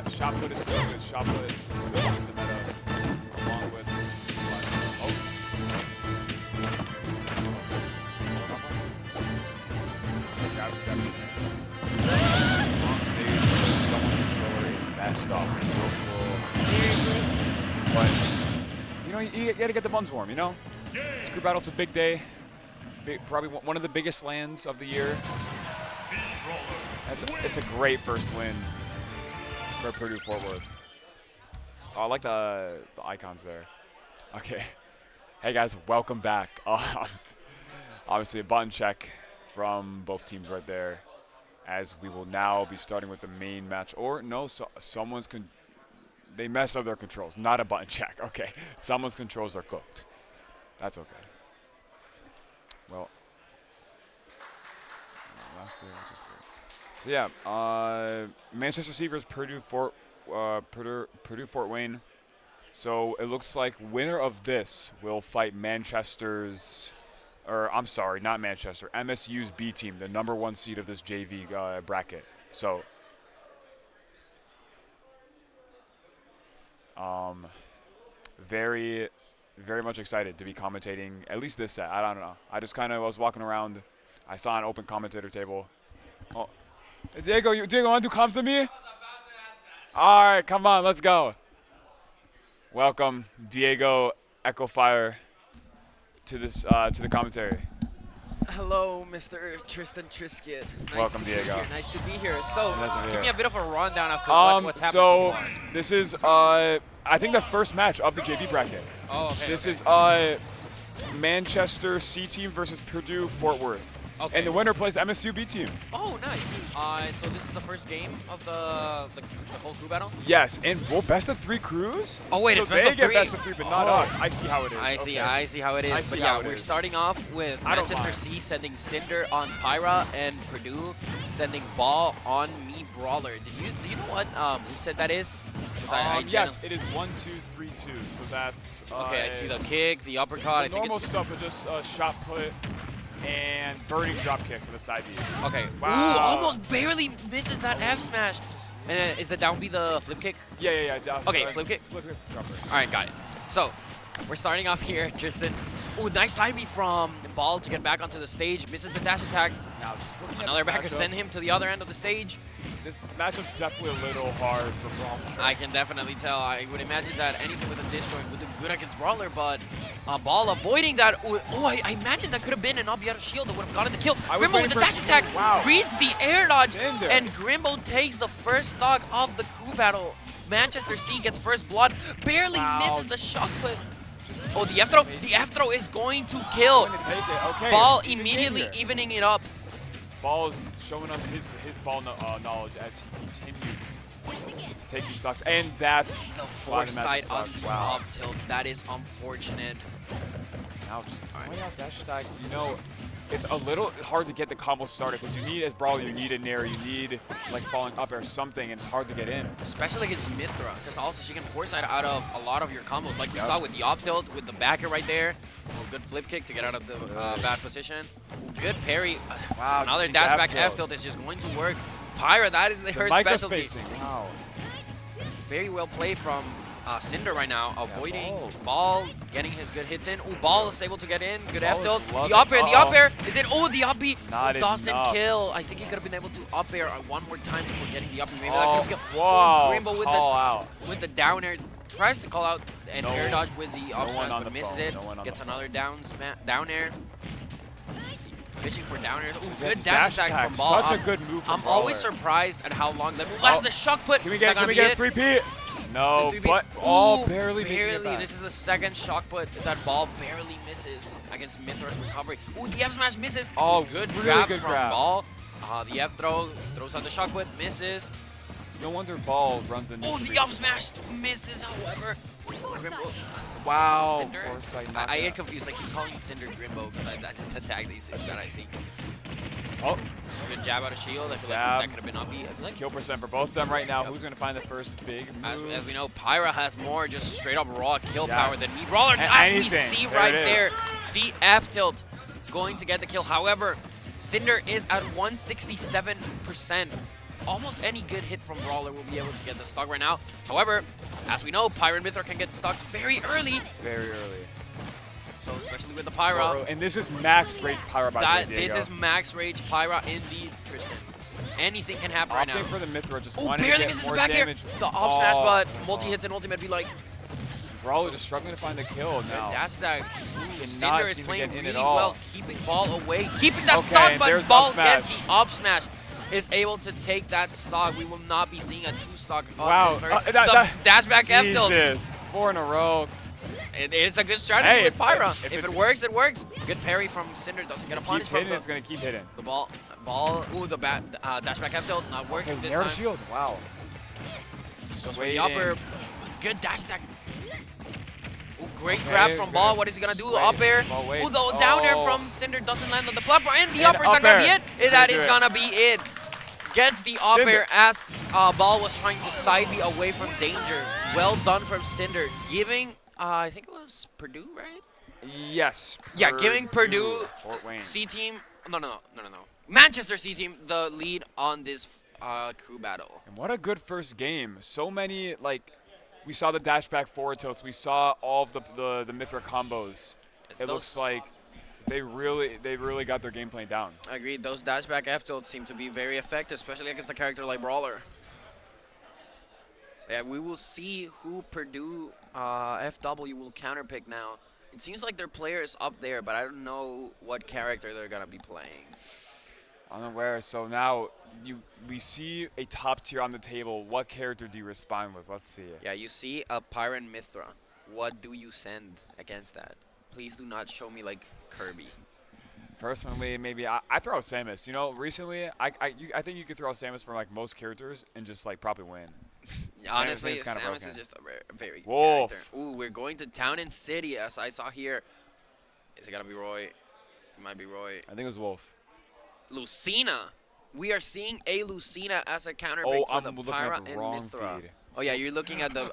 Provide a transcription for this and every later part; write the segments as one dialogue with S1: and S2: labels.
S1: the shot put is still good. Shot put is still in the meta, along with. Oh. Jab. Long stage, someone's controller is messed up.
S2: Seriously?
S1: But you know, you gotta get the buns warm. You know, this group battle's a big day. Probably one of the biggest lands of the year. It's a great first win for Purdue Fort Worth. Oh, I like the icons there. Okay. Hey guys, welcome back. Obviously a button check from both teams right there, as we will now be starting with the main match. Or no, they messed up their controls. Not a button check. Okay, someone's controls are cooked. That's okay. Well, last three. So yeah, Manchester City versus Purdue Fort Wayne. So it looks like winner of this will fight MSU's B team, the #1 seed of this JV bracket. So, very, very much excited to be commentating at least this set. I don't know. I just kind of was walking around. I saw an open commentator table. Oh, Diego, you want to do comms with me? All right, come on, let's go. Welcome, Diego Echo Fire, to the commentary.
S2: Hello, Mr. Tristan Trisket.
S1: Welcome, Diego.
S2: Nice to be here. So,
S1: Nice to be
S2: give me
S1: here.
S2: a bit of a rundown of what's happening
S1: So,
S2: so far.
S1: this is, I think, the first match of the JV bracket.
S2: Oh, okay.
S1: This is Manchester C team versus Purdue Fort Worth.
S2: Okay.
S1: And the winner plays MSU B team.
S2: Oh, nice. So this is the first game of the whole crew battle?
S1: Yes, and best of 3 crews?
S2: Oh, wait,
S1: so
S2: it's best
S1: they
S2: of
S1: get
S2: 3?
S1: best of 3, but not us. I see how it is.
S2: I see how it is.
S1: I see
S2: But
S1: how
S2: yeah,
S1: it
S2: we're
S1: is.
S2: starting off with
S1: I don't
S2: Manchester
S1: mind.
S2: C sending Cinder on Pyra and Purdue sending Ball on Me Brawler. Do you know what moveset that is? 'Cause
S1: Yes, it is 1, 2, 3, 2. So that's
S2: Okay, I see the kick, the uppercut.
S1: the
S2: I
S1: normal
S2: think
S1: stuff is just shot put and burning drop kick for the side B.
S2: okay.
S1: Wow.
S2: Ooh, almost barely misses that F smash. And then is the down B the flip kick?
S1: Yeah.
S2: Okay, flip kick.
S1: Flip kick, drop kick.
S2: All right, got it. So we're starting off here, Tristan. Ooh, nice side B from Ball to get back onto the stage. Misses the dash attack.
S1: Now, just looking at
S2: Another
S1: this
S2: backer
S1: matchup,
S2: send him to the other end of the stage.
S1: This matchup's definitely a little hard for Brawl.
S2: I can definitely tell. I would imagine that anything with a destroy would do good against Brawler, but Ball avoiding that. Oh, I imagine that could have been an up out of shield that would have gotten the kill.
S1: I was
S2: Grimbo with the
S1: waiting
S2: dash
S1: for-
S2: attack
S1: wow.
S2: reads the air dodge,
S1: Cinder.
S2: and Grimbo takes the first stock of the crew battle. Manchester C gets first blood, barely
S1: Wow.
S2: misses the shock put. Oh, the F throw. The F throw is going to kill.
S1: Going to take it. Okay.
S2: Ball
S1: even
S2: immediately
S1: here.
S2: evening it up.
S1: Ball is showing us his ball knowledge as he continues to take these stocks, and that's
S2: The foresight on the
S1: Wow.
S2: up tilt. That is unfortunate.
S1: Now just throwing out dash attacks. You know, it's a little hard to get the combo started because you need, as Brawler, you need a nair, you need like falling up or something, and it's hard to get in.
S2: Especially against Mithra, because also she can foresight out of a lot of your combos, like we
S1: Yep.
S2: saw with the op tilt, with the backer right there. Oh, good flip kick to get out of the bad position. Good parry.
S1: Wow,
S2: Another
S1: these
S2: dash back
S1: F
S2: F tilt is just going to work. Pyra, that is her specialty.
S1: Microspacing. Wow.
S2: Very well played from Cinder right now, avoiding
S1: Ball.
S2: Ball, getting his good hits in. Ooh, Ball is able to get in. Good
S1: Ball
S2: F tilt.
S1: is
S2: The
S1: loving-
S2: up air, the up
S1: uh-oh.
S2: air. Is it? Oh, the up B
S1: Not
S2: doesn't
S1: enough.
S2: kill. I think he could have been able to up air one more time before getting the up air. Maybe that
S1: Oh,
S2: could have killed.
S1: wow.
S2: Grimbo with
S1: Call
S2: the
S1: out.
S2: with the down air, tries to call out and
S1: No-
S2: air dodge with the
S1: no
S2: up
S1: one
S2: smash,
S1: on
S2: but
S1: the
S2: misses
S1: phone,
S2: it.
S1: no one on
S2: Gets
S1: the
S2: another down air. Fishing for down air. Ooh,
S1: Yeah,
S2: good
S1: the
S2: dash attack from Ball.
S1: Such a good move from
S2: I'm always
S1: Brawler.
S2: surprised at how long that move lasts. The shock put.
S1: Can we
S2: Is that
S1: get
S2: gonna
S1: a
S2: be it?
S1: 3P? No,
S2: The 3P.
S1: but
S2: Ooh,
S1: barely making it back.
S2: This is the second shock put that Ball barely misses against Mithra's recovery. Ooh, the F smash misses.
S1: Oh,
S2: Good
S1: really
S2: grab
S1: good
S2: from
S1: grab.
S2: Ball. The F throw throws out the shock put, misses.
S1: No wonder Ball runs into
S2: Oh, the up smash misses. However, Grimbo.
S1: Wow.
S2: Cinder?
S1: Foresight
S2: I
S1: knocked
S2: get
S1: that.
S2: confused. I keep calling Cinder Grimbo because that's the tag that I see.
S1: Oh,
S2: Good jab out of shield. I feel
S1: Jab.
S2: like that could have been up. I feel like
S1: kill percent for both of them right now.
S2: Yep.
S1: Who's going to find the first big move?
S2: as we know, Pyra has more just straight up raw kill
S1: Yes.
S2: power than me. Brawler,
S1: And
S2: as we
S1: anything.
S2: see
S1: There
S2: right
S1: it is.
S2: there, the F tilt going to get the kill. However, Cinder is at 167%. almost any good hit from Brawler will be able to get the stock right now. However, as we know, Pyra and Mithra can get stocks very early.
S1: Very early.
S2: So especially with the Pyra.
S1: And this is max rage Pyra by the way,
S2: This is max rage Pyra in the Tristan. Anything can happen right now.
S1: Opting for the Mithra, just
S2: Oh,
S1: wanting to
S2: barely
S1: get
S2: misses
S1: more
S2: the back
S1: damage.
S2: here. The off smash, but multi-hits and ultimate be like,
S1: Brawler just struggling to find the kill now.
S2: that's that.
S1: Cannot
S2: Cinder is
S1: seem to
S2: playing
S1: get in
S2: really
S1: at all.
S2: well, keeping ball away, keeping that
S1: Okay,
S2: stock, but
S1: there's
S2: ball
S1: up smash.
S2: gets the up smash. Is able to take that stock. We will not be seeing a 2-stock.
S1: Wow.
S2: The dash back F tilt.
S1: Jesus. 4 in a row.
S2: It's a good strategy with Pyra. If
S1: it's-
S2: it works, it works. Good parry from Cinder. Doesn't get a punish
S1: Keep
S2: from
S1: hitting, it's going to keep hitting.
S2: the ball. Ooh, the dash back F tilt not working
S1: Okay,
S2: this
S1: narrow
S2: time.
S1: shield. Wow.
S2: Goes for
S1: Waiting.
S2: the upper. Good dash attack. Ooh, great
S1: Okay,
S2: grab from
S1: good.
S2: Ball. What is he gonna do?
S1: Wait,
S2: Up air.
S1: Ball waits.
S2: Ooh, the down air
S1: Oh.
S2: from Cinder doesn't land on the platform. And the
S1: And
S2: upper is not gonna be
S1: up
S2: it.
S1: air.
S2: That
S1: He's
S2: is
S1: gonna
S2: gonna be it. Gets the up
S1: Cinder.
S2: air as Ball was trying to side B away from danger. Well done from Cinder. Giving, I think it was Purdue, right?
S1: Yes.
S2: Yeah, giving Purdue
S1: Fort Wayne.
S2: C team. No. Manchester C team the lead on this crew battle.
S1: And what a good first game. So many, like, we saw the dash back forward tilts. We saw all of the Mithra combos.
S2: It's
S1: It looks like they really got their game plan down.
S2: Agreed. Those dash back F tilts seem to be very effective, especially against a character like Brawler. Yeah, we will see who Purdue FW will counterpick now. It seems like their player is up there, but I don't know what character they're gonna be playing.
S1: Unaware. So now we see a top tier on the table. What character do you respond with? Let's see.
S2: Yeah, you see a Pyra and Mithra. What do you send against that? Please do not show me like Kirby.
S1: Personally, maybe I throw out Samus. You know, recently I think you could throw out Samus for like most characters and just like probably win.
S2: Honestly,
S1: is kinda
S2: Samus
S1: broken.
S2: is just a very good
S1: Wolf.
S2: character. Ooh, we're going to Town and City, as I saw here. Is it gonna be Roy? It might be Roy.
S1: I think it was Wolf.
S2: Lucina. We are seeing a Lucina as a counterpick
S1: Oh,
S2: for
S1: I'm
S2: the
S1: looking
S2: Pyra
S1: at the
S2: and
S1: wrong
S2: Mithra.
S1: feed.
S2: Oh yeah, you're looking at the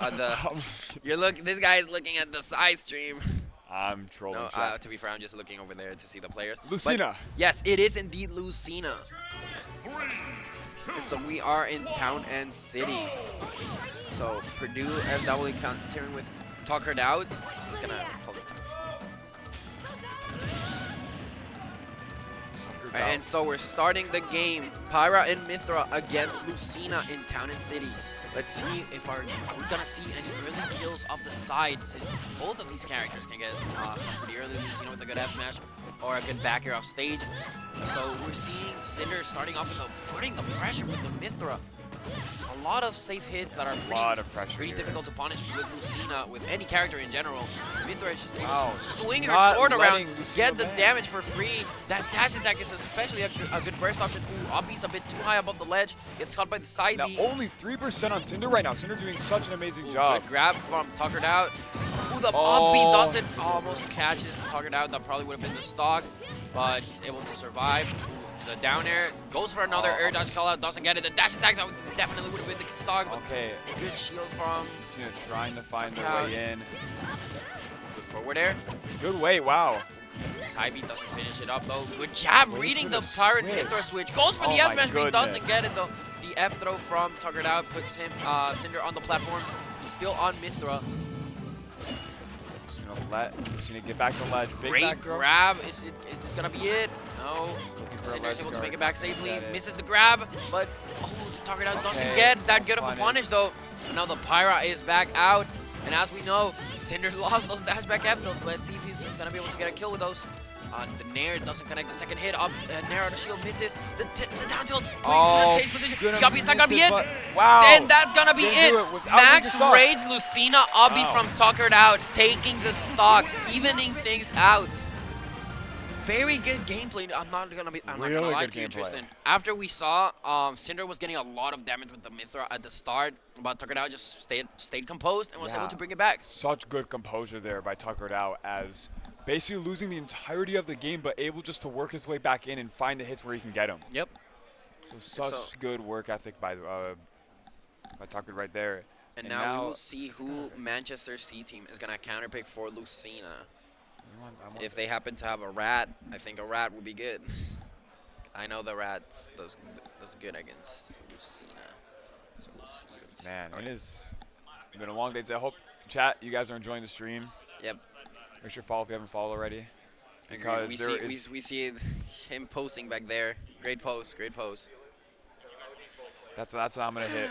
S2: This guy is looking at the side stream.
S1: I'm trolling.
S2: No,
S1: chat.
S2: to be fair, I'm just looking over there to see the players.
S1: Lucina.
S2: But yes, it is indeed Lucina. So we are in Town and City. So Purdue FW countering with Tuckered Out. He's gonna call it. And so we're starting the game. Pyra and Mithra against Lucina in Town and City. Let's see if we're gonna see any early kills off the side, since both of these characters can get stuff pretty early. Lucina with a good F smash or a good back air off stage. So we're seeing Cinder starting off with putting the pressure with the Mithra. A lot of safe hits that are pretty difficult to punish with Lucina, with any character in general. Mithra is just able to swing her sword around, get the damage for free. That dash attack is especially a good burst option. Ooh, Obby's a bit too high above the ledge. Gets caught by the side
S1: Now
S2: B.
S1: only 3% on Cinder right now. Cinder doing such an amazing job.
S2: Good grab from Tuckered Out. Ooh, the Obby doesn't almost catches Tuckered Out. That probably would have been the stock, but he's able to survive. The down air goes for another air dodge call out, doesn't get it. The dash attack that definitely would have been the stock. But
S1: Okay.
S2: a good shield from
S1: Cena trying to find the way in.
S2: good forward air.
S1: Good way. Wow.
S2: High beat doesn't finish it up though. Good job reading the Pirate Mithra switch. Goes for the
S1: Oh
S2: F
S1: my
S2: smash, but he
S1: goodness.
S2: doesn't get it though. The F throw from Tuckered Out puts him Cinder on the platform. He's still on Mithra.
S1: Cena get back to ledge. Big
S2: Great
S1: back throw.
S2: grab. Is it gonna be it? No. Cinder's able to make it back safely. Misses the grab, but Tuckered Out doesn't get that good of a punish though. So now the Pyra is back out, and as we know, Cinder lost those dash back F tilts. Let's see if he's gonna be able to get a kill with those. The Nair doesn't connect the second hit. Up, Nair out of shield misses. The down tilt. Change position. Yuppie's not gonna be it.
S1: Wow.
S2: And that's gonna be
S1: Didn't
S2: it.
S1: do it without
S2: Max
S1: losing stock.
S2: Rage, Lucina, Obby
S1: Wow.
S2: from Tuckered Out, taking the stocks, evening things out. Very good gameplay. I'm not gonna
S1: Really
S2: lie
S1: good
S2: to you,
S1: gameplay.
S2: Tristan. After we saw Cinder was getting a lot of damage with the Mithra at the start, but Tuckered Out just stayed composed and was able to bring it back.
S1: Such good composure there by Tuckered Out, as basically losing the entirety of the game, but able just to work his way back in and find the hits where he can get them.
S2: Yep.
S1: So such good work ethic by Tuckered right there.
S2: And now we will see who Manchester C team is gonna counterpick for Lucina. If they happen to have a rat, I think a rat would be good. I know the rat does good against Lucina. So we'll see what he's-
S1: Man,
S2: okay.
S1: it's been a long day today. I hope, chat, you guys are enjoying the stream.
S2: Yep.
S1: Make sure to follow if you haven't followed already.
S2: Agreed.
S1: Because
S2: We
S1: there
S2: see
S1: is
S2: we see him posting back there. Great post. Great post.
S1: that's what I'm gonna hit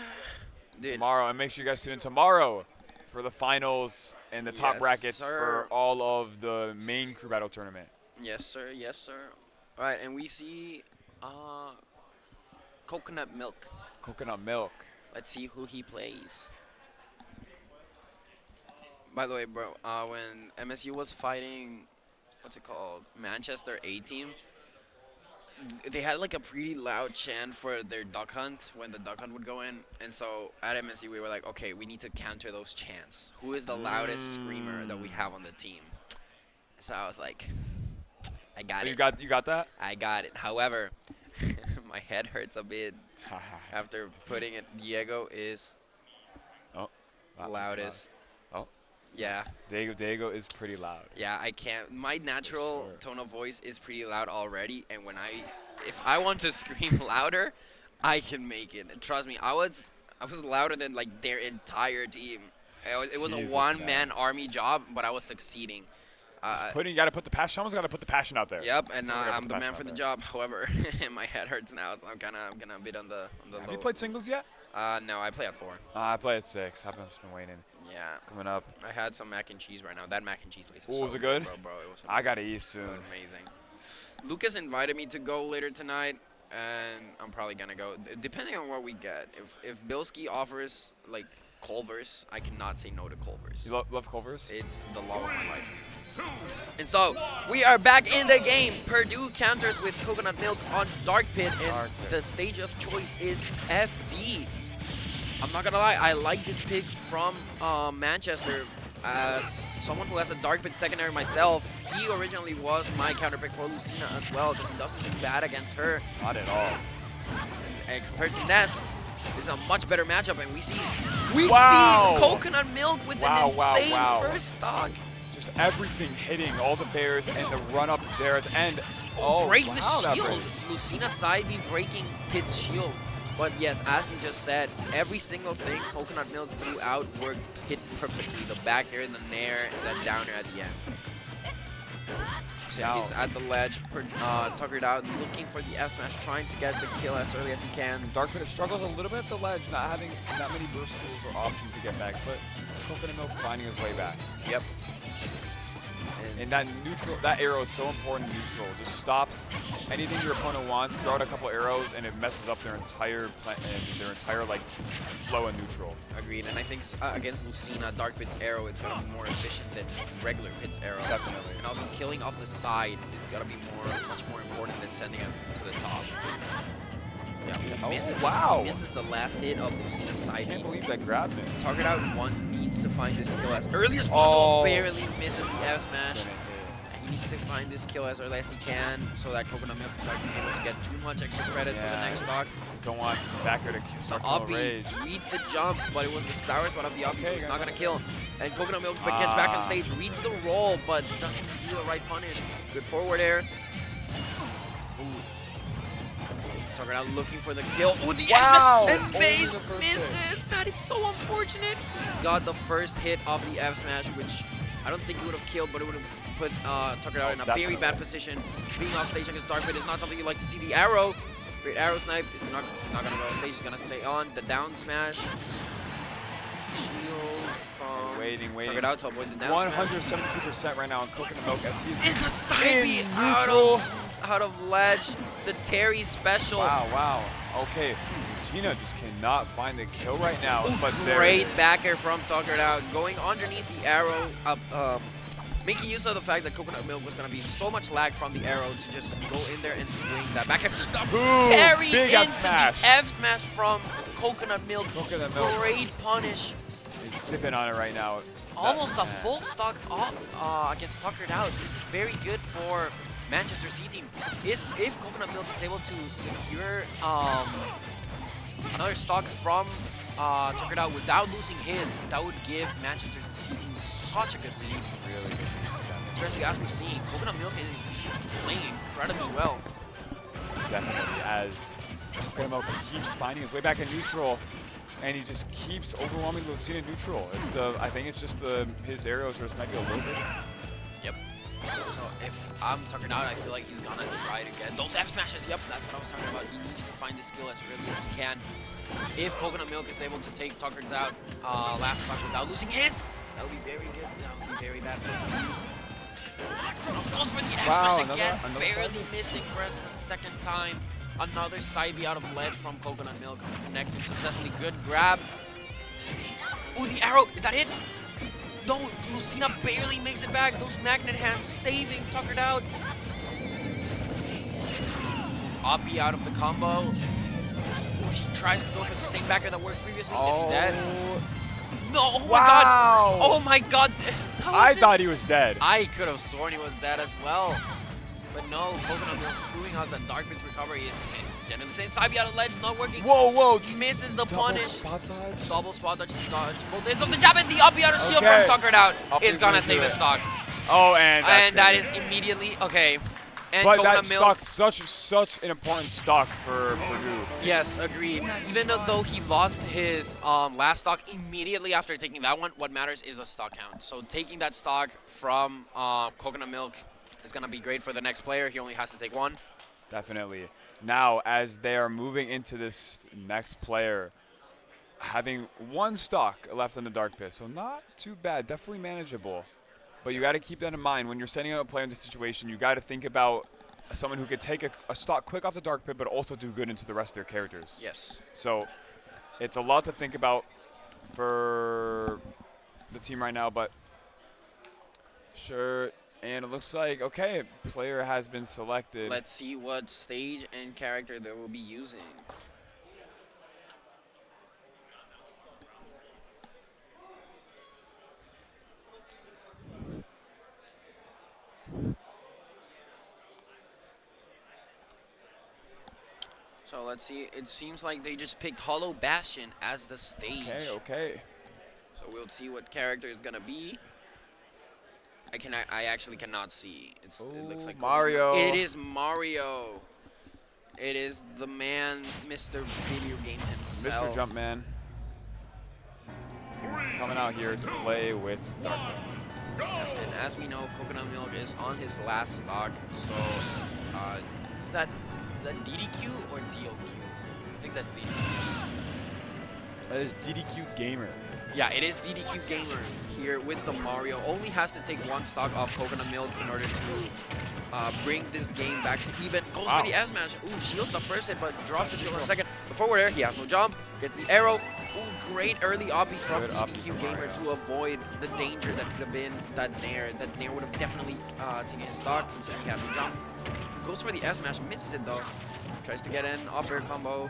S2: Dude.
S1: tomorrow, and make sure you guys tune in tomorrow for the finals and the top
S2: Yes,
S1: brackets
S2: sir.
S1: for all of the main crew battle tournament.
S2: Yes, sir. Yes, sir. All right, and we see coconut milk.
S1: Coconut milk.
S2: Let's see who he plays. By the way, bro, when MSU was fighting, what's it called, Manchester A team, they had like a pretty loud chant for their duck hunt when the duck hunt would go in, and so at MSU we were like, okay, we need to counter those chants. Who is the loudest screamer that we have on the team? So I was like, I got it.
S1: You got that?
S2: I got it. However, my head hurts a bit after putting it. Diego is
S1: Wow,
S2: loudest.
S1: Oh.
S2: Yeah.
S1: Diego is pretty loud.
S2: Yeah, I can't. My natural
S1: sure.
S2: tone of voice is pretty loud already, and if I want to scream louder, I can make it. And trust me, I was louder than like their entire team. It was a
S1: Jesus,
S2: one-man army job, but I was succeeding.
S1: You got to put the passion. Someone's got to put the passion out there.
S2: Yep, and
S1: Someone's gotta
S2: I'm
S1: put
S2: the man
S1: passion
S2: for
S1: out
S2: the
S1: there.
S2: job. However, my head hurts now, so I'm gonna a bit on the
S1: Have
S2: low.
S1: you played singles yet?
S2: No, I play at 4.
S1: I play at 6. I've just been waiting.
S2: Yeah.
S1: It's coming up.
S2: I had some mac and cheese right now. That mac and cheese place
S1: Ooh,
S2: was
S1: was
S2: so
S1: it good?
S2: Bro, it was amazing.
S1: I got to eat
S2: It
S1: soon.
S2: was amazing. Lucas invited me to go later tonight, and I'm probably gonna go, depending on what we get. If Bilski offers like Culver's, I cannot say no to Culver's.
S1: You love Culver's?
S2: It's the law of my life. And so we are back in the game. Purdue counters with coconut milk on Dark Pit, and
S1: Dark Pit.
S2: the stage of choice is FD. I'm not gonna lie, I like this pick from Manchester. As someone who has a Dark Pit secondary myself, he originally was my counter pick for Lucina as well, because he doesn't do bad against her.
S1: Not at all.
S2: And compared to Ness, this is a much better matchup, and we see
S1: Wow.
S2: coconut milk with
S1: Wow,
S2: an
S1: wow,
S2: insane
S1: wow.
S2: first stock.
S1: Just everything hitting, all the bears and the run up there at the end.
S2: Breaks
S1: wow,
S2: the
S1: that
S2: shield.
S1: breaks.
S2: Lucina side B breaking Pit's shield. But yes, as we just said, every single thing Coconut Milk threw out hit perfectly. The back air, the nair, and that down air at the end. So
S1: Wow.
S2: he's at the ledge, tuckered out, looking for the F smash, trying to get the kill as early as he can.
S1: Dark Pit struggles a little bit at the ledge, not having that many burst tools or options to get back, but Coconut Milk finding his way back.
S2: Yep.
S1: And that neutral, that arrow is so important in neutral. It just stops anything your opponent wants, throw out a couple arrows, and it messes up their entire like flow in neutral.
S2: Agreed, and I think against Lucina, Dark Pit's arrow, it's gonna be more efficient than regular Pit's arrow.
S1: Definitely.
S2: And also killing off the side is gonna be much more important than sending him to the top. Yeah,
S1: Oh,
S2: misses,
S1: wow.
S2: misses the last hit of Lucina's side
S1: I can't
S2: B.
S1: believe that grabbed him.
S2: Target out 1 needs to find this kill as early as possible.
S1: Oh.
S2: Barely misses the F smash.
S1: Didn't hit.
S2: He needs to find this kill as early as he can so that Coconut Milk is not able to get too much extra credit for the
S1: Yeah.
S2: next stock.
S1: Don't want backer to
S2: The
S1: start killing
S2: uppy
S1: rage.
S2: reads the jump, but it was the sour spot of the uppy, so
S1: Okay,
S2: it's
S1: guys.
S2: not going to kill. And Coconut Milk gets back on
S1: Ah.
S2: stage, reads the roll, but doesn't do the right punish. Good forward air. Ooh. Target out looking for the kill. Ooh, the
S1: Wow.
S2: F smash! And
S1: Only
S2: base
S1: the first
S2: misses! That is so unfortunate. Got the first hit of the F smash, which I don't think he would have killed, but it would have put Tucker out in a very
S1: definitely.
S2: bad position. Being off stage against Dark Pit is not something you like to see. The arrow, great arrow snipe, is not gonna go off stage. He's gonna stay on. The down smash, shield from
S1: Waiting.
S2: Tucker out to avoid the down smash.
S1: 172% right now on Coconut Milk as he's
S2: It's a side B
S1: in
S2: out
S1: neutral.
S2: of ledge. The Terry special.
S1: Wow. Okay, Lucina just cannot find the kill right now. But there
S2: Great
S1: it is.
S2: back air from Tuckered out, going underneath the arrow, making use of the fact that Coconut Milk was going to be so much lag from the arrow to just go in there and swing that back air.
S1: Boom!
S2: Carry
S1: Big
S2: into
S1: F smash.
S2: the F smash from Coconut Milk.
S1: Coconut Milk.
S2: Great punish.
S1: He's sipping on it right now.
S2: Almost a
S1: Man.
S2: full stock up against Tuckered out. This is very good for Manchester C team. If Coconut Milk is able to secure another stock from Tuckered out without losing his, that would give Manchester C team such a good lead.
S1: Really good.
S2: Especially as we've seen, Coconut Milk is playing incredibly well.
S1: Definitely. As Demo keeps finding his way back in neutral, and he just keeps overwhelming Lucina neutral. It's I think it's just his arrows are just maybe a little bit.
S2: Yep. So if I'm Tuckered out, I feel like he's gonna try to get those F smashes. Yep, that's what I was talking about. He needs to find the skill as early as he can. If Coconut Milk is able to take Tuckered out last stock without losing his, that would be very good. That would be very bad for him. Goes for the F smash again, barely missing for us the second time. Another side B out of ledge from Coconut Milk, connected successfully. Good grab. Ooh, the arrow, is that it? No, Lucina barely makes it back. Those magnet hands saving Tuckered out. Oppie out of the combo. Ooh, he tries to go for the same backer that worked previously. Is he dead? No, oh my god. Oh my god.
S1: I thought he was dead.
S2: I could have sworn he was dead as well. But no, Coconut Milk proving out that Dark Pit's recovery is getting the same. Side B out of ledge, not working.
S1: Whoa.
S2: Misses the punish.
S1: Spot dodge.
S2: Double spot dodge to dodge both ends of the jab, and the Oppie out of shield from Tuckered out is gonna take the stock.
S1: Oh, and
S2: that is immediately okay. And
S1: but
S2: Coconut
S1: that
S2: Milk,
S1: such an important stock for Purdue.
S2: yes, agreed. Even though he lost his last stock immediately after taking that one, what matters is the stock count. So taking that stock from Coconut Milk is gonna be great for the next player. He only has to take one.
S1: Definitely. Now, as they are moving into this next player, having one stock left in the Dark Pit, so not too bad, definitely manageable. But you got to keep that in mind when you're setting up a player in this situation. You got to think about someone who could take a stock quick off the Dark Pit, but also do good into the rest of their characters.
S2: Yes.
S1: So it's a lot to think about for the team right now, but sure. And it looks like, okay, player has been selected.
S2: Let's see what stage and character they will be using. So let's see. It seems like they just picked Hollow Bastion as the stage.
S1: Okay.
S2: So we'll see what character is gonna be. I actually cannot see. It looks like
S1: Mario.
S2: It is Mario. It is the man, Mr. Video Game himself.
S1: Mr. Jumpman. Coming out here to play with Dark Pit.
S2: And as we know, Coconut Milk is on his last stock. So is that DDQ or DOQ? I think that's DDQ.
S1: That is DDQ Gamer.
S2: Yeah, it is DDQ Gamer here with the Mario. Only has to take one stock off Coconut Milk in order to bring this game back to even. Goes for the S-Smash. Ooh, shields the first hit, but drops the shield on the second. The forward air, he has no jump. Gets the arrow. Ooh, great early Oppie from DDQ Gamer to avoid the danger that could have been that Nair. That Nair would have definitely taken his stock, so he has no jump. Goes for the S-Smash, misses it though. Tries to get in, up air combo.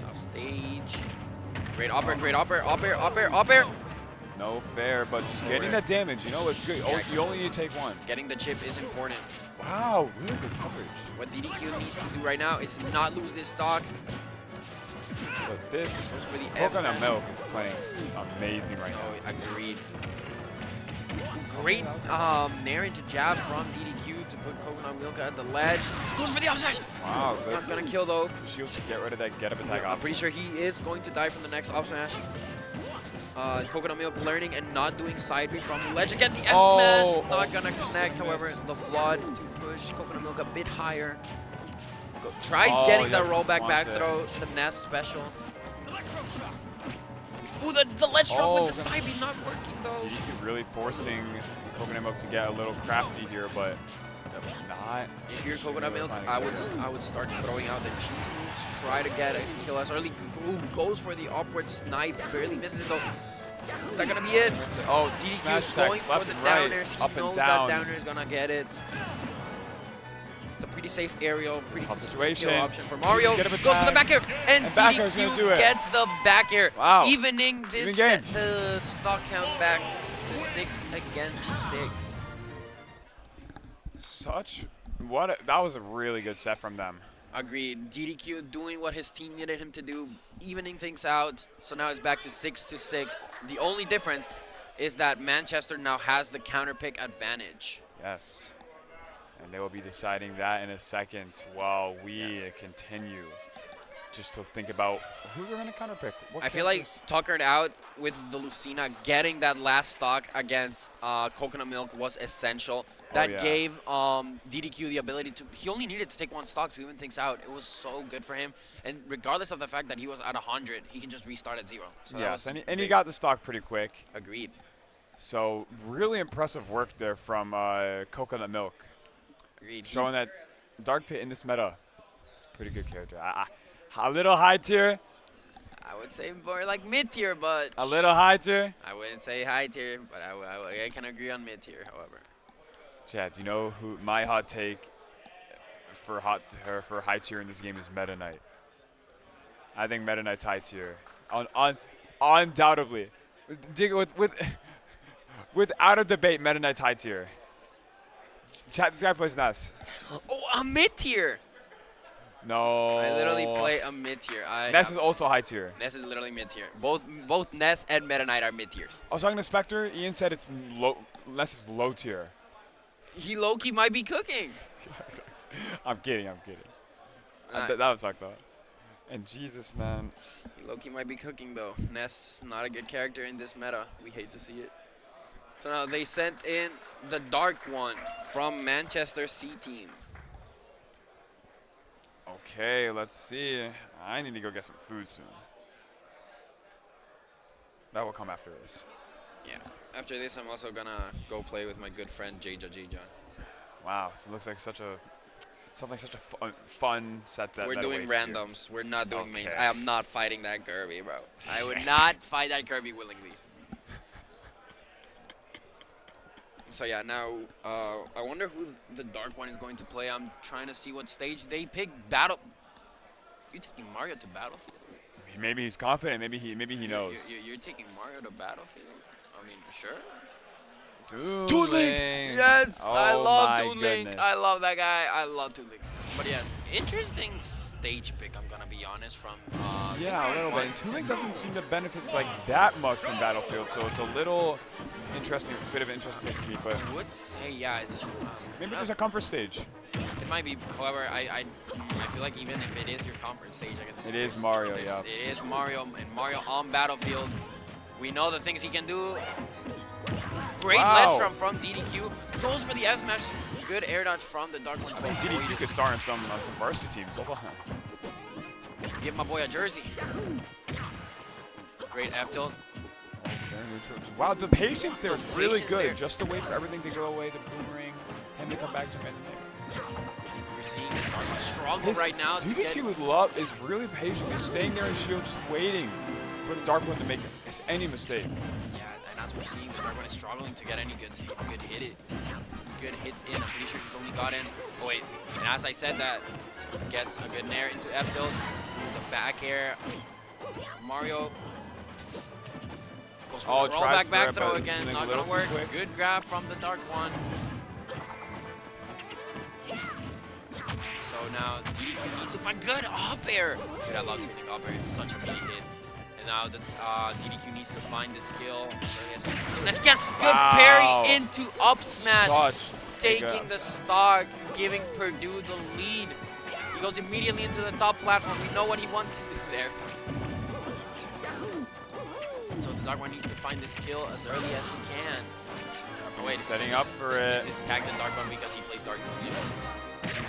S2: Off stage. Great up air.
S1: No fair, but just getting that damage, you know, it's good. You only need to take one.
S2: Getting the chip is important.
S1: Wow, really good coverage.
S2: What DDQ needs to do right now is not lose this stock.
S1: But this
S2: Goes for the
S1: Coconut
S2: F-Smash.
S1: Milk is playing amazing right now.
S2: Oh, agreed. Great Nair into jab from DDQ to put Coconut Milk at the ledge. Goes for the up smash.
S1: Wow, good.
S2: Not gonna kill though.
S1: Shield should get rid of that get-up attack.
S2: I'm pretty sure he is going to die from the next up smash. Coconut Milk learning and not doing side B from the ledge. Again, the F smash not gonna connect. However, the flood to push Coconut Milk a bit higher. Tries getting the rollback back throw, the Nest special. Ooh, the ledge drop with the side B not working though.
S1: He's really forcing Coconut Milk to get a little crafty here, but not.
S2: If you're Coconut Milk, I would start throwing out the cheese moves. Try to get a kill as early. Ooh, goes for the upward snipe, barely misses it though. Is that gonna be it?
S1: Oh,
S2: DDQ is going for the downers. He knows that downer is gonna get it. It's a pretty safe aerial, pretty
S1: situation.
S2: kill option for Mario. Goes for the back air, and DDQ gets the back air, evening this the stock count back to 6 against 6.
S1: That was a really good set from them.
S2: Agreed. DDQ doing what his team needed him to do, evening things out. So now it's back to 6-6. The only difference is that Manchester now has the counter pick advantage.
S1: Yes. And they will be deciding that in a second while we continue just to think about who we're going to counterpick.
S2: I feel like tuckered out with the Lucina, getting that last stock against Coconut Milk was essential. That gave DDQ the ability to, he only needed to take one stock to even things out. It was so good for him. And regardless of the fact that he was at 100, he can just restart at 0. So
S1: yes, and he got the stock pretty quick.
S2: Agreed. So
S1: really impressive work there from Coconut Milk.
S2: Agreed.
S1: Showing that Dark Pit in this meta is a pretty good character. A little high tier.
S2: I would say more like mid tier, but
S1: a little high tier.
S2: I wouldn't say high tier, but I can agree on mid tier. However,
S1: Chad, do you know who my hot take for high tier in this game is Meta Knight? I think Meta Knight's high tier, undoubtedly. Without a debate, Meta Knight's high tier. Chat, this guy plays Ness.
S2: Oh, a mid tier.
S1: No.
S2: I literally play a mid tier.
S1: Ness is also high tier.
S2: Ness is literally mid tier. Both Ness and Meta Knight are mid tiers.
S1: I was talking to Spectre. Ian said it's low. Ness is low tier.
S2: He low-key might be cooking.
S1: I'm kidding. That was sucked though. And Jesus, man.
S2: He low-key might be cooking though. Ness not a good character in this meta. We hate to see it. So now they sent in the Dark One from Manchester C Team.
S1: Okay, let's see. I need to go get some food soon. That will come after this.
S2: Yeah. After this, I'm also gonna go play with my good friend Jaja.
S1: Wow, so it looks like such a fun set.
S2: We're doing randoms. We're not doing mains.
S1: Okay.
S2: I am not fighting that Kirby, bro. I would not fight that Kirby willingly. So yeah, now I wonder who the Dark One is going to play. I'm trying to see what stage they pick. Battle. You taking Mario to Battlefield?
S1: Maybe he's confident. Maybe he knows.
S2: You're taking Mario to Battlefield? I mean, sure.
S1: Toon Link.
S2: Yes,
S1: Oh,
S2: I love
S1: my
S2: Toon Link.
S1: goodness.
S2: I love that guy. I love Toon Link. But yes, interesting stage pick. I'm gonna be honest from.
S1: Yeah, a little bit. And Toon Link doesn't seem to benefit like that much from Battlefield, so it's a little interesting, bit of an interesting pick to me. But
S2: I would say yeah, it's.
S1: maybe there's a comfort stage.
S2: It might be. However, I feel like even if it is your conference stage, I can.
S1: It is Mario, yeah.
S2: It is Mario, and Mario on Battlefield. We know the things he can do. Great ledge from DDQ. Goes for the F smash. Good air dodge from the Dark One.
S1: I think DDQ could start on some varsity teams.
S2: Give my boy a jersey. Great F tilt.
S1: Wow, the patience there is really
S2: patience
S1: good.
S2: there.
S1: Just to wait for everything to go away, the boomerang, and to come back to him.
S2: We're seeing the Dark One struggle right now to get.
S1: DDQ with love is really patient. He's staying there in shield, just waiting for the Dark One to make any mistake.
S2: Yeah, and as we're seeing, the Dark One is struggling to get any good hits in. I'm pretty sure he's only gotten. Oh wait, and as I said that, gets a good nair into F tilt. The back air. Mario goes for the rollback back throw again. Not gonna work. Good grab from the Dark One. So now DDQ needs to find good up air. Dude, I love tuning up air. It's such a meaty hit. And now the DDQ needs to find this kill. Nice again. Good parry into up smash. Taking the stock, giving Purdue the lead. He goes immediately into the top platform. We know what he wants to do there. So the Dark One needs to find this kill as early as he can. Oh wait,
S1: setting up for it.
S2: He's just tagged the Dark One because he plays Dark Toon.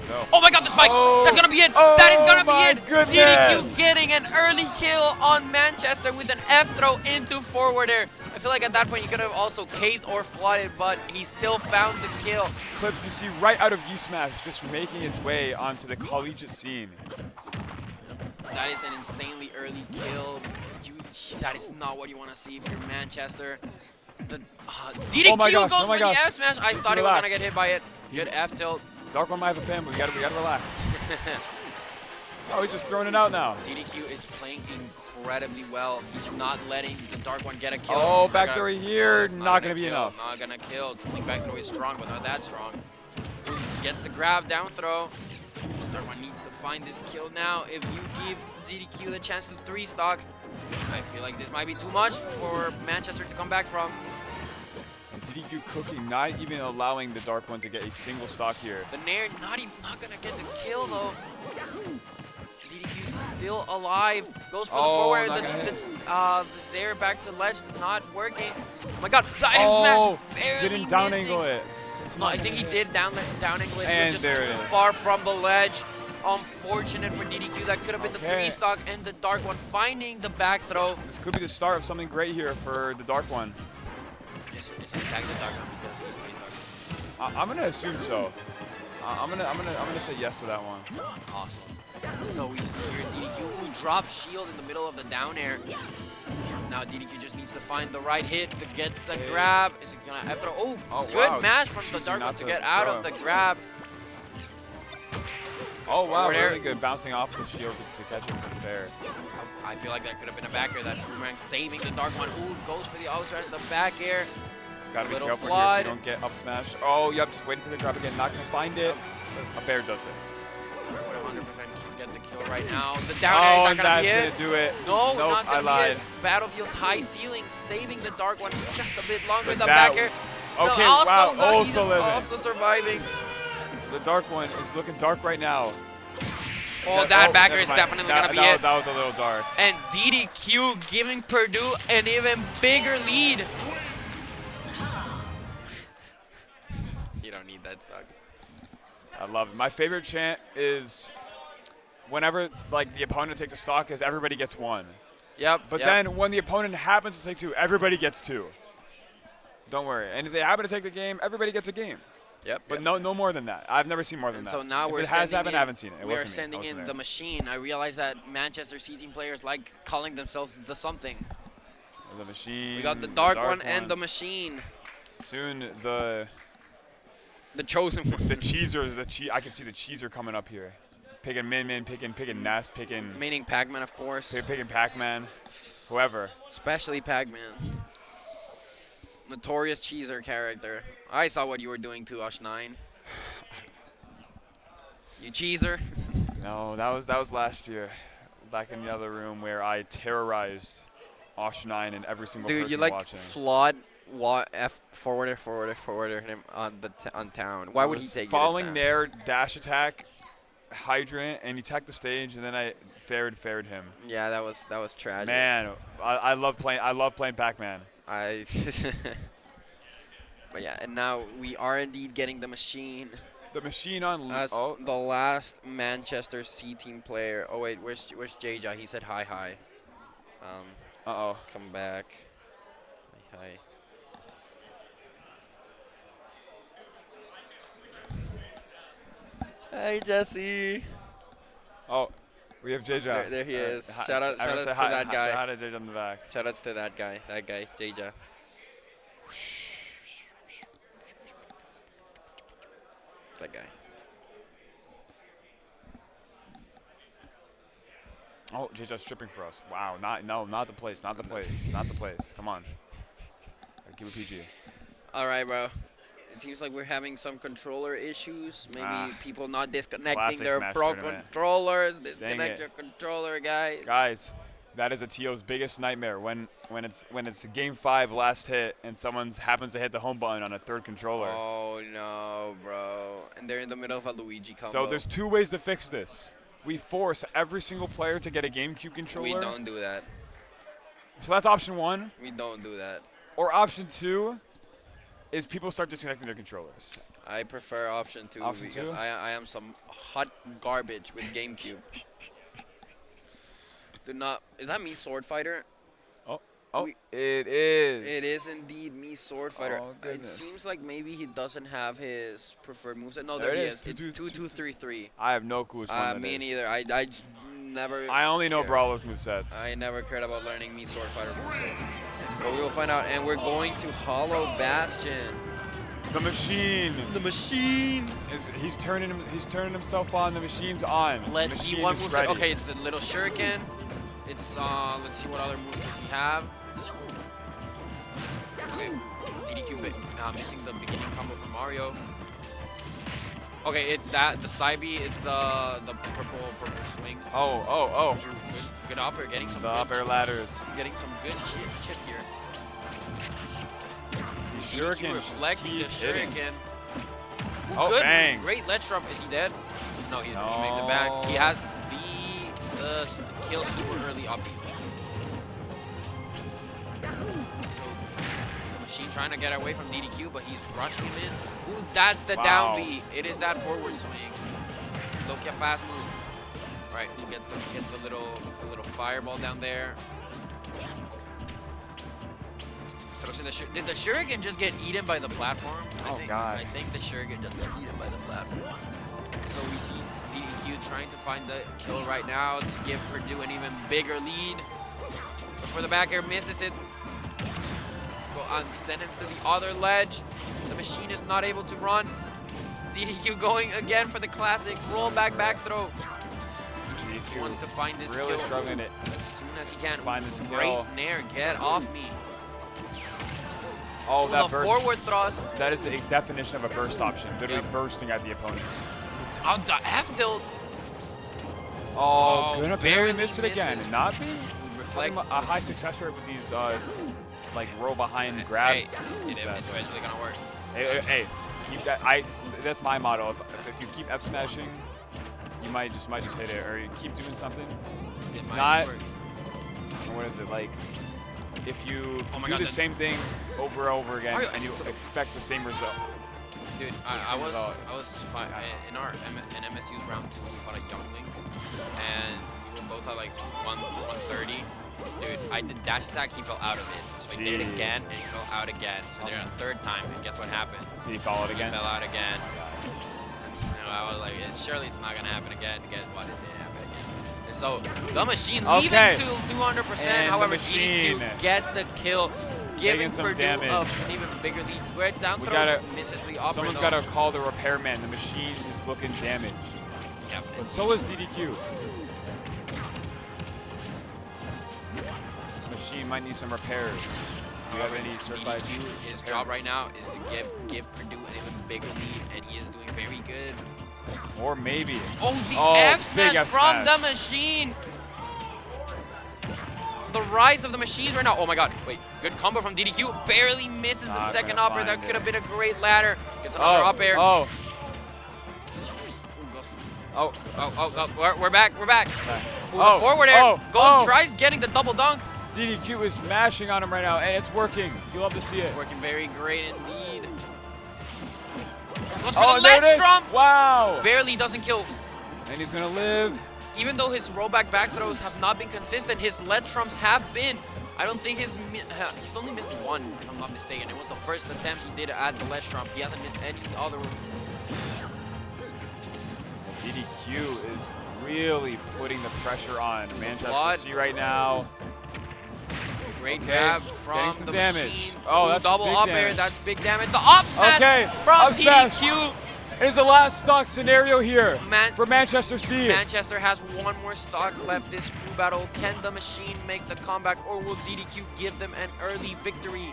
S1: No.
S2: Oh my god, the spike! That's gonna be it! That is gonna be it!
S1: Goodness.
S2: DDQ getting an early kill on Manchester with an F throw into forward air. I feel like at that point he could have also caved or flooded, but he still found the kill.
S1: Clips you see right out of U-Smash just making its way onto the collegiate scene.
S2: That is an insanely early kill. That is not what you want to see if you're Manchester. The DDQ goes for the F smash. I thought he was gonna get hit by it. Good F tilt.
S1: Dark One might have a family. We gotta relax. Oh, he's just throwing it out now.
S2: DDQ is playing incredibly well. He's not letting the Dark One get a kill.
S1: Oh, back throw here. Not gonna be enough.
S2: Not gonna kill. Tooling back throw is strong, but not that strong. Gets the grab, down throw. Dark One needs to find this kill now. If you give DDQ the chance to 3-stock, I feel like this might be too much for Manchester to come back from.
S1: And DDQ cooking, not even allowing the Dark One to get a single stock here.
S2: The Nair not gonna get the kill though. DDQ still alive. Goes for the forward. The Zaire back to ledge, not working. Oh my god, the F smash barely
S1: didn't down
S2: missing.
S1: angle it.
S2: No, I think he did down angle it.
S1: And
S2: Just
S1: there
S2: too
S1: it is.
S2: far from the ledge. Unfortunate for DDQ. That could have been the 3 stock, and the Dark One finding the back throw.
S1: This could be the start of something great here for the Dark One.
S2: Is he tagged the Dark One because he's pretty dark?
S1: I'm gonna assume so. I'm gonna say yes to that one.
S2: Awesome. So we see here DDQ who drops shield in the middle of the down air. Now DDQ just needs to find the right hit to get a grab. Is he gonna have to? Oh, good
S1: wow.
S2: match from the Dark One to get out of the grab.
S1: Oh wow, really good. Bouncing off the shield to catch him from fair.
S2: I feel like that could have been a back air. That Boomerang saving the Dark One. Ooh, goes for the outside the back air.
S1: Just gotta be careful here so you don't get up smash. Oh, yep, just waiting for the grab again. Not gonna find it. A bear does it.
S2: 100% get the kill right now. The down air is not gonna be it.
S1: Gonna do it.
S2: No,
S1: nope,
S2: not gonna
S1: I lied.
S2: be it. Battlefield's high ceiling, saving the Dark One just a bit longer.
S1: But
S2: the back air.
S1: Okay,
S2: no, also,
S1: wow,
S2: no,
S1: also
S2: he's
S1: living.
S2: also surviving.
S1: The Dark One is looking dark right now.
S2: Oh, that backer is definitely gonna be it.
S1: That was a little dark.
S2: And DDQ giving Purdue an even bigger lead. You don't need that stock.
S1: I love it. My favorite chant is whenever like the opponent takes a stock is everybody gets 1.
S2: Yep.
S1: But then when the opponent happens to take 2, everybody gets 2. Don't worry. And if they happen to take the game, everybody gets a game.
S2: Yep.
S1: But no more than that. I've never seen more than that.
S2: So now
S1: if it has happened, I haven't seen it.
S2: We are sending in the machine. I realize that Manchester C-Team players like calling themselves the something.
S1: The machine.
S2: We got the dark one and the machine.
S1: Soon the
S2: chosen one.
S1: The cheesers. I can see the cheeser coming up here. Picking Min, picking Nest, picking.
S2: Meaning Pac-Man, of course.
S1: Picking Pac-Man. Whoever.
S2: Especially Pac-Man. Notorious cheeser character. I saw what you were doing to Ush9. You cheeser.
S1: No, that was last year, back in the other room where I terrorized Ush9 and every single person watching.
S2: Dude, you like flawed forwarder him on town. Why would he take it?
S1: Falling there, dash attack, hydrant, and he attacked the stage, and then I fared him.
S2: Yeah, that was tragic.
S1: Man, I love playing Pac-Man.
S2: But yeah, and now we are indeed getting the machine.
S1: The machine on
S2: as the last Manchester C-Team player. Oh wait, where's Jaja? He said hi.
S1: Uh-oh.
S2: Come back. Hi. Hey Jesse.
S1: Oh, we have Jaja.
S2: There he is. Shout outs to that guy.
S1: Say hi to Jaja in the back.
S2: Shout outs to that guy, Jaja. That guy.
S1: Oh, Jaja's stripping for us. Wow, not the place. Come on. Keep it PG.
S2: All right, bro. It seems like we're having some controller issues. Maybe people not disconnecting their pro controllers. Disconnect your controller, guys.
S1: Guys, that is a TO's biggest nightmare when it's game 5 last hit and someone happens to hit the home button on a third controller.
S2: Oh no, bro! And they're in the middle of a Luigi combo.
S1: So there's 2 ways to fix this. We force every single player to get a GameCube controller.
S2: We don't do that.
S1: So that's option 1.
S2: We don't do that.
S1: Or option 2 is people start disconnecting their controllers.
S2: I prefer option 2 because I am some hot garbage with GameCube. Is that me, Sword Fighter?
S1: Oh, it is.
S2: It is indeed me, Sword Fighter.
S1: Oh,
S2: it seems like maybe he doesn't have his preferred moveset. No, there he is. It's 2-2-3-3.
S1: I have no clue which one that is.
S2: Me neither. I just never.
S1: I only know Brawler's movesets.
S2: I never cared about learning me, Sword Fighter movesets. But we will find out, and we're going to Hollow Bastion.
S1: The machine.
S2: The machine.
S1: He's turning himself on. The machine's on.
S2: Let's see what moves. Okay, it's the little shuriken. It's let's see what other moves does he have. Okay, DDQ missing the beginning combo from Mario. Okay, it's the side B. It's the purple swing.
S1: Oh.
S2: Good up air, getting some.
S1: The up air ladders.
S2: Getting some good shit here.
S1: He's shurikens
S2: DDQ reflecting the
S1: keep hitting.
S2: shuriken.
S1: Oh,
S2: Good.
S1: bang.
S2: Great ledge trump. Is he dead? No, he makes it back. He has the kill super early up B. So the machine trying to get away from DDQ, but he's rushing him in. Ooh, that's the down B. It is that forward swing. Look at fast move. All right, who gets the little fireball down there? Did the shuriken just get eaten by the platform?
S1: God.
S2: I think the shuriken just got eaten by the platform. So we see DDQ trying to find the kill right now to give Purdue an even bigger lead. But for the back air, misses it. Go on, send him to the other ledge. The machine is not able to run. DDQ going again for the classic rollback back throw. DDQ wants to find this
S1: really
S2: kill
S1: struggling it
S2: as soon as he can.
S1: find this
S2: Great
S1: kill.
S2: nair, get off me.
S1: Oh, that
S2: the
S1: burst.
S2: forward thrust.
S1: That is the definition of a burst option. Literally
S2: Yep.
S1: bursting at the opponent.
S2: Oh, the F tilt.
S1: Oh,
S2: Oh,
S1: gonna
S2: barely
S1: barely missed it again.
S2: misses.
S1: Not be
S2: Reflect.
S1: a high success rate with these like roll behind grabs.
S2: Hey, it's eventually gonna work.
S1: Hey, keep that. That's my motto. If you keep F smashing, you might just hit it, or you keep doing something. It's not.
S2: Work.
S1: What is it like? If you
S2: Oh my
S1: do
S2: God,
S1: the same thing over and over again,
S2: Mario,
S1: and you expect the same result.
S2: Dude, I was fine. In MSU's round 2, we fought a young link, and we were both at like 130. Dude, I did dash attack, he fell out of it. So I did it again, and he fell out again. So then a third time, and guess what happened?
S1: Did he follow it again?
S2: He fell out again. And I was like, surely it's not gonna happen again. And guess what? It did happen again. And so the machine leaving to 200%.
S1: And
S2: however,
S1: the machine
S2: DDQ gets the kill, giving
S1: some
S2: Purdue
S1: damage.
S2: an even bigger lead. Red down throw misses the upper.
S1: Someone's got to call the repairman. The machine is looking damaged.
S2: Yep.
S1: But so is DDQ. This machine might need some repairs. Do you have any certified?
S2: DDQ, his job right now is to give Purdue an even bigger lead, and he is doing very good.
S1: Or maybe.
S2: Oh, the F
S1: big
S2: smash
S1: F
S2: from
S1: smash.
S2: the machine. The rise of the machines right now. Oh my God! Wait, good combo from DDQ. Barely misses the
S1: Not
S2: second
S1: gonna
S2: upper. That
S1: find
S2: could have
S1: it.
S2: been a great ladder. Gets another up air.
S1: Oh.
S2: We're back. Ooh,
S1: Oh,
S2: the forward air.
S1: oh,
S2: Gold
S1: oh.
S2: tries getting the double dunk.
S1: DDQ is mashing on him right now, and it's working. You love to see it.
S2: It's working very great indeed. Goes for
S1: Oh,
S2: the
S1: there it
S2: ledge
S1: is.
S2: trump.
S1: Wow.
S2: Barely doesn't kill.
S1: And he's gonna live.
S2: Even though his rollback back throws have not been consistent, his ledge trumps have been. I don't think he's only missed one, if I'm not mistaken. It was the first attempt he did at the ledge trump. He hasn't missed any other.
S1: DDQ is really putting the pressure on Manchester
S2: Blood.
S1: City right now.
S2: Great
S1: Okay,
S2: grab
S1: getting
S2: from
S1: some
S2: the
S1: damage.
S2: machine.
S1: Oh,
S2: Ooh,
S1: that's
S2: double
S1: big
S2: up air.
S1: damage.
S2: That's big damage. The up smash
S1: Okay,
S2: from
S1: up smash.
S2: DDQ.
S1: It is the last stock scenario here for Manchester City.
S2: Manchester has one more stock left this crew battle. Can the machine make the comeback, or will DDQ give them an early victory?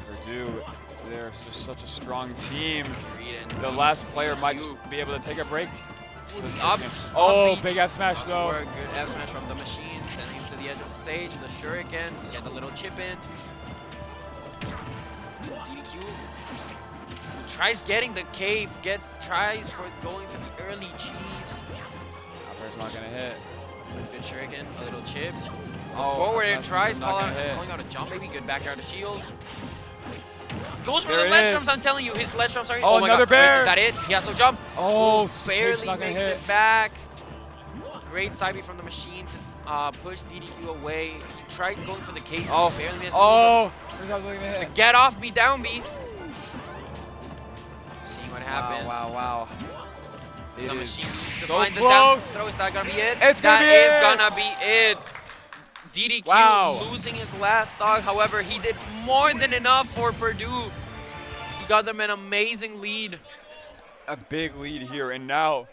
S1: Purdue, they're just such a strong team.
S2: Reed
S1: The
S2: and
S1: last player might
S2: DDQ.
S1: just be able to take a break.
S2: Up,
S1: Oh,
S2: up
S1: big
S2: reach.
S1: F smash though.
S2: For a good F smash from the machine, sending him to the edge of the stage. The shuriken, get the little chip in. DDQ tries getting the cape, tries for going for the early cheese.
S1: Upper's not gonna hit.
S2: Good shuriken, a little chip.
S1: Oh,
S2: Forward air
S1: that's
S2: tries,
S1: not gonna hit.
S2: calling out a jump, maybe good back air to shield. Goes for
S1: There
S2: the
S1: it
S2: ledge
S1: is.
S2: trumps, I'm telling you, his ledge trumps are.
S1: Oh,
S2: my
S1: another
S2: God. Wait,
S1: bear.
S2: is that it? He has no jump.
S1: Oh,
S2: Barely
S1: not gonna
S2: makes
S1: hit.
S2: it back. Great side B from the machine to push DDQ away. He tried going for the cape.
S1: Oh,
S2: Barely missed.
S1: oh, there's not gonna
S2: The
S1: hit.
S2: get off B, down B. Seeing what happens.
S1: Wow. It
S2: The
S1: is
S2: machine needs to
S1: so
S2: find the down
S1: close.
S2: throw. Is that gonna be it?
S1: It's gonna be
S2: That is
S1: it.
S2: gonna be it. DDQ
S1: Wow.
S2: losing his last stock. However, he did more than enough for Purdue. He got them an amazing lead.
S1: A big lead here, and now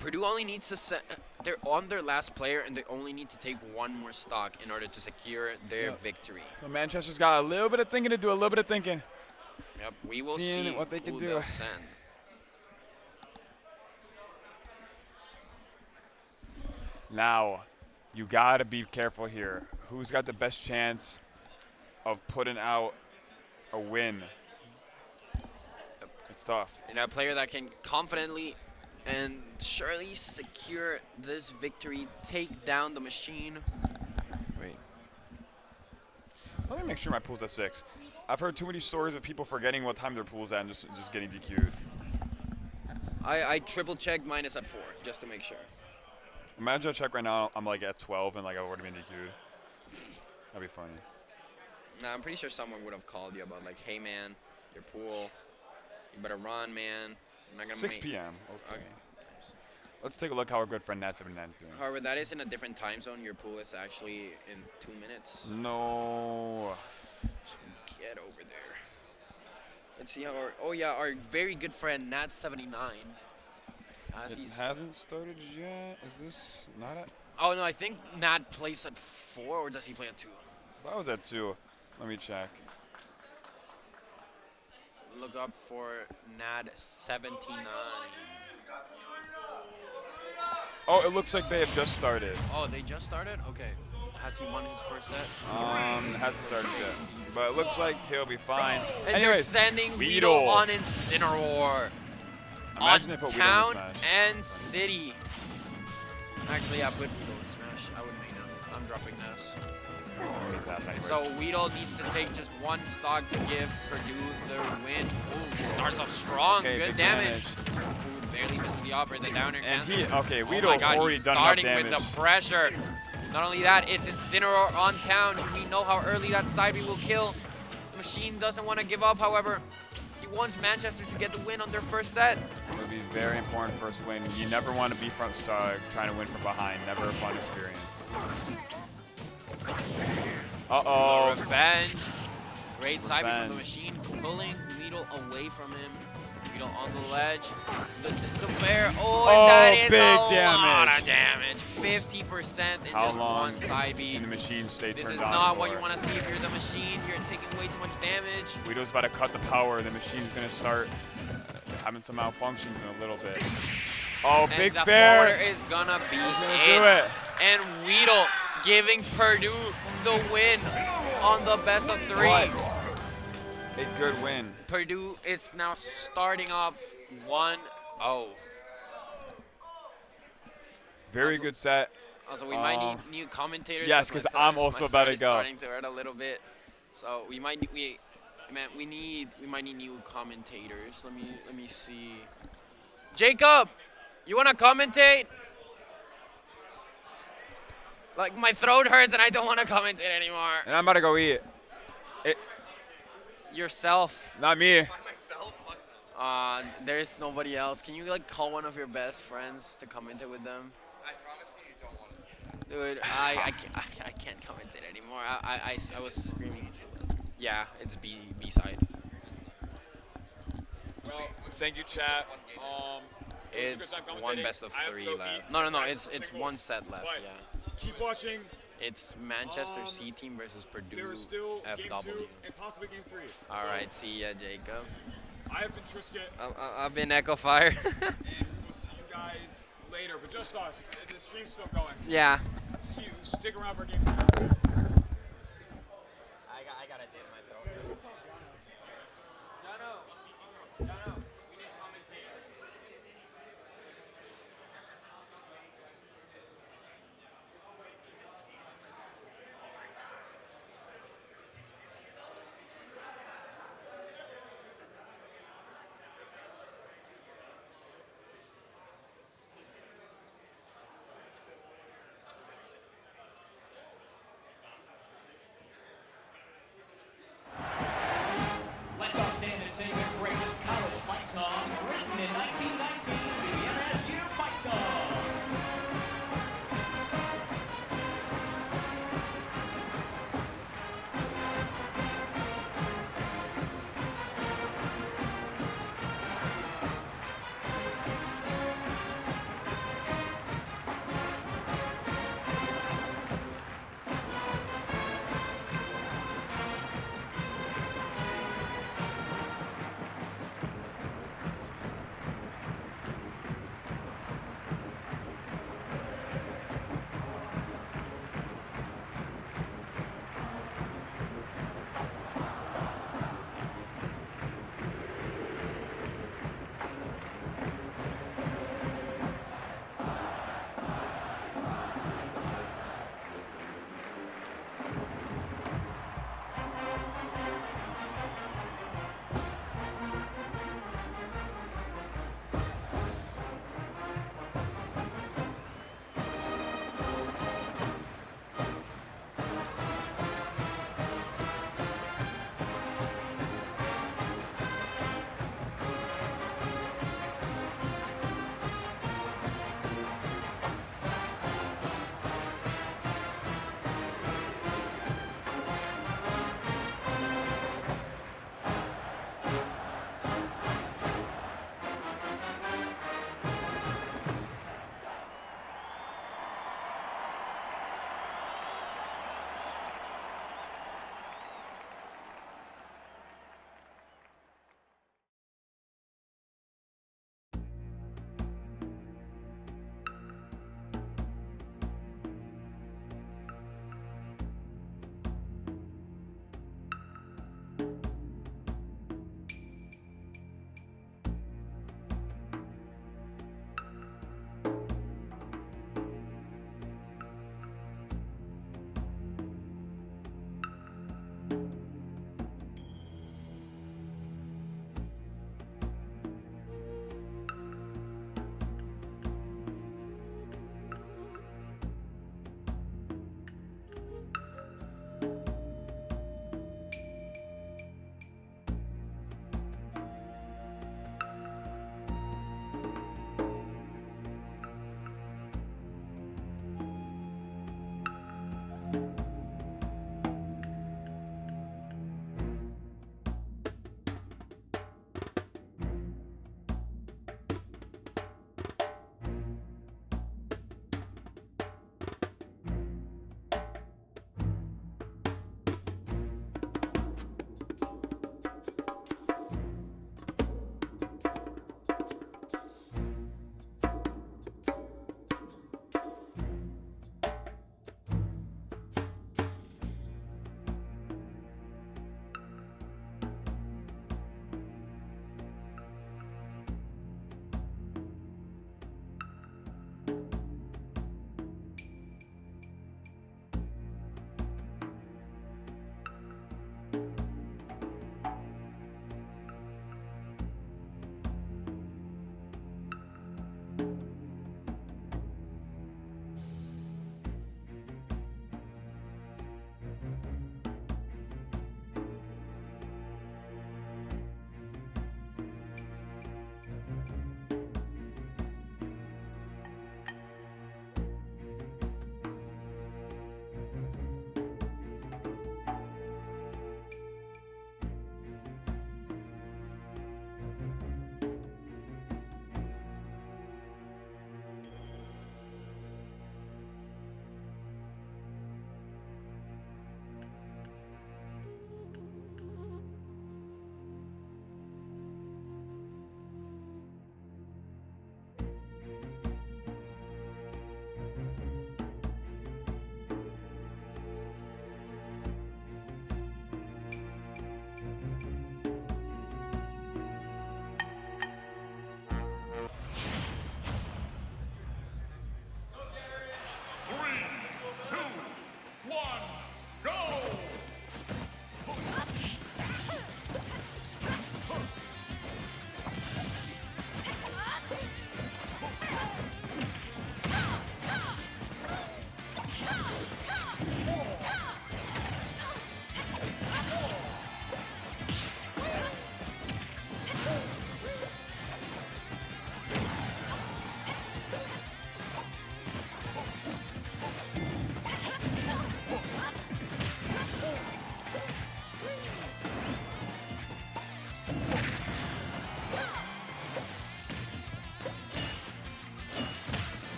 S2: Purdue only needs to set. They're on their last player, and they only need to take one more stock in order to secure their victory.
S1: so Manchester's got a little bit of thinking to do, a little bit of thinking.
S2: Yep, we will
S1: Seeing
S2: see
S1: what they can
S2: who
S1: do.
S2: they'll send.
S1: Now, you gotta be careful here. Who's got the best chance of putting out a win. It's tough.
S2: And a player that can confidently and surely secure this victory, take down the machine. Wait.
S1: Let me make sure my pool's at 6. I've heard too many stories of people forgetting what time their pool's at and just getting DQ'd.
S2: I triple checked mine is at 4 just to make sure.
S1: Imagine I check right now, I'm like at 12 and like I've already been DQ'd. That'd be funny.
S2: Nah, I'm pretty sure someone would have called you about like, hey man, your pool, you better run, man. I'm not gonna
S1: 6
S2: make-
S1: p.m. Okay.
S2: Okay.
S1: Let's take a look how our good friend Nat79 is doing.
S2: However, that is in a different time zone. Your pool is actually in 2 minutes.
S1: No.
S2: So get over there. Let's see how our very good friend Nat79.
S1: It hasn't started yet. Is this not at?
S2: Oh no, I think Nat plays at 4, or does he play at 2?
S1: That was at 2. Let me check.
S2: Look up for Nat79.
S1: Oh, it looks like they have just started.
S2: Oh, they just started? Okay. Has he won his first set?
S1: It hasn't started yet. But it looks like he'll be fine.
S2: And
S1: Anyways,
S2: they're sending
S1: Weedle.
S2: Weedle on Incineroar.
S1: Imagine they
S2: On
S1: put Weedle in
S2: Town
S1: Smash.
S2: and City. Actually, yeah, put Weedle in Smash. I would make now. I'm dropping this. So Weedle needs to take just 1 stock to give Purdue the win. Ooh, he starts off strong.
S1: Okay,
S2: good
S1: big
S2: damage. Ooh, barely missing the upper. The downer
S1: And
S2: cancels.
S1: okay,
S2: Oh my
S1: Weedle's
S2: God,
S1: already
S2: he's
S1: done enough
S2: starting
S1: damage.
S2: with the pressure. Not only that, it's Incineroar on Town. We know how early that side B will kill. The machine doesn't want to give up, however. He wants Manchester to get the win on their first set.
S1: It would be very important first win. You never want to be front star trying to win from behind. Never a fun experience. Uh-oh.
S2: Revenge. Great side B from the
S1: Revenge.
S2: machine, pulling Weedle away from him. Weedle on the ledge. The bear. Oh,
S1: Oh,
S2: that is
S1: big
S2: a lot
S1: damage.
S2: of damage. 50% in
S1: How
S2: just
S1: long
S2: one side B.
S1: can the machine stay
S2: This
S1: turned
S2: is
S1: on
S2: not
S1: for?
S2: what you want to see if you're the machine. You're taking way too much damage.
S1: Weedle's about to cut the power. The machine's going to start having some malfunctions in a little bit. Oh,
S2: And
S1: Big
S2: the
S1: Bear.
S2: forwarder is gonna be
S1: He's going to
S2: it.
S1: do it.
S2: And Weedle giving Purdue the win on the best of 3.
S1: What? A good win.
S2: Purdue is now starting up 1-0.
S1: Very good set.
S2: Also, we might need new commentators.
S1: Yes, 'cause I'm also about to go.
S2: Starting to hurt a little bit, so we might need new commentators. Let me see. Jacob, you wanna commentate? Like my throat hurts and I don't wanna commentate anymore.
S1: And I'm about to go eat.
S2: Yourself.
S1: Not me.
S2: There's nobody else. Can you like call one of your best friends to commentate with them?
S3: I promise you don't want to see that.
S2: Dude, I can't commentate anymore. I was screaming it too. Yeah, it's B side.
S1: Well, thank you, chat.
S2: It's one best of 3 left. No, it's one set left.
S1: But
S2: Yeah.
S1: keep watching.
S2: It's Manchester C team versus Purdue
S1: There is still game 2
S2: FW.
S1: and possibly game 3.
S2: All right, see ya, Jacob.
S1: I have been Trisket,
S2: I've been Echo Fire.
S1: and we'll see you guys later. But just us. The stream's still going.
S2: Yeah.
S1: See you. Stick around for game 2.
S2: I gotta dip my throat. Jono, we need commentators.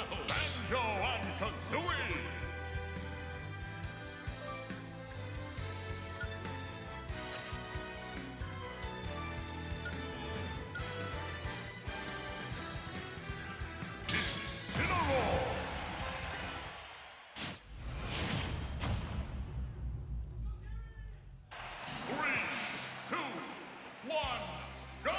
S4: Banjo and Kazooie. Incineroar. 3, 2, 1, go!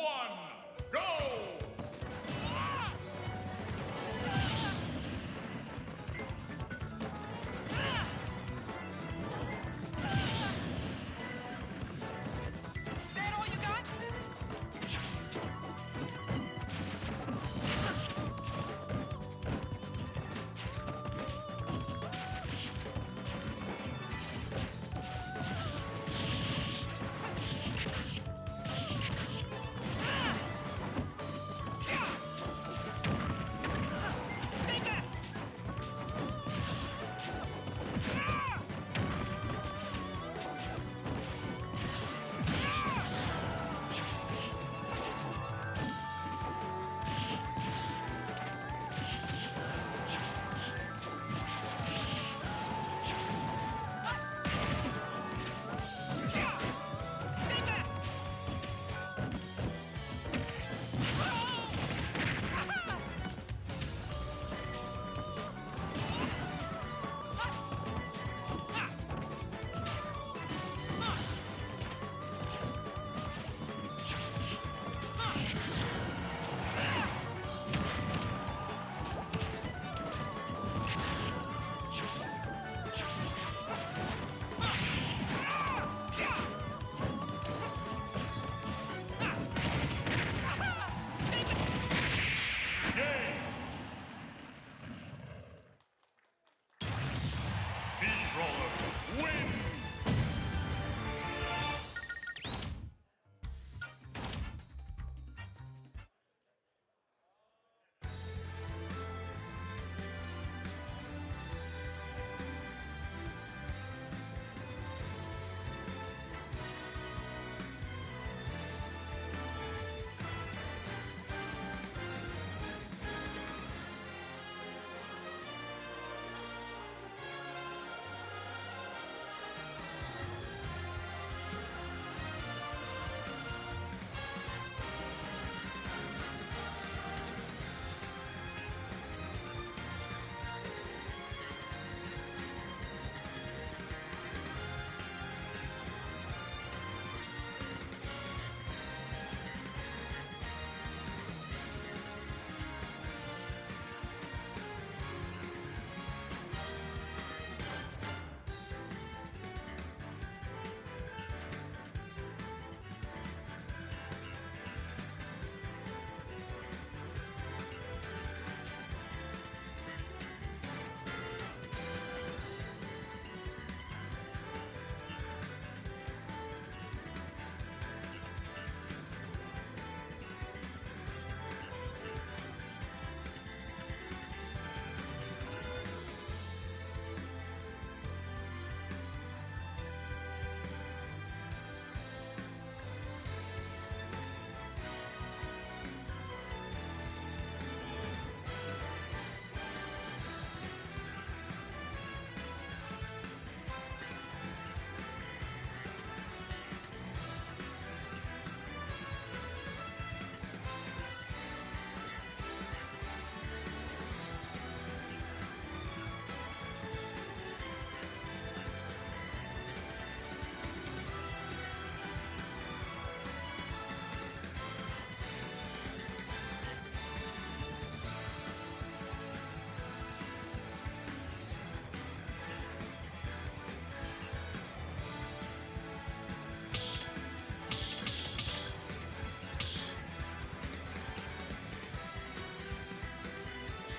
S4: one, go!
S5: Is that all you got? Stay back! Stay back!
S4: Game! Speedroller wins!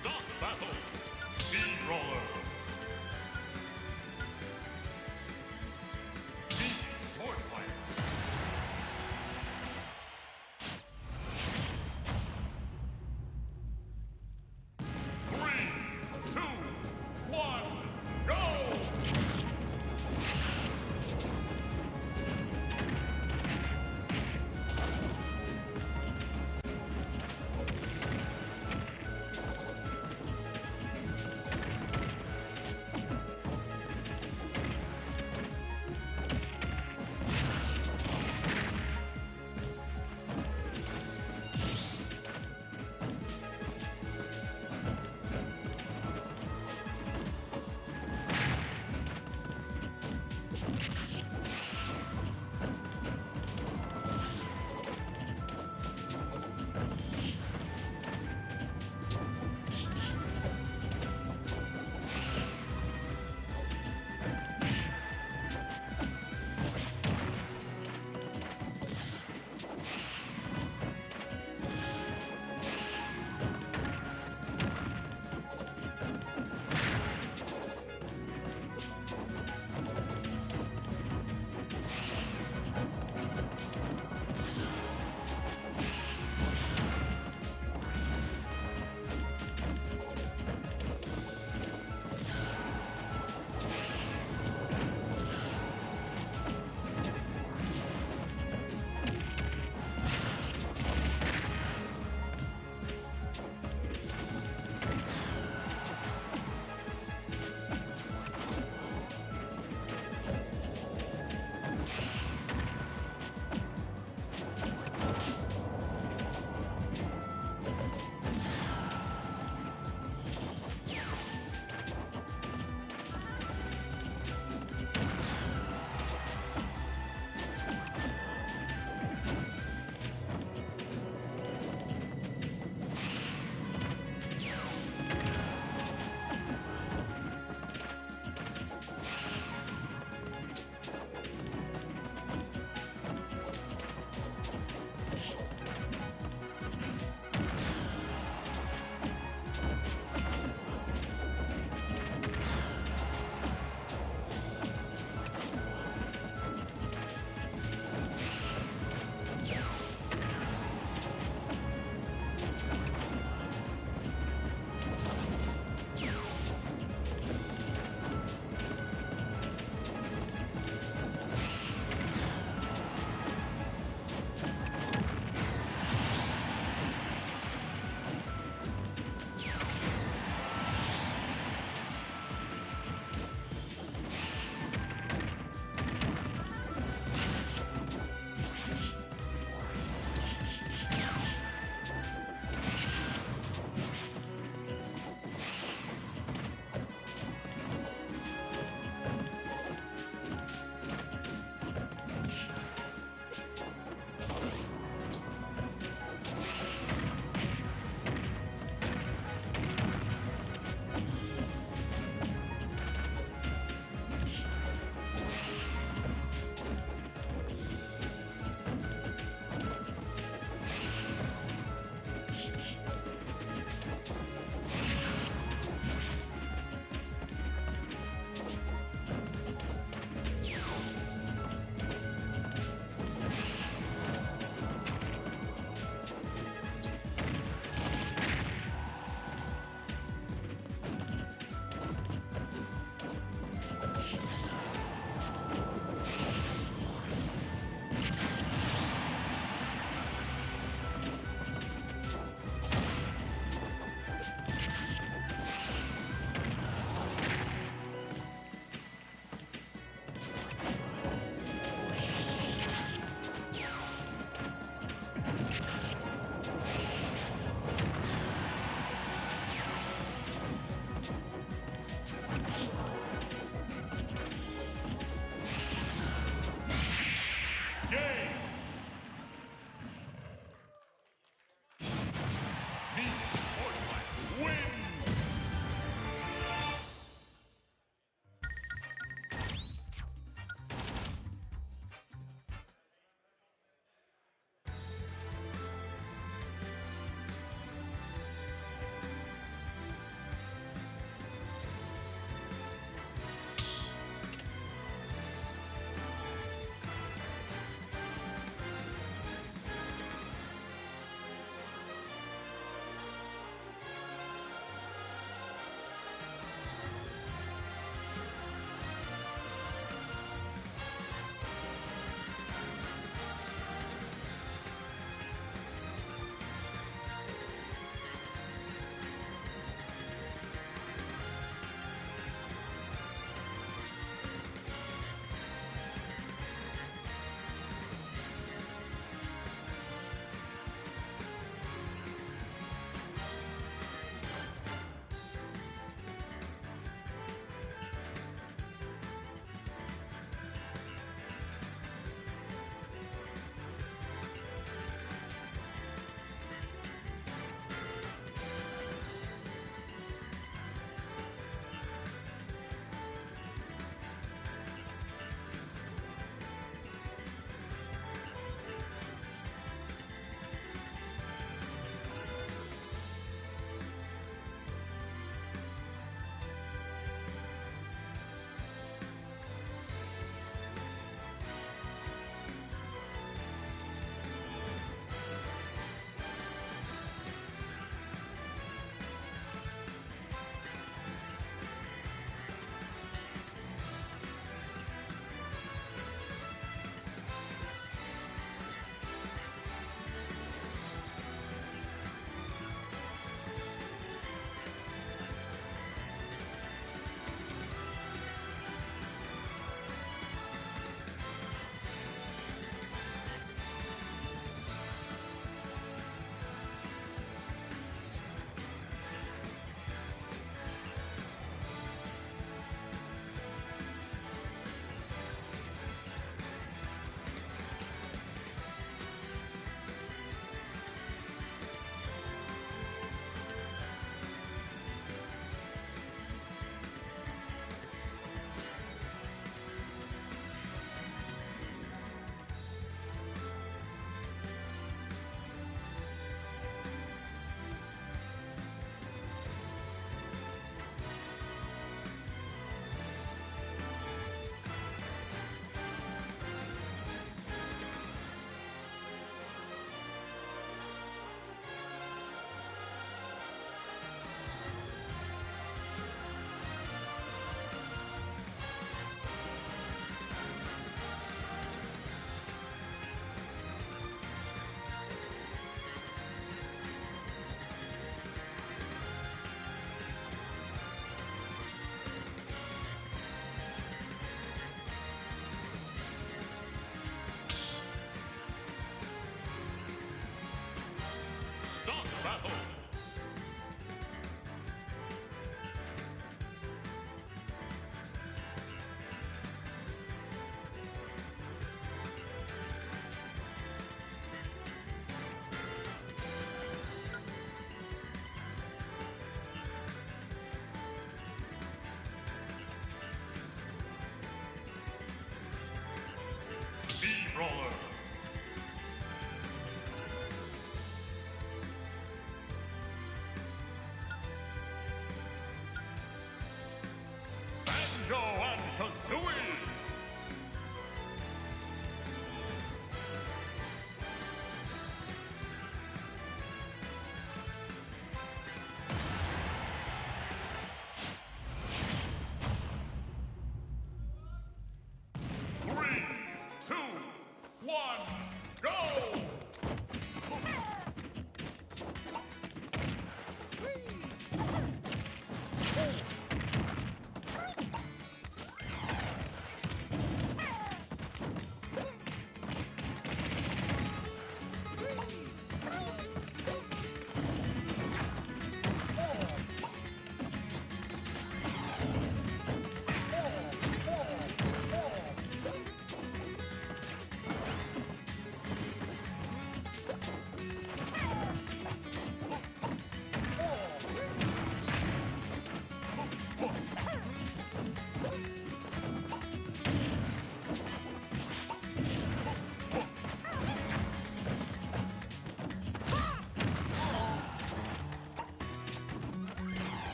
S4: Stop battle! Speedroller! Beat Sword Fighter! Three, two, one, go!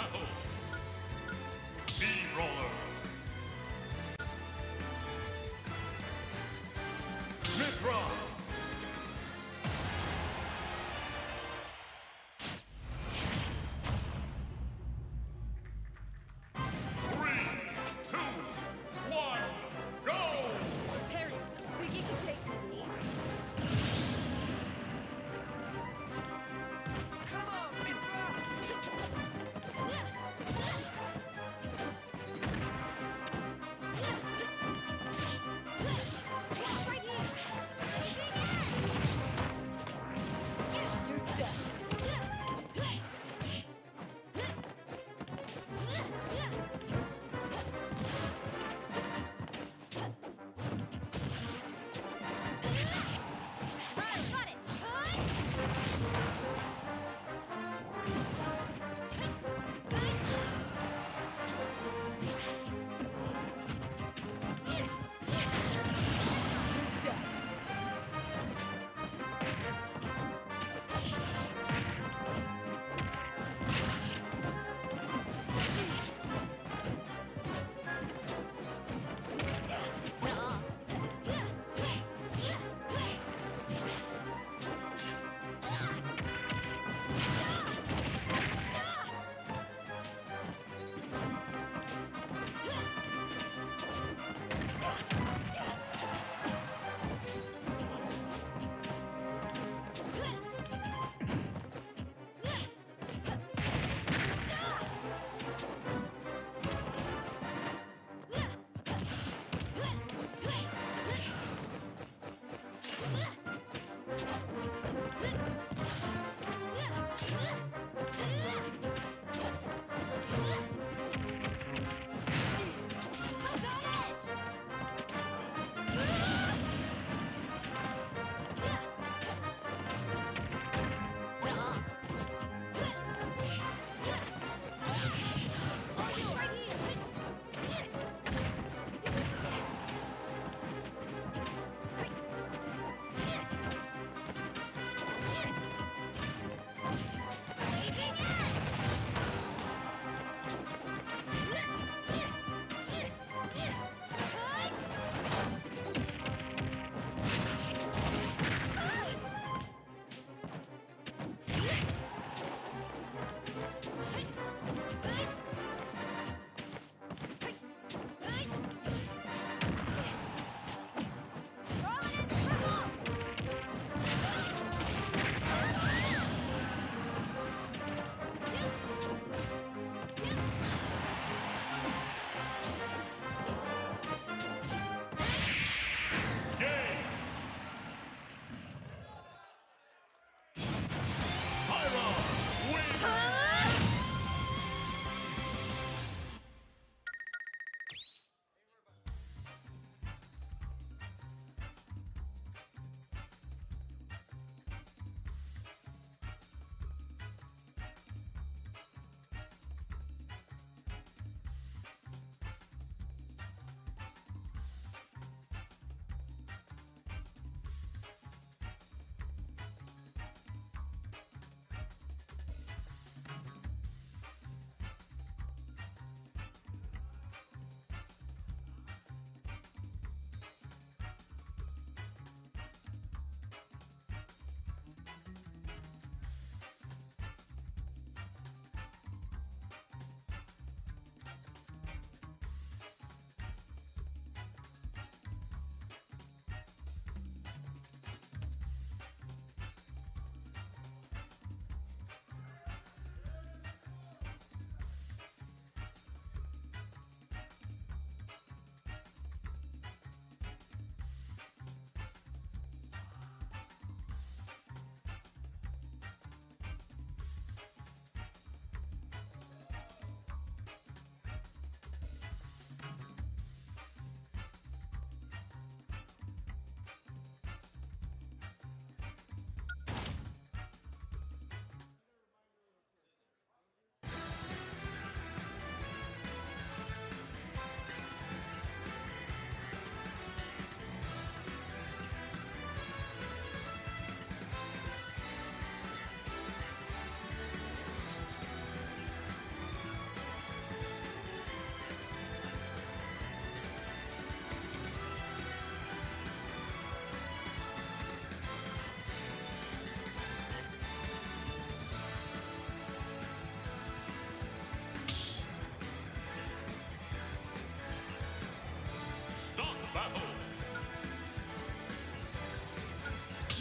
S4: battle. Steamroller. Mithra. Three, two, one, go!
S5: Prepare yourself. Think you can take me? Come on, Mithra!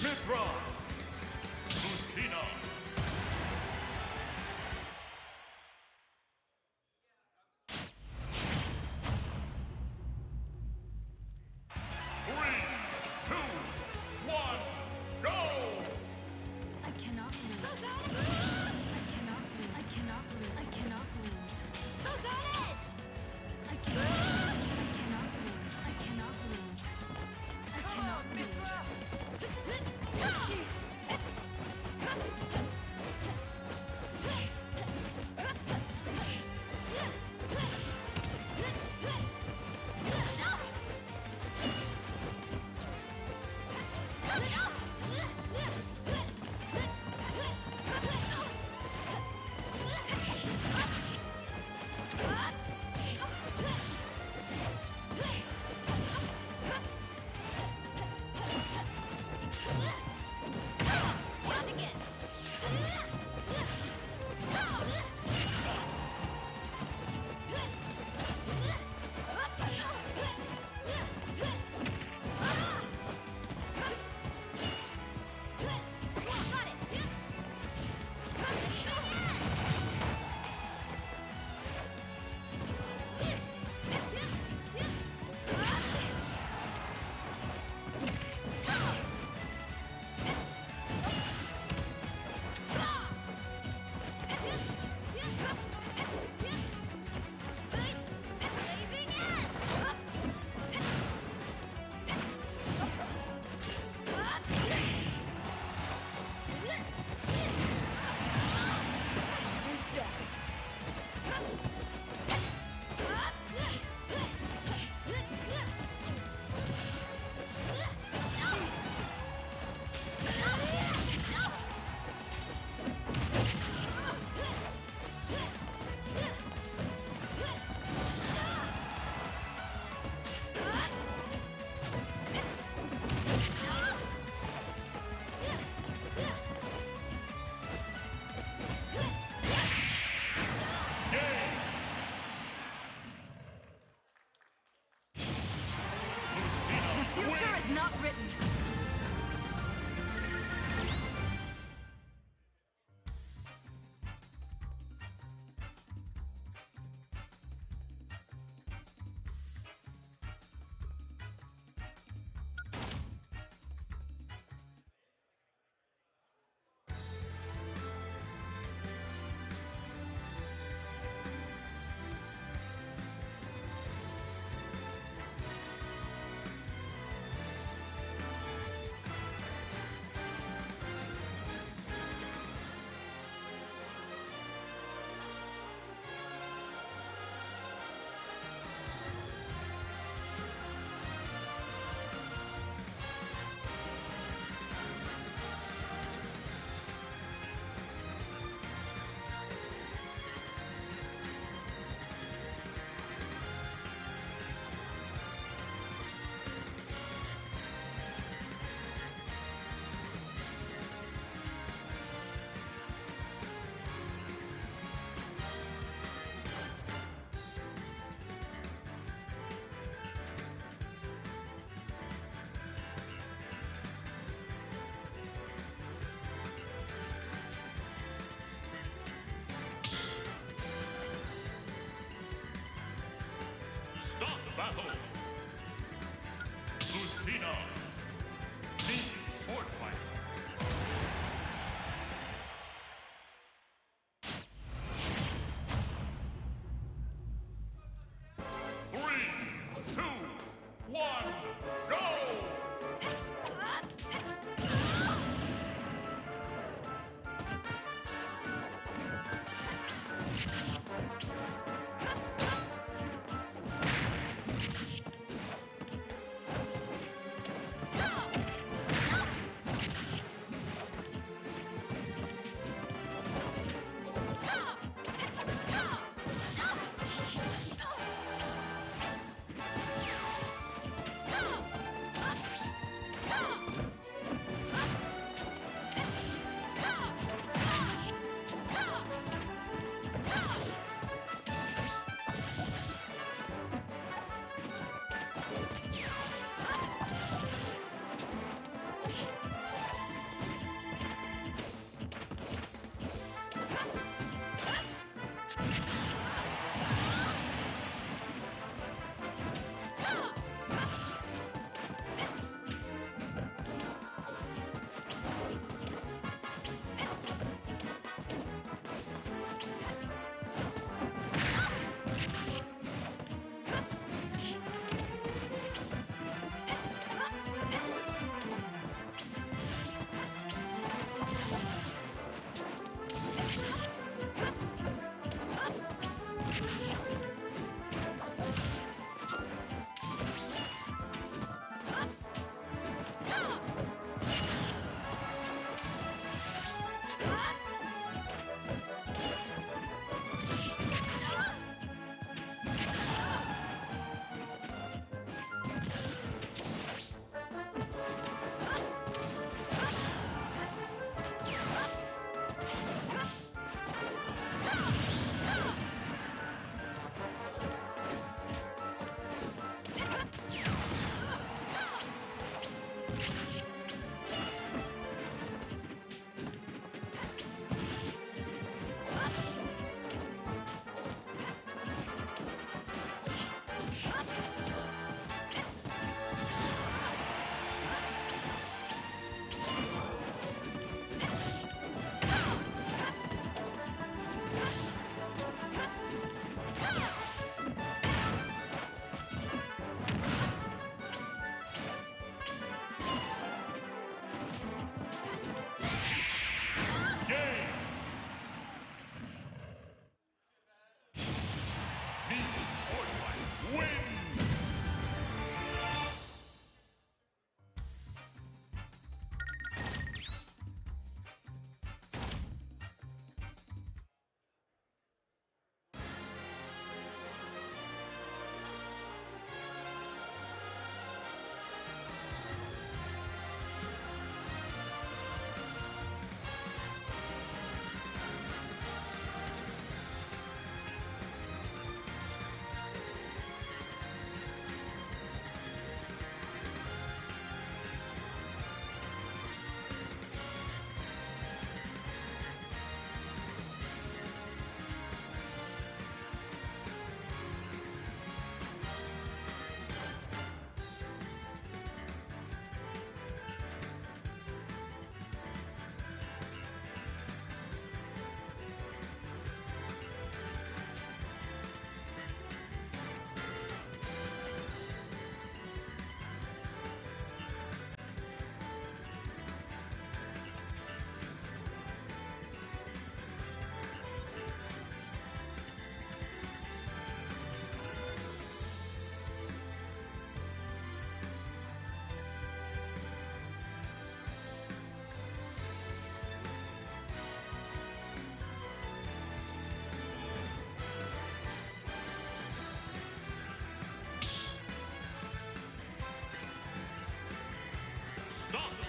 S4: Mithra. Lucina. Three, two, one, go!
S5: I cannot lose. I cannot lose. I cannot lose. I cannot lose. Who's on edge? I cannot lose. I cannot lose. I cannot lose. I cannot lose. Future is not written.
S4: Stop the battle! Lucina. Team sword fight. Three, two, one, go!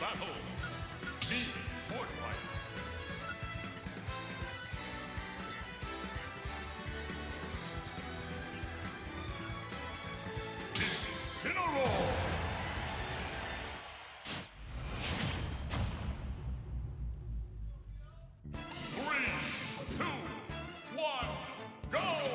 S4: battle. Need sword fight. Incineroar! 3, 2, 1, go!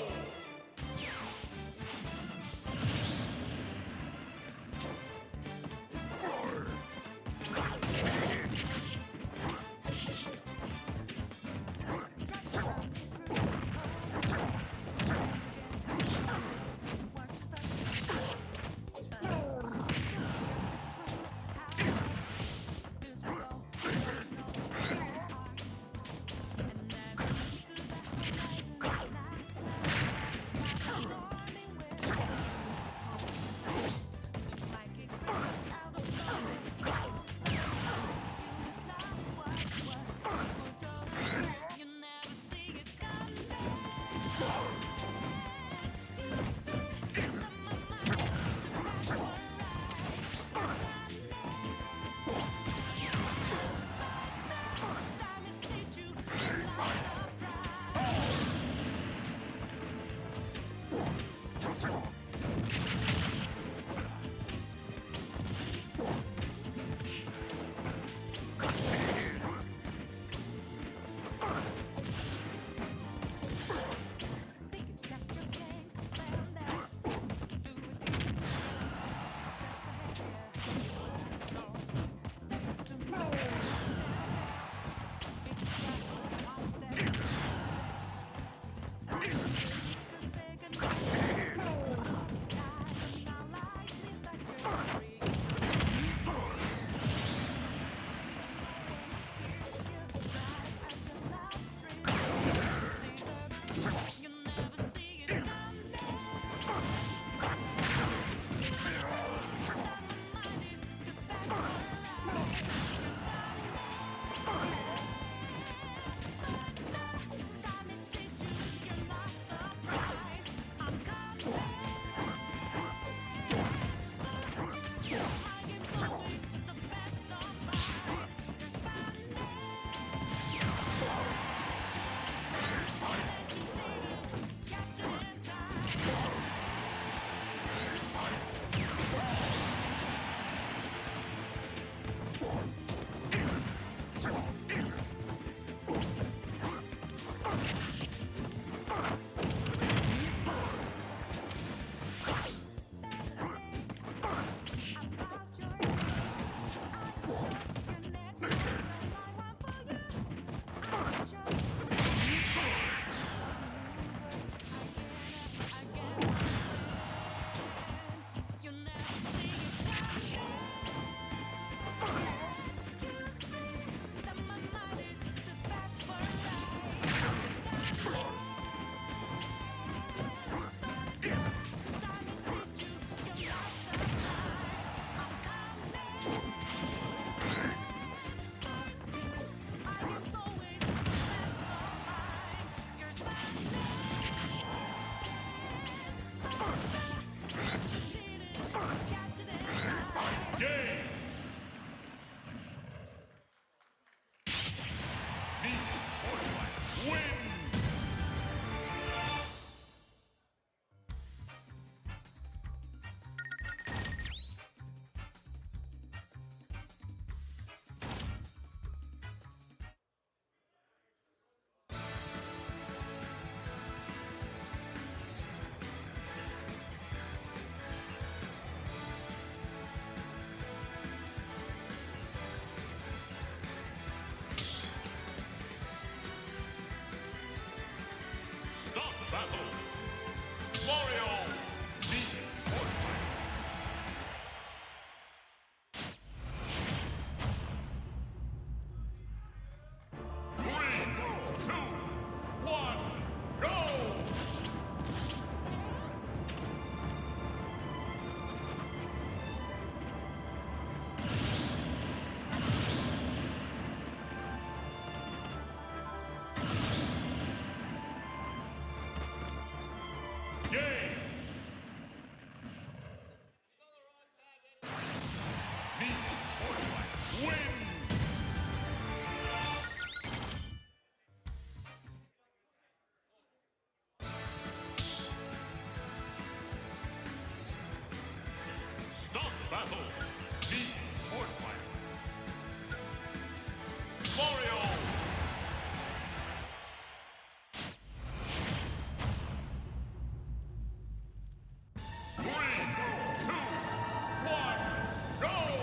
S4: battle. Mario needs sword fight. Three, two, one, go! Game! Need sword fight. Win! 3, 2, 1, go!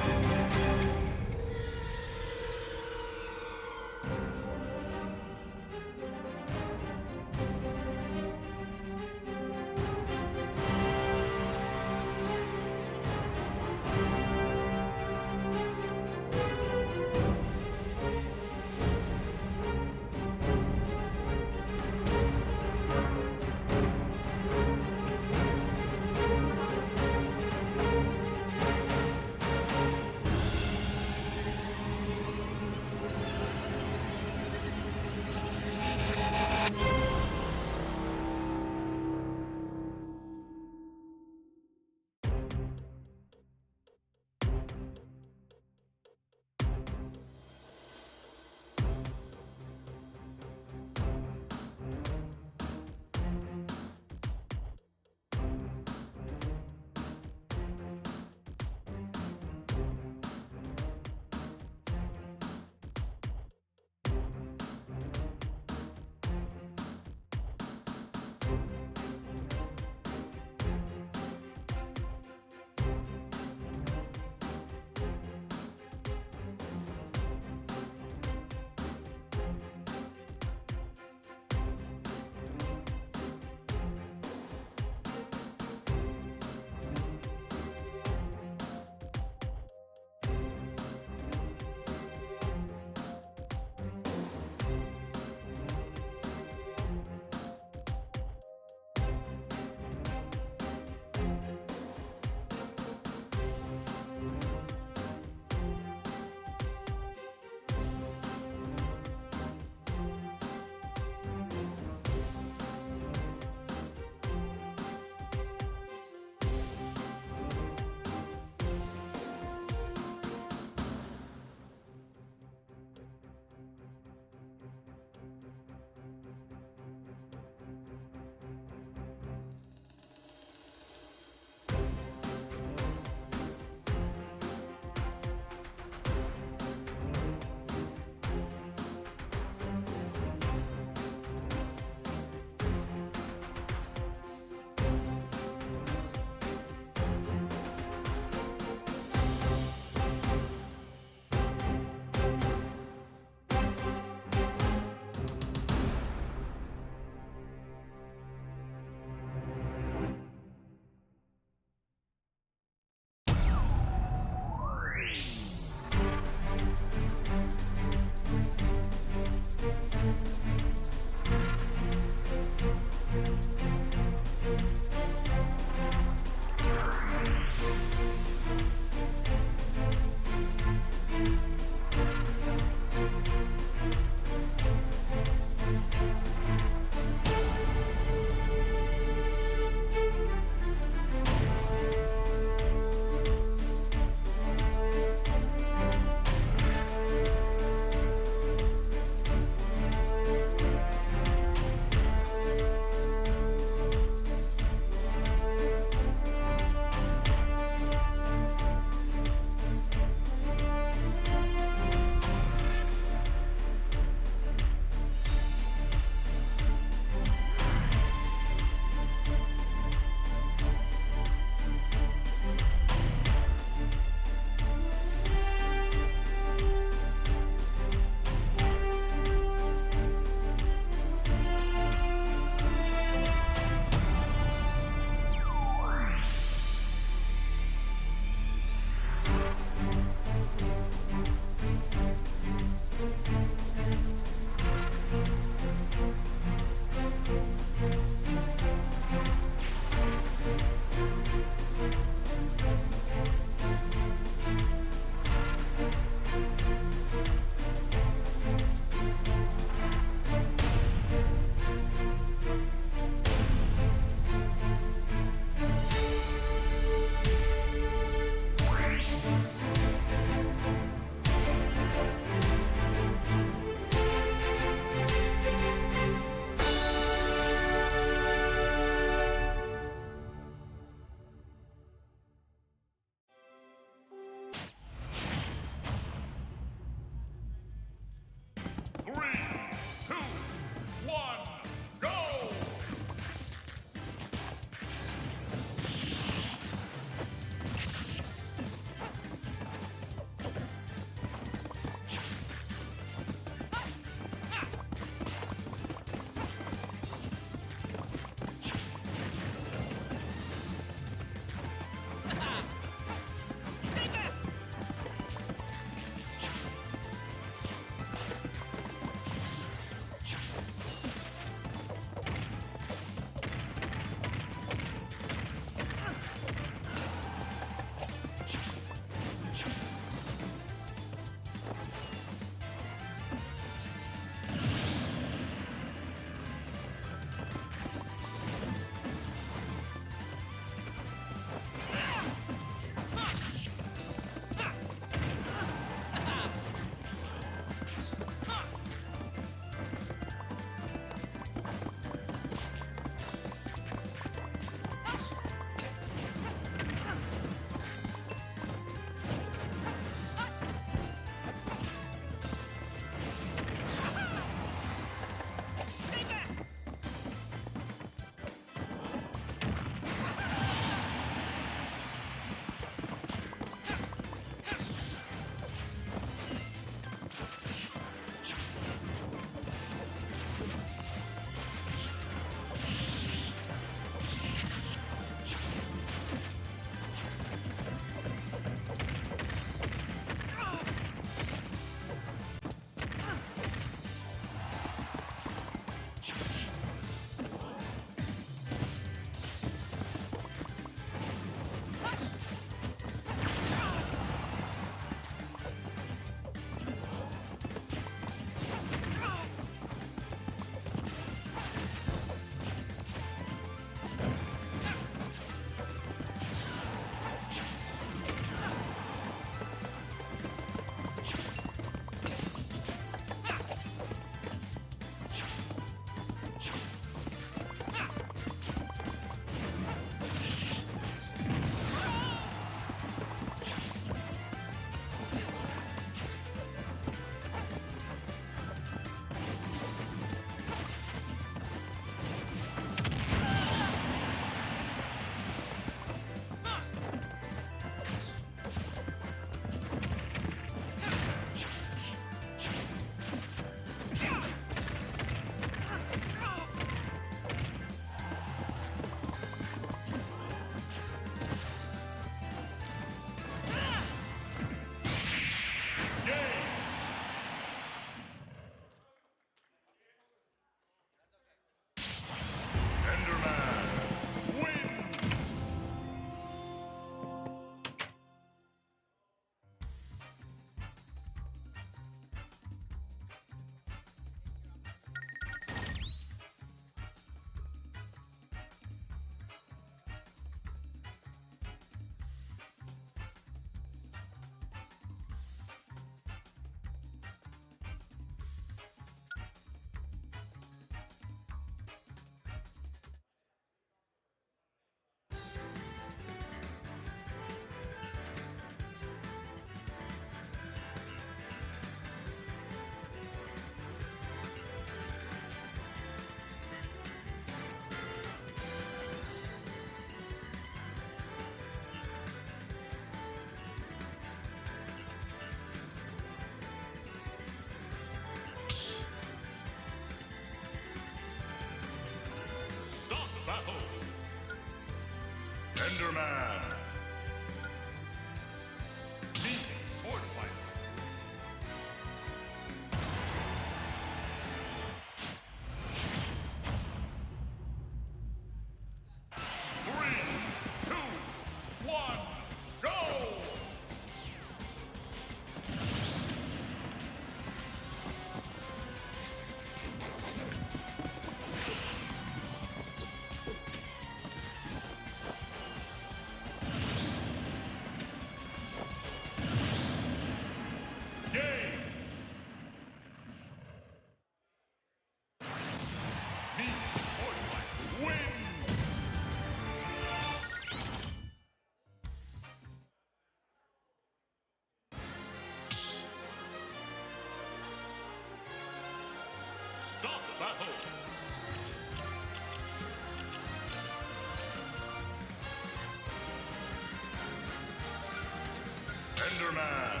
S4: Enderman.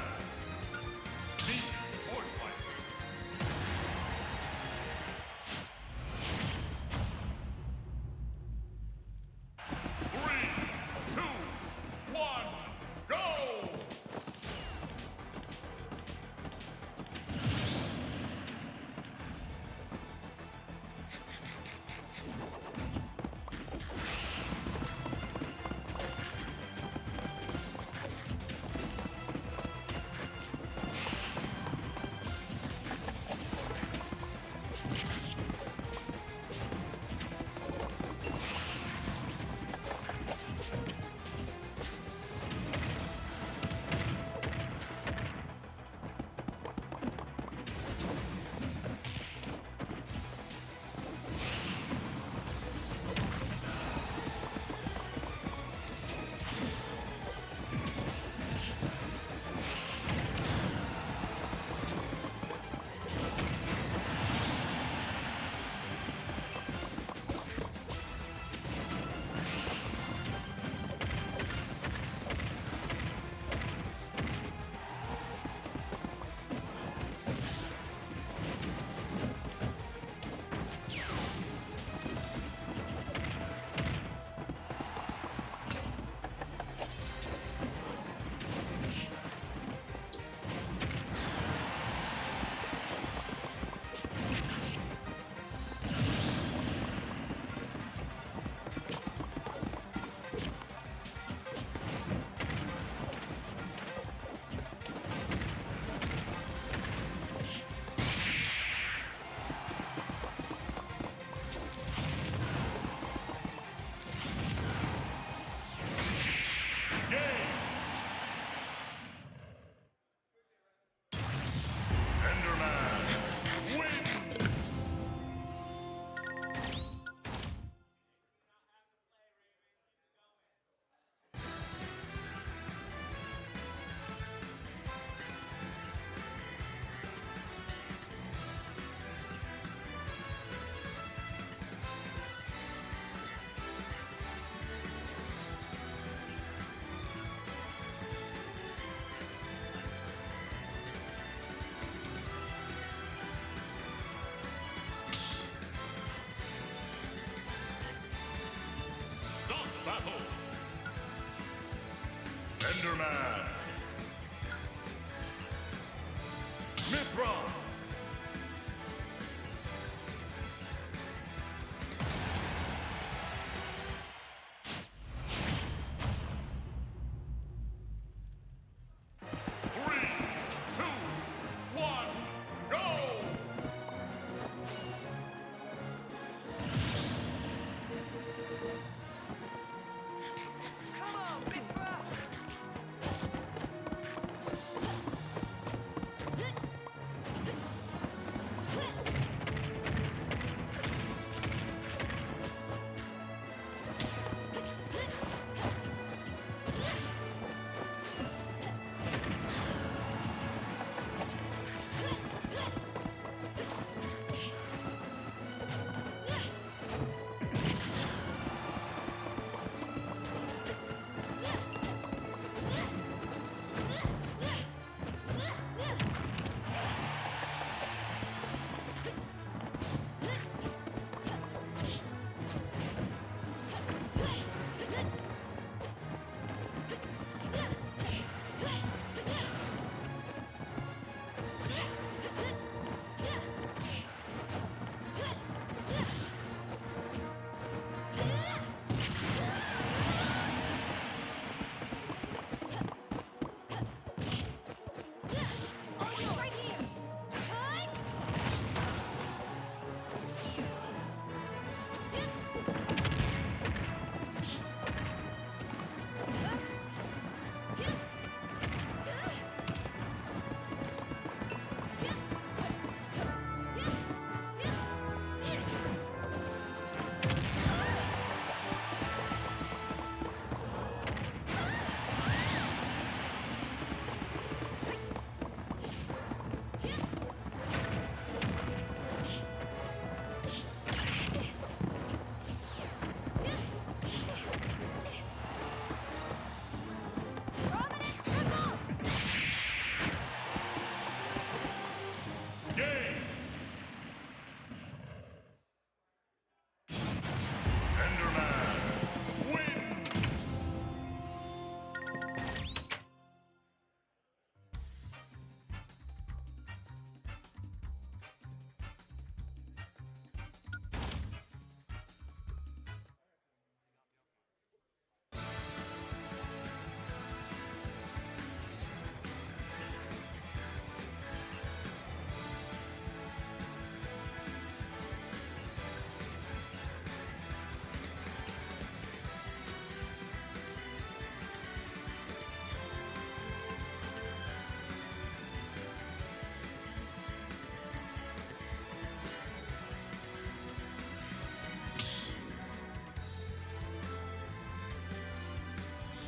S4: The sword fighter. Three, two, one, go!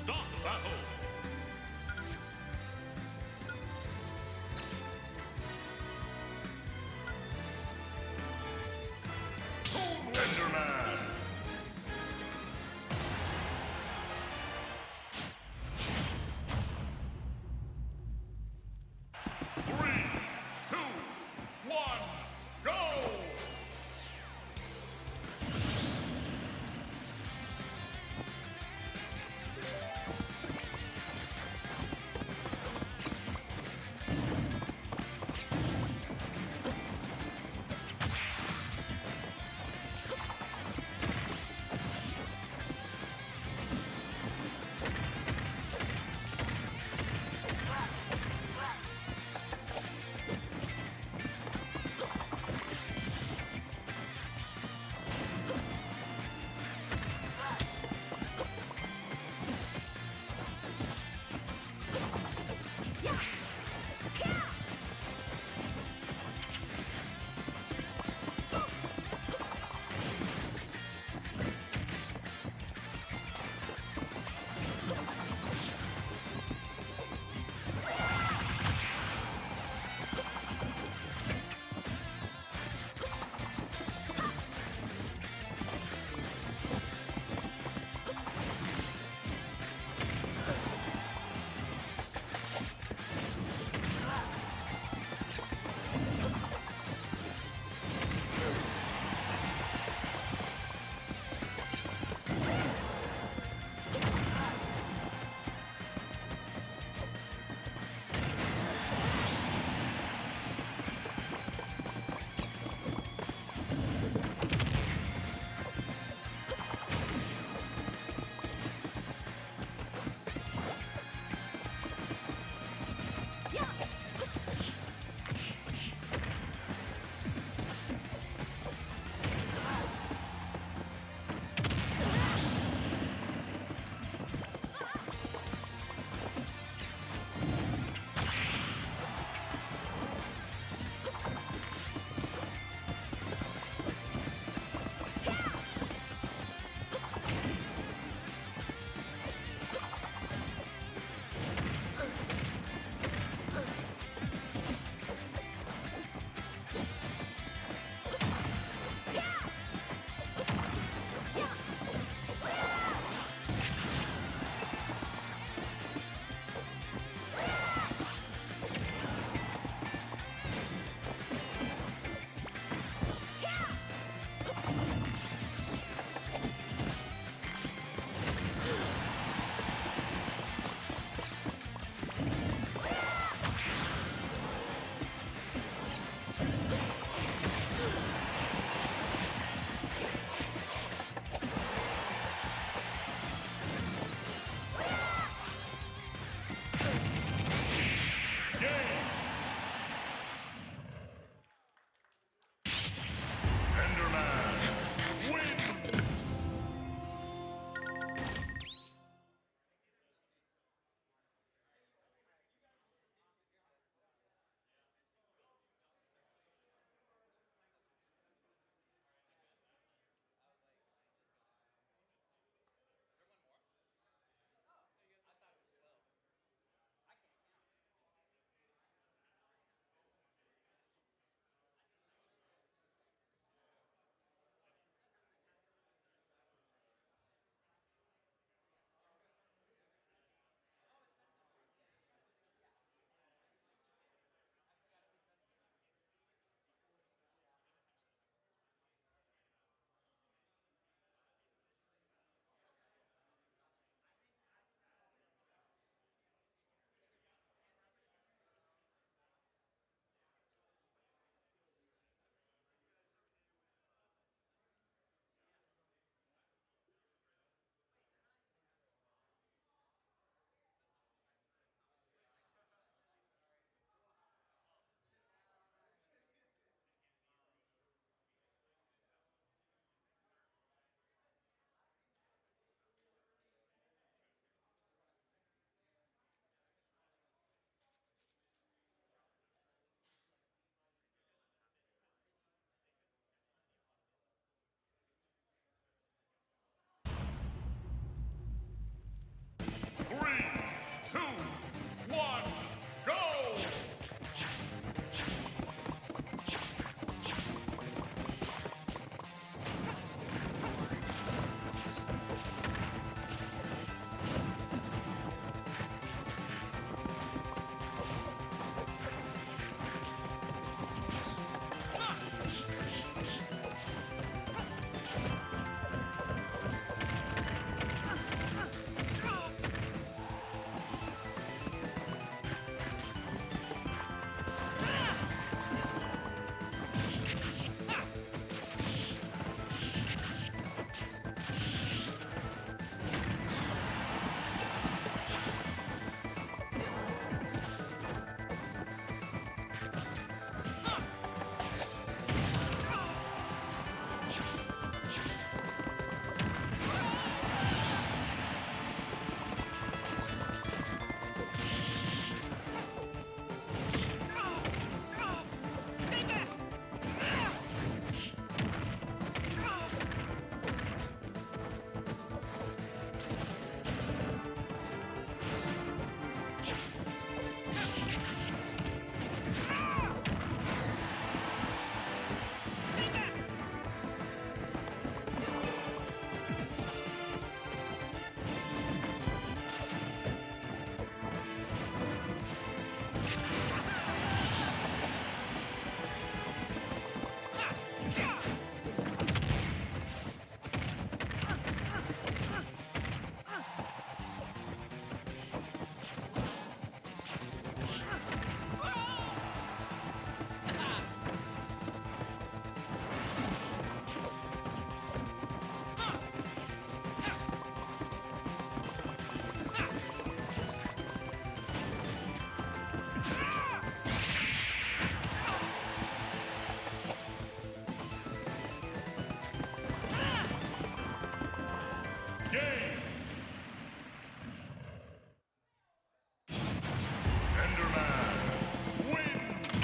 S4: Start the battle. Enderman. Three, two, one, go! Game. Enderman wins.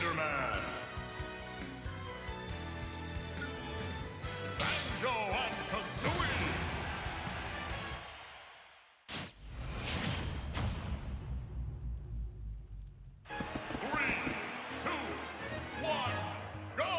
S4: Spider-Man. Banjo and Kazooie. Three, two, one, go!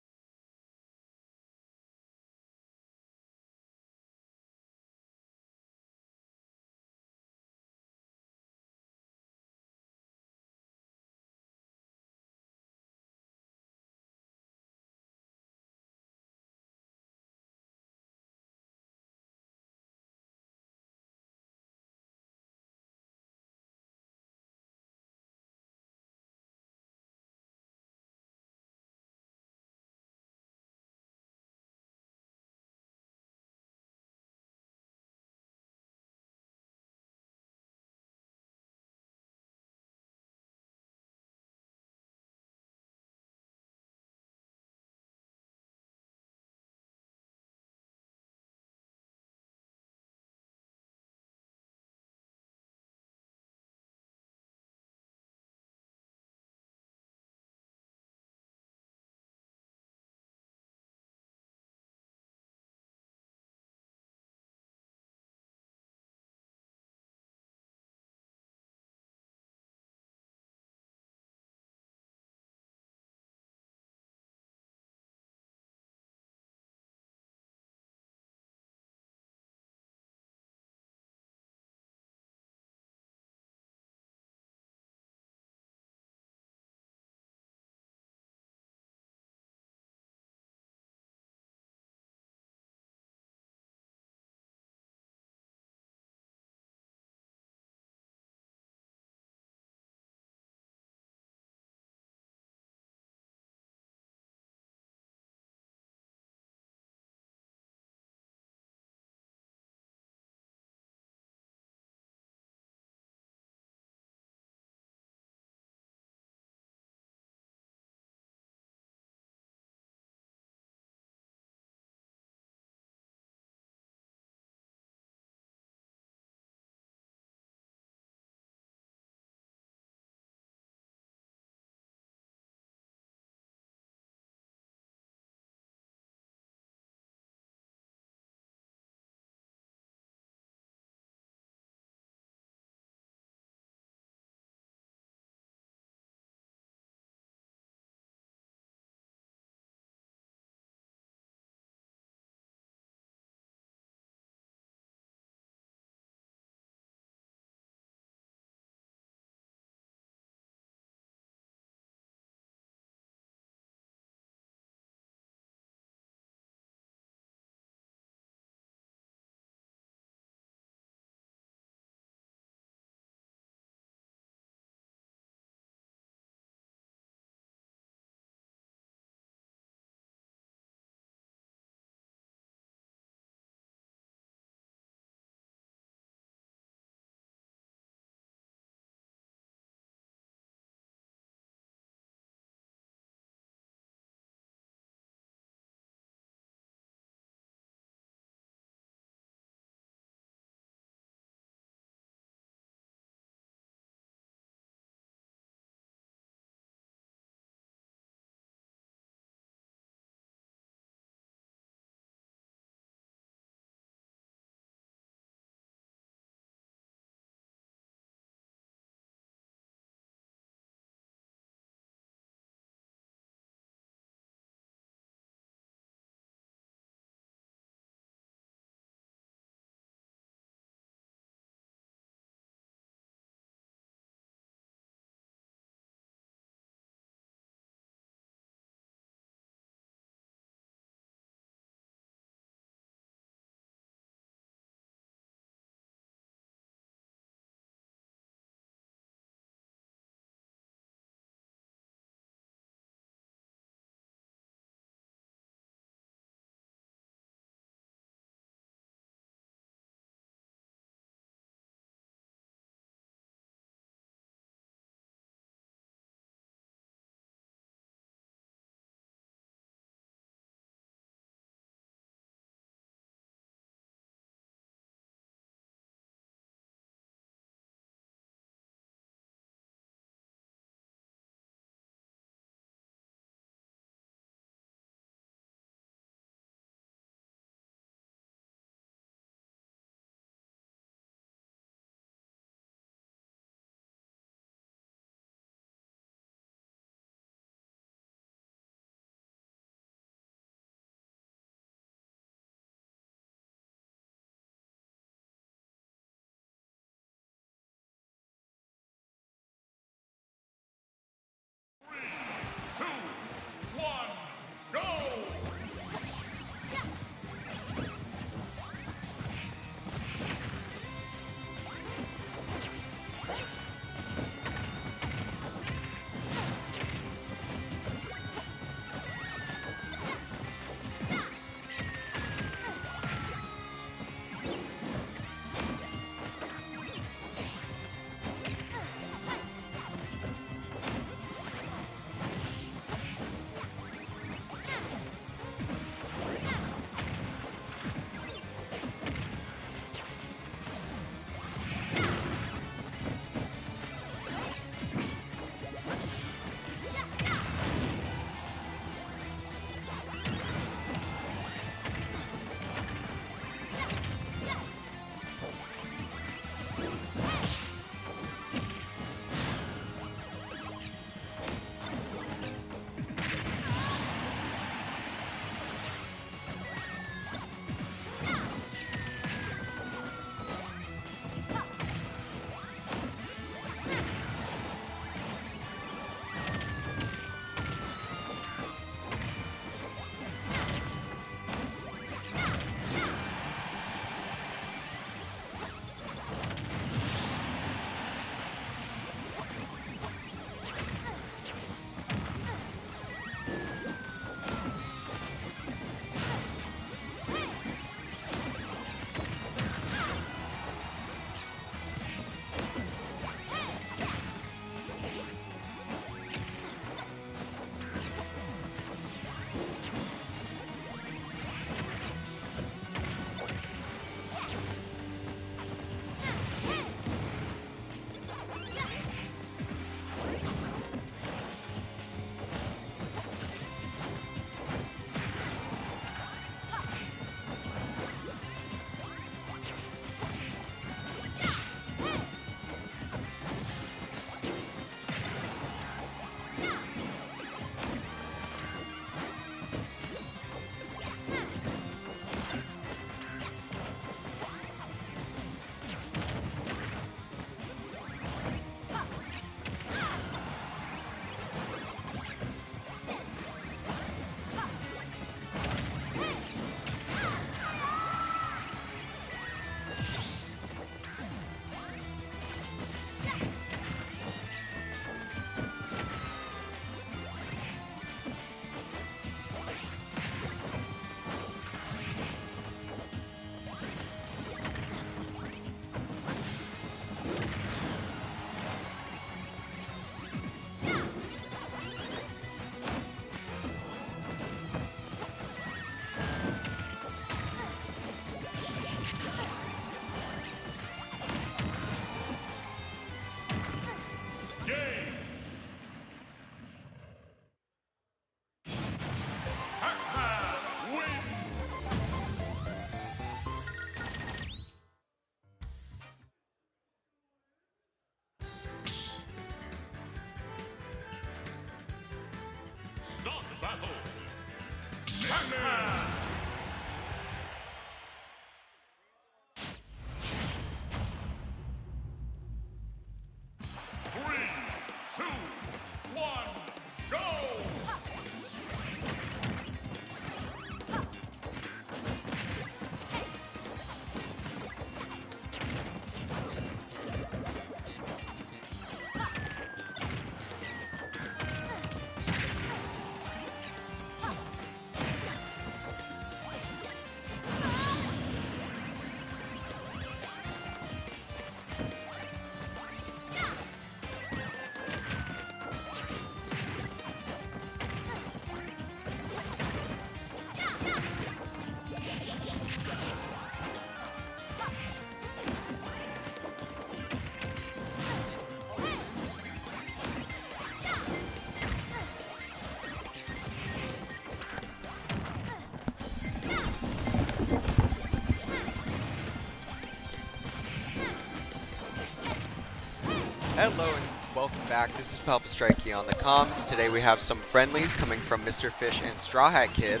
S6: Hello and welcome back. This is Palpa Strikey on the comms. Today we have some friendlies coming from Mr. Fish and Straw Hat Kid.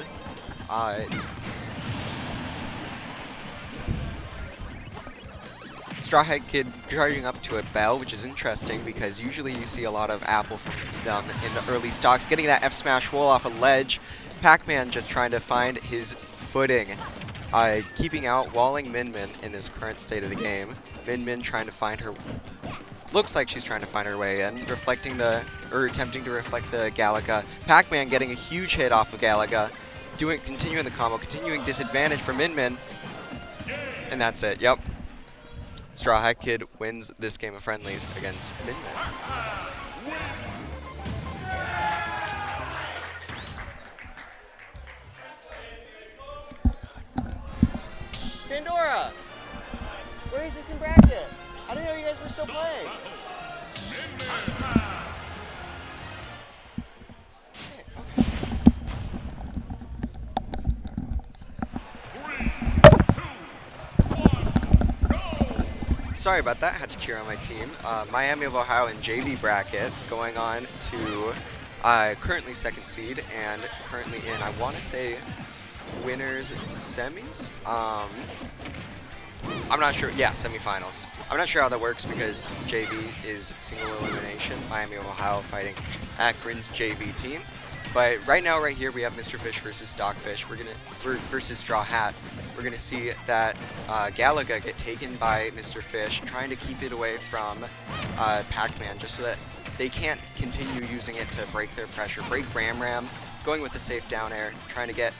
S6: Straw Hat Kid charging up to a Bell, which is interesting because usually you see a lot of Apple from them in the early stocks. Getting that F smash wall off a ledge. Pac-Man just trying to find his footing. Keeping out, walling Min Min in this current state of the game. Min Min trying to find her. Looks like she's trying to find her way in, attempting to reflect the Galaga. Pac-Man getting a huge hit off of Galaga, continuing the combo, continuing disadvantage for Min Min, and that's it. Yep. Straw Hat Kid wins this game of friendlies against Min Min.
S7: Pandora! Where is this in bracket? I didn't know you guys were still playing.
S6: Sorry about that, had to cheer on my team. Miami of Ohio in JV bracket going on to currently second seed and currently in, I want to say, winners semis? I'm not sure. Yeah, semifinals. I'm not sure how that works because JV is single elimination. Miami of Ohio fighting Akron's JV team. But right now, right here, we have Mr. Fish versus Stockfish. Versus Straw Hat. We're gonna see that Galaga get taken by Mr. Fish, trying to keep it away from Pac-Man, just so that they can't continue using it to break their pressure. Break Ram Ram, going with the safe down air, trying to get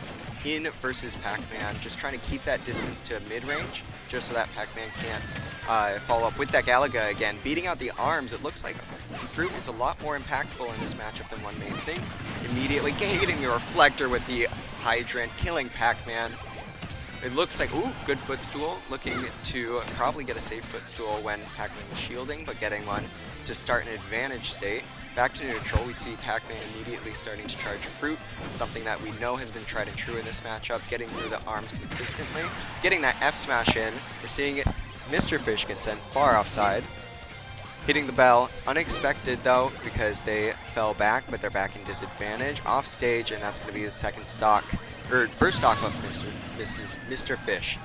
S6: in versus Pac-Man, just trying to keep that distance to mid-range, just so that Pac-Man can't follow up with that Galaga again. Beating out the arms, it looks like Fruit is a lot more impactful in this matchup than one may think. Immediately hitting the reflector with the Hydrant, killing Pac-Man. It looks like, ooh, good footstool, looking to probably get a safe footstool when Pac-Man was shielding, but getting one to start an advantage state. Back to neutral, we see Pac-Man immediately starting to charge Fruit, something that we know has been tried and true in this matchup, getting through the arms consistently, getting that F smash in. We're seeing it, Mr. Fish get sent far offside, hitting the bell. Unexpected though, because they fell back, but they're back in disadvantage. Off stage, and that's going to be the second stock, or first stock of Mr. Fish.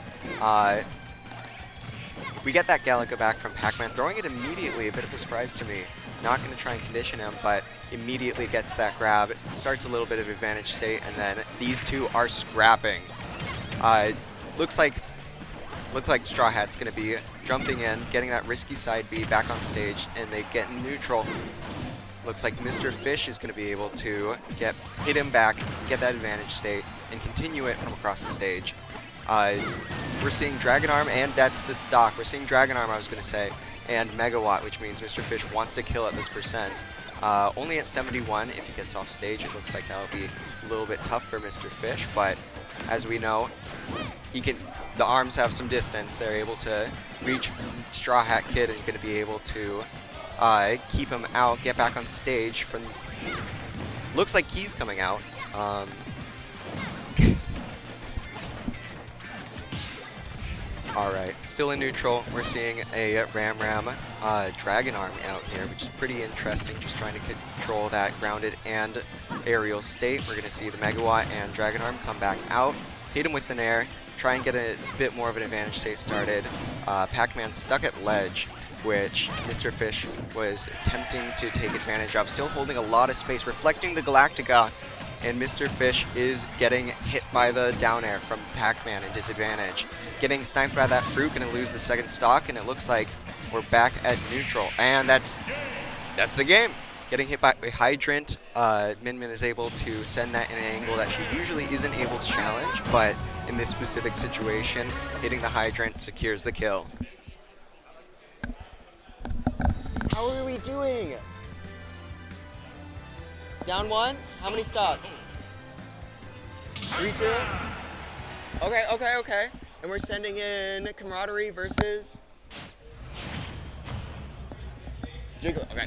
S6: We get that Galaga back from Pac-Man, throwing it immediately, a bit of a surprise to me. Not going to try and condition him, but immediately gets that grab, starts a little bit of advantage state, and then these two are scrapping. Looks like Straw Hat's going to be jumping in, getting that risky side B back on stage, and they get in neutral. Looks like Mr. Fish is going to be able to hit him back, get that advantage state, and continue it from across the stage. We're seeing Dragon Arm, and that's the stock. We're seeing Dragon Arm, I was going to say, and Megawatt, which means Mr. Fish wants to kill at this percent. Only at 71 if he gets off stage. It looks like that'll be a little bit tough for Mr. Fish, but as we know, the arms have some distance. They're able to reach Straw Hat Kid and going to be able to keep him out, get back on stage. Looks like Key's coming out. Alright, still in neutral. We're seeing a Ram Ram Dragon Arm out here, which is pretty interesting, just trying to control that grounded and aerial state. We're going to see the Megawatt and Dragon Arm come back out, hit him with an air, try and get a bit more of an advantage state started. Pac-Man stuck at ledge, which Mr. Fish was attempting to take advantage of, still holding a lot of space, reflecting the Galactica, and Mr. Fish is getting hit by the down air from Pac-Man in disadvantage. Getting sniped by that Fruit, gonna lose the second stock, and it looks like we're back at neutral. And that's the game. Getting hit by a Hydrant, Min Min is able to send that in an angle that she usually isn't able to challenge, but in this specific situation, hitting the Hydrant secures the kill.
S7: How are we doing? Down one? How many stocks? 3-2? Okay. And we're sending in Camaraderie versus Jiggler. Okay.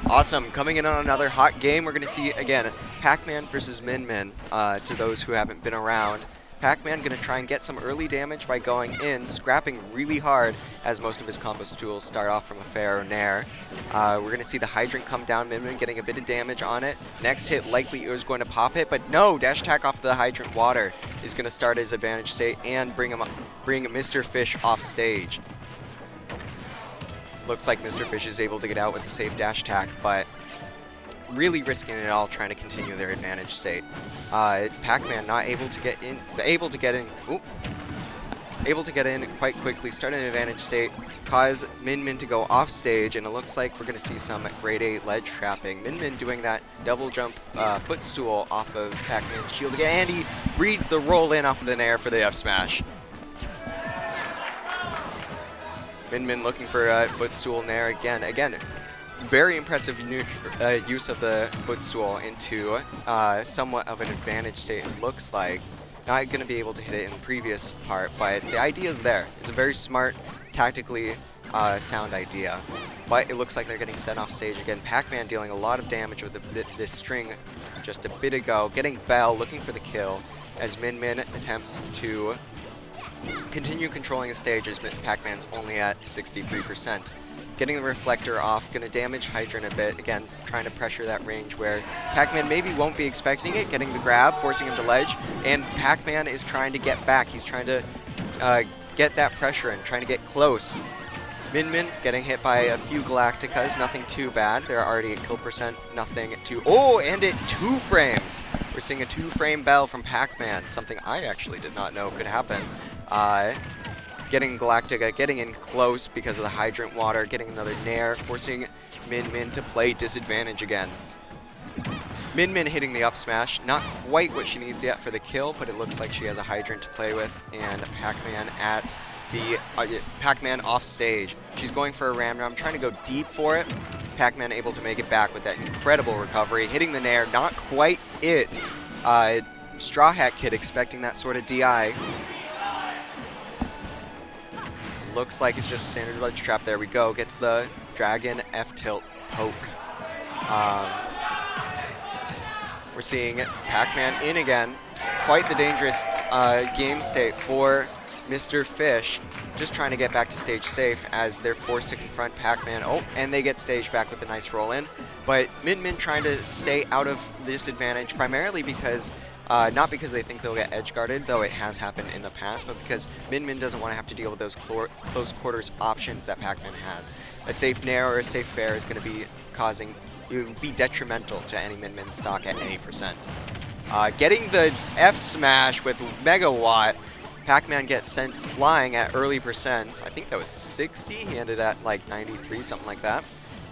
S6: Awesome. Coming in on another hot game, we're going to see, again, Pac-Man versus Min Min, to those who haven't been around. Pac-Man gonna try and get some early damage by going in, scrapping really hard as most of his combo tools start off from a fair or nair. We're gonna see the hydrant come down, Min Min getting a bit of damage on it. Next hit likely is going to pop it, but no, dash attack off the hydrant water is gonna start his advantage state and bring Mr. Fish off stage. Looks like Mr. Fish is able to get out with a safe dash attack, but really risking it all trying to continue their advantage state. Pac-Man not able to get in, able to get in quite quickly, start an advantage state, cause Min Min to go off stage, and it looks like we're going to see some grade 8 ledge trapping. Min Min doing that double jump footstool off of Pac-Man's shield again, and he reads the roll in off of the nair for the F smash. Min Min looking for a footstool nair again. Very impressive use of the footstool into somewhat of an advantage state, it looks like. Not going to be able to hit it in the previous part, but the idea is there. It's a very smart, tactically sound idea. But it looks like they're getting sent off stage again. Pac-Man dealing a lot of damage with this string just a bit ago. Getting Bell, looking for the kill, as Min Min attempts to continue controlling the stage as Pac-Man's only at 63%. Getting the reflector off, gonna damage Hydrant a bit. Again, trying to pressure that range where Pac-Man maybe won't be expecting it. Getting the grab, forcing him to ledge, and Pac-Man is trying to get back. He's trying to get that pressure in, trying to get close. Min Min getting hit by a few Galacticas, nothing too bad. They're already at kill percent, nothing too. Oh, and at 2 frames. We're seeing a 2-frame Bell from Pac-Man, something I actually did not know could happen. Getting Galactica, getting in close because of the Hydrant Water, getting another Nair, forcing Min Min to play disadvantage again. Min Min hitting the up smash, not quite what she needs yet for the kill, but it looks like she has a Hydrant to play with, and Pac-Man at the Pac-Man off stage. She's going for a Ram, trying to go deep for it. Pac-Man able to make it back with that incredible recovery, hitting the Nair, not quite it. Straw Hat Kid expecting that sort of DI. Looks like it's just standard ledge trap. There we go. Gets the Dragon F-tilt poke. We're seeing Pac-Man in again. Quite the dangerous game state for Mr. Fish. Just trying to get back to stage safe as they're forced to confront Pac-Man. Oh, and they get stage back with a nice roll in. But Min Min trying to stay out of this advantage primarily because not because they think they'll get edge guarded, though it has happened in the past, but because Min Min doesn't want to have to deal with those close quarters options that Pac-Man has. A safe nair or a safe fair is going to be it would be detrimental to any Min Min stock at any percent. Getting the F smash with Megawatt, Pac-Man gets sent flying at early percents. I think that was 60. He ended at like 93, something like that.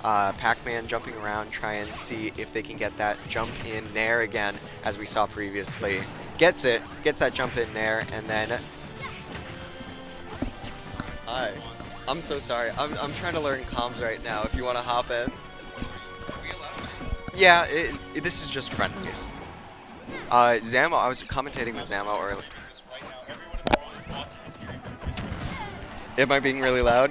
S6: Pac-Man jumping around, try and see if they can get that jump in Nair again, as we saw previously. Gets it, gets that jump in Nair, and then... Hi. I'm so sorry. I'm trying to learn comms right now, if you want to hop in. Yeah, this is just friendlies. Zamo, I was commentating with Zamo earlier. Am I being really loud?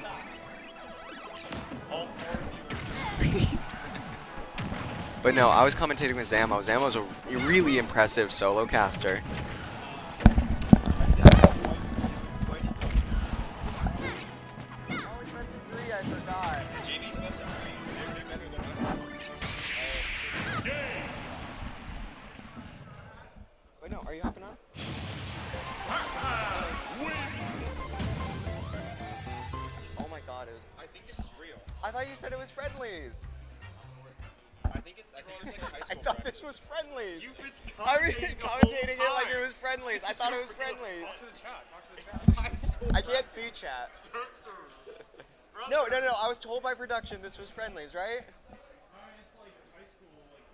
S6: But no, I was commentating with Zamo. Zamo's a really impressive solo caster. Wait, no, are you hopping on? Oh my god, it was...
S3: I think this is real.
S6: I thought you said it was friendlies.
S3: I think it's like a high
S6: I
S3: school
S6: thought this was friendlies.
S3: You've been
S6: I was commentating it like
S3: time.
S6: it was friendlies. I thought it was friendlies.
S3: Talk to the chat. Talk to the chat. It's high school.
S6: I can't see chat.
S3: Spencer.
S6: No. I was told by production this was friendlies, right?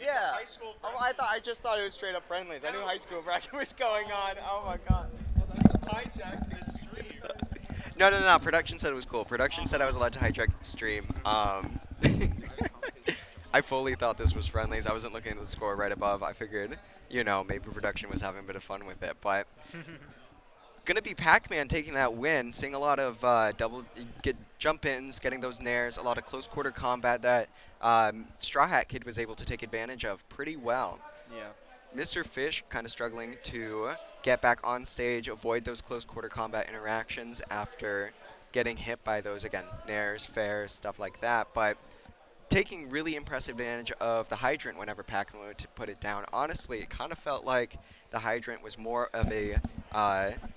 S6: Yeah.
S3: high school
S6: Oh, I just thought it was straight up friendlies. I knew high school bracket was going on. Oh my god.
S3: Hijack this stream.
S6: No. Production said it was cool. Production said I was allowed to hijack the stream. I fully thought this was friendlies. I wasn't looking at the score right above. I figured, maybe production was having a bit of fun with it. But gonna be Pac-Man taking that win, seeing a lot of jump ins, getting those nairs, a lot of close quarter combat that Straw Hat Kid was able to take advantage of pretty well.
S3: Yeah.
S6: Mr. Fish kind of struggling to get back on stage, avoid those close quarter combat interactions after getting hit by those, again, nairs, fairs, stuff like that. But taking really impressive advantage of the hydrant whenever Pac-Man went to put it down. Honestly, it kind of felt like the hydrant was more of a,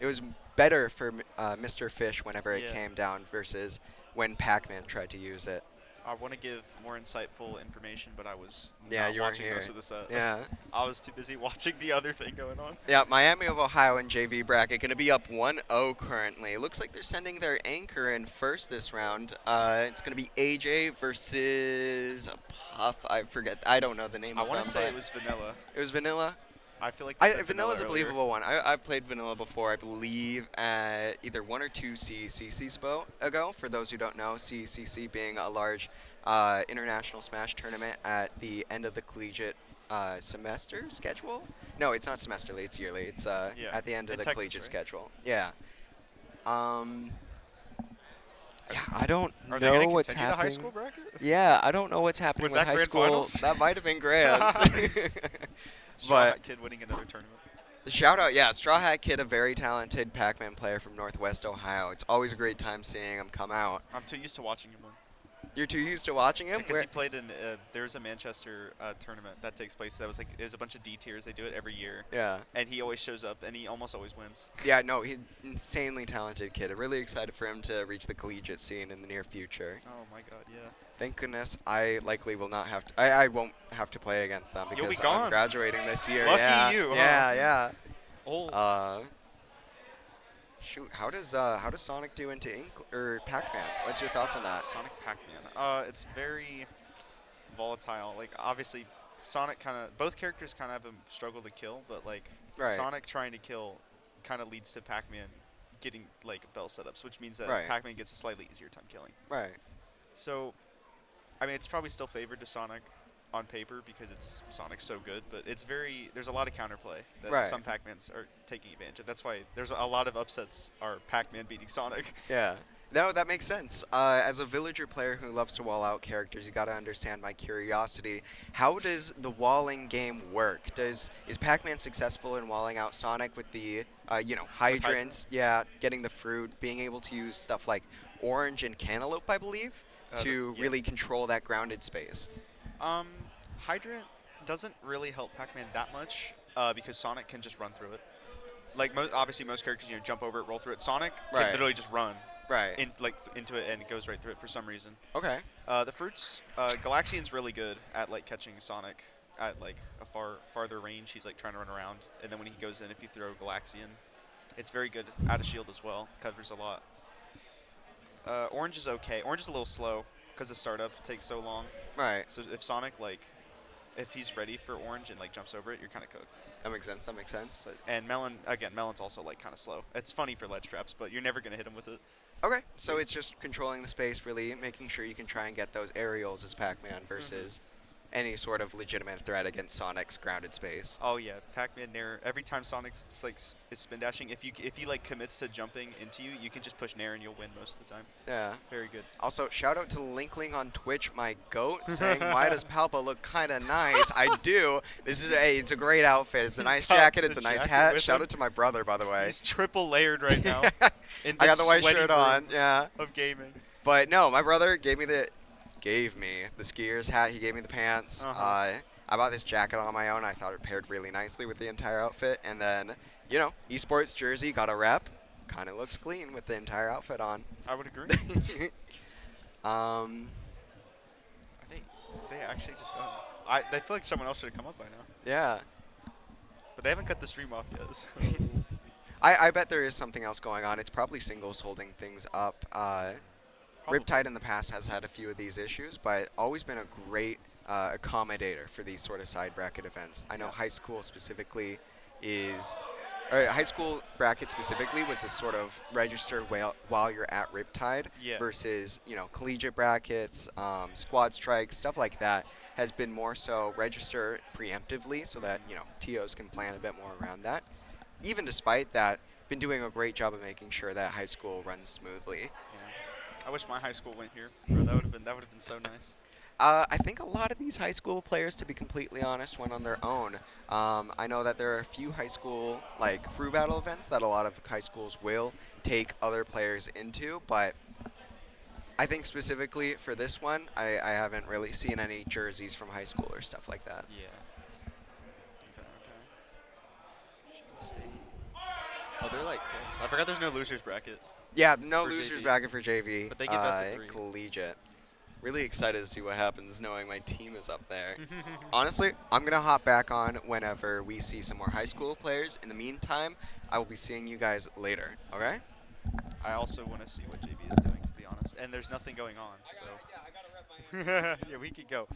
S6: it was better for Mr. Fish whenever it
S8: Yeah.
S6: came down versus when Pac-Man tried to use it.
S8: I want to give more insightful information, but I was
S6: Yeah,
S8: not
S6: you weren't
S8: watching
S6: here.
S8: most of the set.
S6: Yeah.
S8: I was too busy watching the other thing going on.
S6: Yeah, Miami of Ohio and JV bracket going to be up 1-0 currently. Looks like they're sending their anchor in first this round. It's going to be AJ versus Puff. I forget. I don't know the name
S8: I
S6: of
S8: want
S6: them.
S8: to say
S6: but
S8: it was Vanilla.
S6: it was Vanilla.
S8: I feel like they said
S6: Vanilla's a
S8: earlier.
S6: believable one. I've played Vanilla before, I believe, at either 1 or 2 CECCs ago. For those who don't know, CECC being a large international Smash tournament at the end of the collegiate semester schedule. No, it's not semesterly, it's yearly. It's
S8: Yeah,
S6: at the end of
S8: in
S6: the
S8: Texas,
S6: collegiate
S8: right?
S6: schedule. Yeah. Yeah, I don't
S8: Are they
S6: know
S8: going to
S6: what's
S8: continue the high
S6: happening.
S8: school bracket?
S6: Yeah, I don't know what's happening
S8: Was
S6: with
S8: that
S6: high
S8: grand
S6: school.
S8: finals?
S6: That might have been grands.
S8: Straw
S6: But
S8: Hat Kid winning another tournament.
S6: shout out, yeah, Straw Hat Kid, a very talented Pac-Man player from Northwest Ohio. It's always a great time seeing him come out.
S8: I'm too used to watching him win.
S6: You're too used to watching him?
S8: Because
S6: Where-
S8: he played in, there's a Manchester tournament that takes place. That was like, there's a bunch of D tiers. They do it every year.
S6: yeah.
S8: And he always shows up, and he almost always wins.
S6: Yeah, no, he's an insanely talented kid. I'm really excited for him to reach the collegiate scene in the near future.
S8: Oh my god, yeah.
S6: Thank goodness I likely will not have to, I won't have to play against them
S8: You'll be
S6: because
S8: gone.
S6: I'm graduating this year.
S8: Lucky
S6: yeah.
S8: you, huh?
S6: Yeah,
S8: Old.
S6: yeah. Shoot, how does Sonic do into Pac-Man? What's your thoughts on that?
S8: Sonic Pac-Man. It's very volatile. Like, obviously, Sonic kind of, both characters kind of have a struggle to kill, but like
S6: Right.
S8: Sonic trying to kill kind of leads to Pac-Man getting like bell setups, which means that
S6: Right.
S8: Pac-Man gets a slightly easier time killing.
S6: Right.
S8: So, I mean, it's probably still favored to Sonic on paper because it's Sonic's so good, but it's very, there's a lot of counterplay that
S6: Right.
S8: some Pac-Mans are taking advantage of. That's why there's a lot of upsets are Pac-Man beating Sonic.
S6: Yeah. No, that makes sense. As a villager player who loves to wall out characters, you got to understand my curiosity. How does the walling game work? Is Pac-Man successful in walling out Sonic with the hydrants? Yeah, getting the fruit, being able to use stuff like orange and cantaloupe, I believe, to
S8: yeah.
S6: really control that grounded space.
S8: Hydrant doesn't really help Pac-Man that much because Sonic can just run through it. Like obviously most characters, jump over it, roll through it. Sonic
S6: Right.
S8: can literally just run
S6: Right.
S8: into it and it goes right through it for some reason.
S6: Okay.
S8: The fruits, Galaxian's really good at like catching Sonic at like a farther range. He's like trying to run around, and then when he goes in, if you throw Galaxian, it's very good out of shield as well. Covers a lot. Orange is okay. Orange is a little slow because the startup takes so long.
S6: Right.
S8: So if Sonic if he's ready for orange and like jumps over it, you're kind of cooked.
S6: That makes sense. That makes sense.
S8: And Melon's also like kind of slow. It's funny for ledge traps, but you're never gonna hit him with it.
S6: Okay, so it's just controlling the space, really making sure you can try and get those aerials as Pac-Man versus any sort of legitimate threat against Sonic's grounded space.
S8: Oh yeah, Pac-Man Nair. Every time Sonic is spin dashing, if he like commits to jumping into you, you can just push Nair and you'll win most of the time.
S6: Yeah.
S8: Very good.
S6: Also, shout out to Linkling on Twitch, my goat, saying, why does Palpa look kind of nice? I do. It's a great outfit. It's a nice
S8: got
S6: jacket. It's
S8: the
S6: a nice
S8: jacket
S6: hat.
S8: with
S6: Shout
S8: him.
S6: out to my brother, by the way.
S8: He's triple layered right now. In
S6: I got the white
S8: sweaty
S6: shirt
S8: room
S6: on. Yeah.
S8: Of gaming.
S6: But no, my brother gave me the skier's hat. He gave me the pants. I bought this jacket on my own. I thought it paired really nicely with the entire outfit. And then, esports jersey, got a rep. Kind of looks clean with the entire outfit on.
S8: I would agree.
S6: um,
S8: I think they actually just don't. They feel like someone else should have come up by now.
S6: yeah.
S8: But they haven't cut the stream off yet. So.
S6: I bet there is something else going on. It's probably singles holding things up. Riptide in the past has had a few of these issues, but always been a great accommodator for these sort of side bracket events. I know high school specifically high school bracket specifically was a sort of register while you're at Riptide versus, collegiate brackets, squad strikes, stuff like that has been more so register preemptively so that, TOs can plan a bit more around that. Even despite that, been doing a great job of making sure that high school runs smoothly.
S8: Yeah. I wish my high school went here. Bro, that would have been so nice.
S6: I think a lot of these high school players, to be completely honest, went on their own. I know that there are a few high school like crew battle events that a lot of high schools will take other players into, but I think specifically for this one, I haven't really seen any jerseys from high school or stuff like that.
S8: Yeah. Okay. Michigan State. Oh, they're like close. I forgot there's no losers bracket,
S6: Yeah, no
S8: For
S6: losers
S8: JV.
S6: bracket for JV.
S8: but they get best of 3.
S6: Collegiate. Really excited to see what happens knowing my team is up there. Honestly, I'm going to hop back on whenever we see some more high school players. In the meantime, I will be seeing you guys later, okay?
S8: I also want to see what JV is doing, to be honest. And there's nothing going on, so. Yeah, we could go.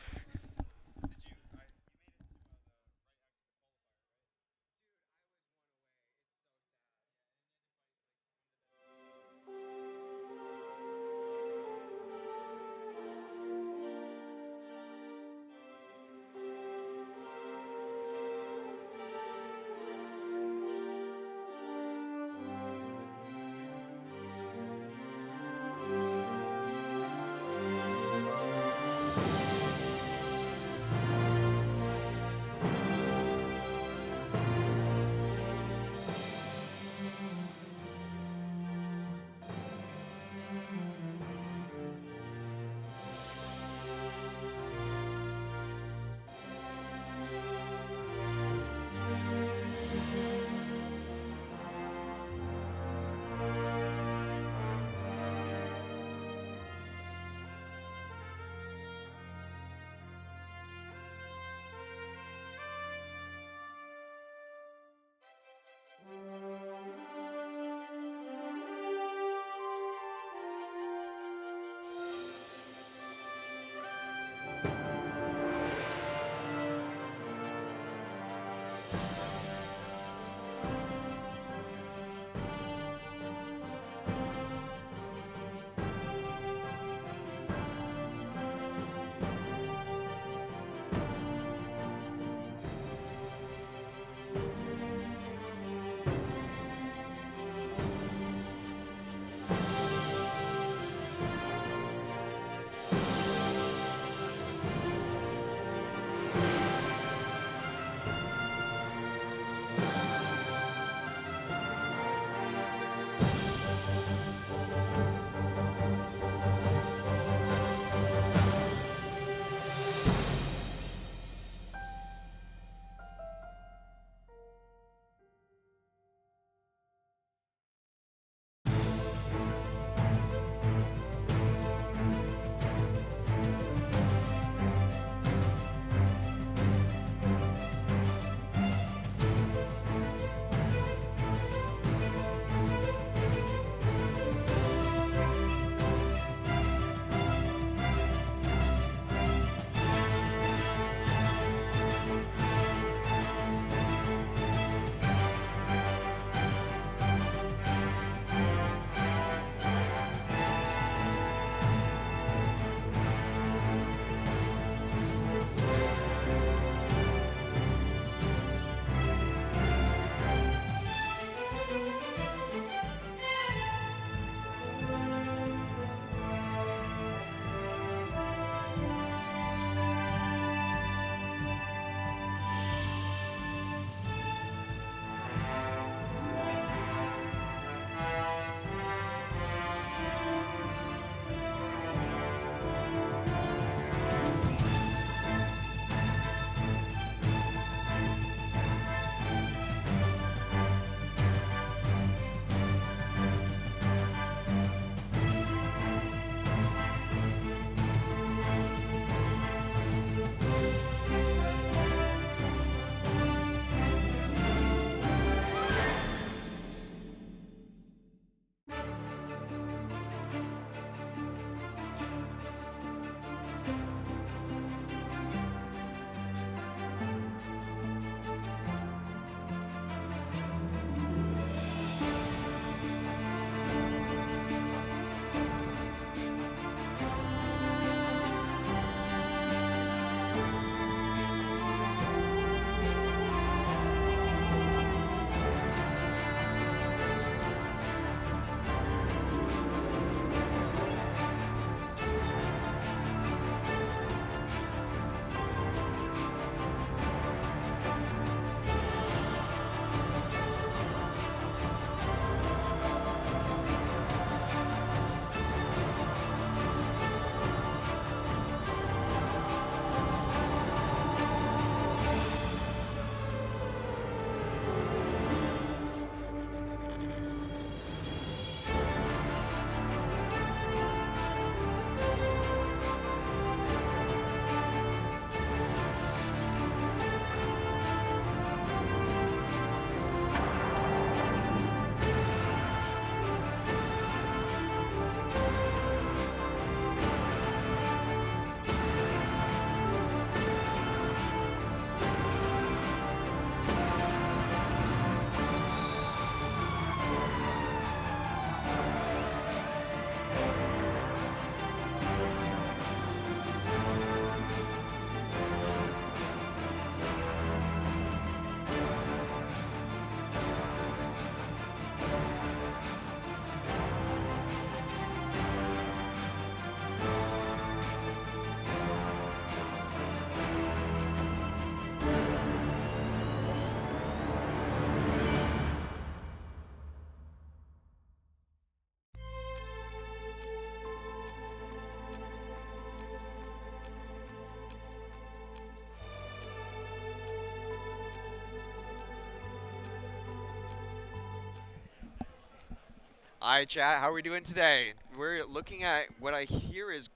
S6: Hi, chat. How are we doing today? We're looking at what I hear is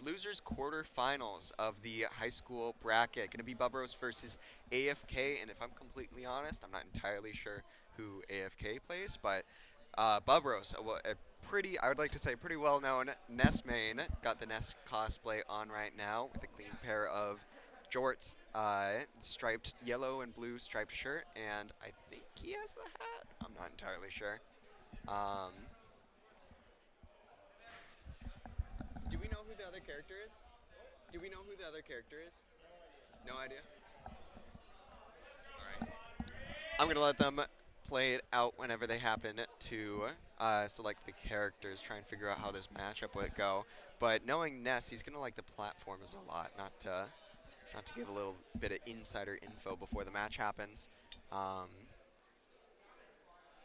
S6: losers quarterfinals of the high school bracket. Going to be Bubros versus AFK, and if I'm completely honest, I'm not entirely sure who AFK plays, but Bubros, a pretty, I would like to say, pretty well-known Ness main. Got the Ness cosplay on right now with a clean pair of jorts, striped yellow and blue striped shirt, and I think he has the hat. I'm not entirely sure. Do we know who the other character is? Do we know who the other character is? No idea? Alright. I'm going to let them play it out whenever they happen to select the characters, try and figure out how this matchup would go. But knowing Ness, he's going to like the platforms a lot, not to give a little bit of insider info before the match happens.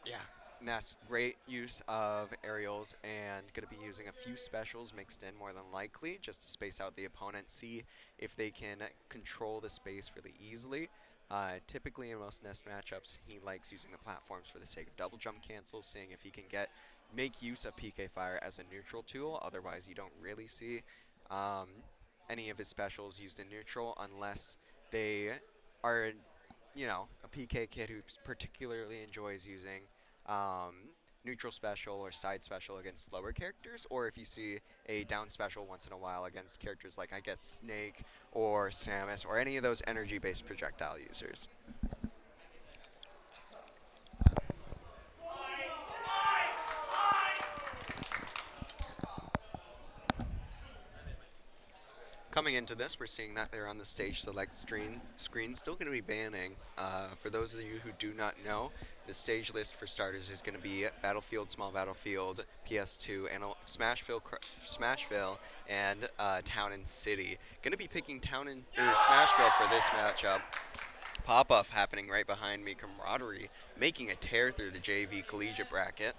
S6: Yeah, Ness, great use of aerials and going to be using a few specials mixed in more than likely just to space out the opponent, see if they can control the space really easily. Typically in most Ness matchups, he likes using the platforms for the sake of double jump cancels, seeing if he can make use of PK Fire as a neutral tool. Otherwise, you don't really see any of his specials used in neutral unless they are, you know, a PK kid who particularly enjoys using neutral special or side special against slower characters, or if you see a down special once in a while against characters like, I guess, Snake or Samus or any of those energy-based projectile users. Coming into this, we're seeing that they're on the stage select screen. Still going to be banning. For those of you who do not know, the stage list for starters is going to be Battlefield, Small Battlefield, PS2, and Smashville, and Town and City. Going to be picking Smashville for this matchup. Pop-off happening right behind me. Camaraderie making a tear through the JV Collegiate bracket.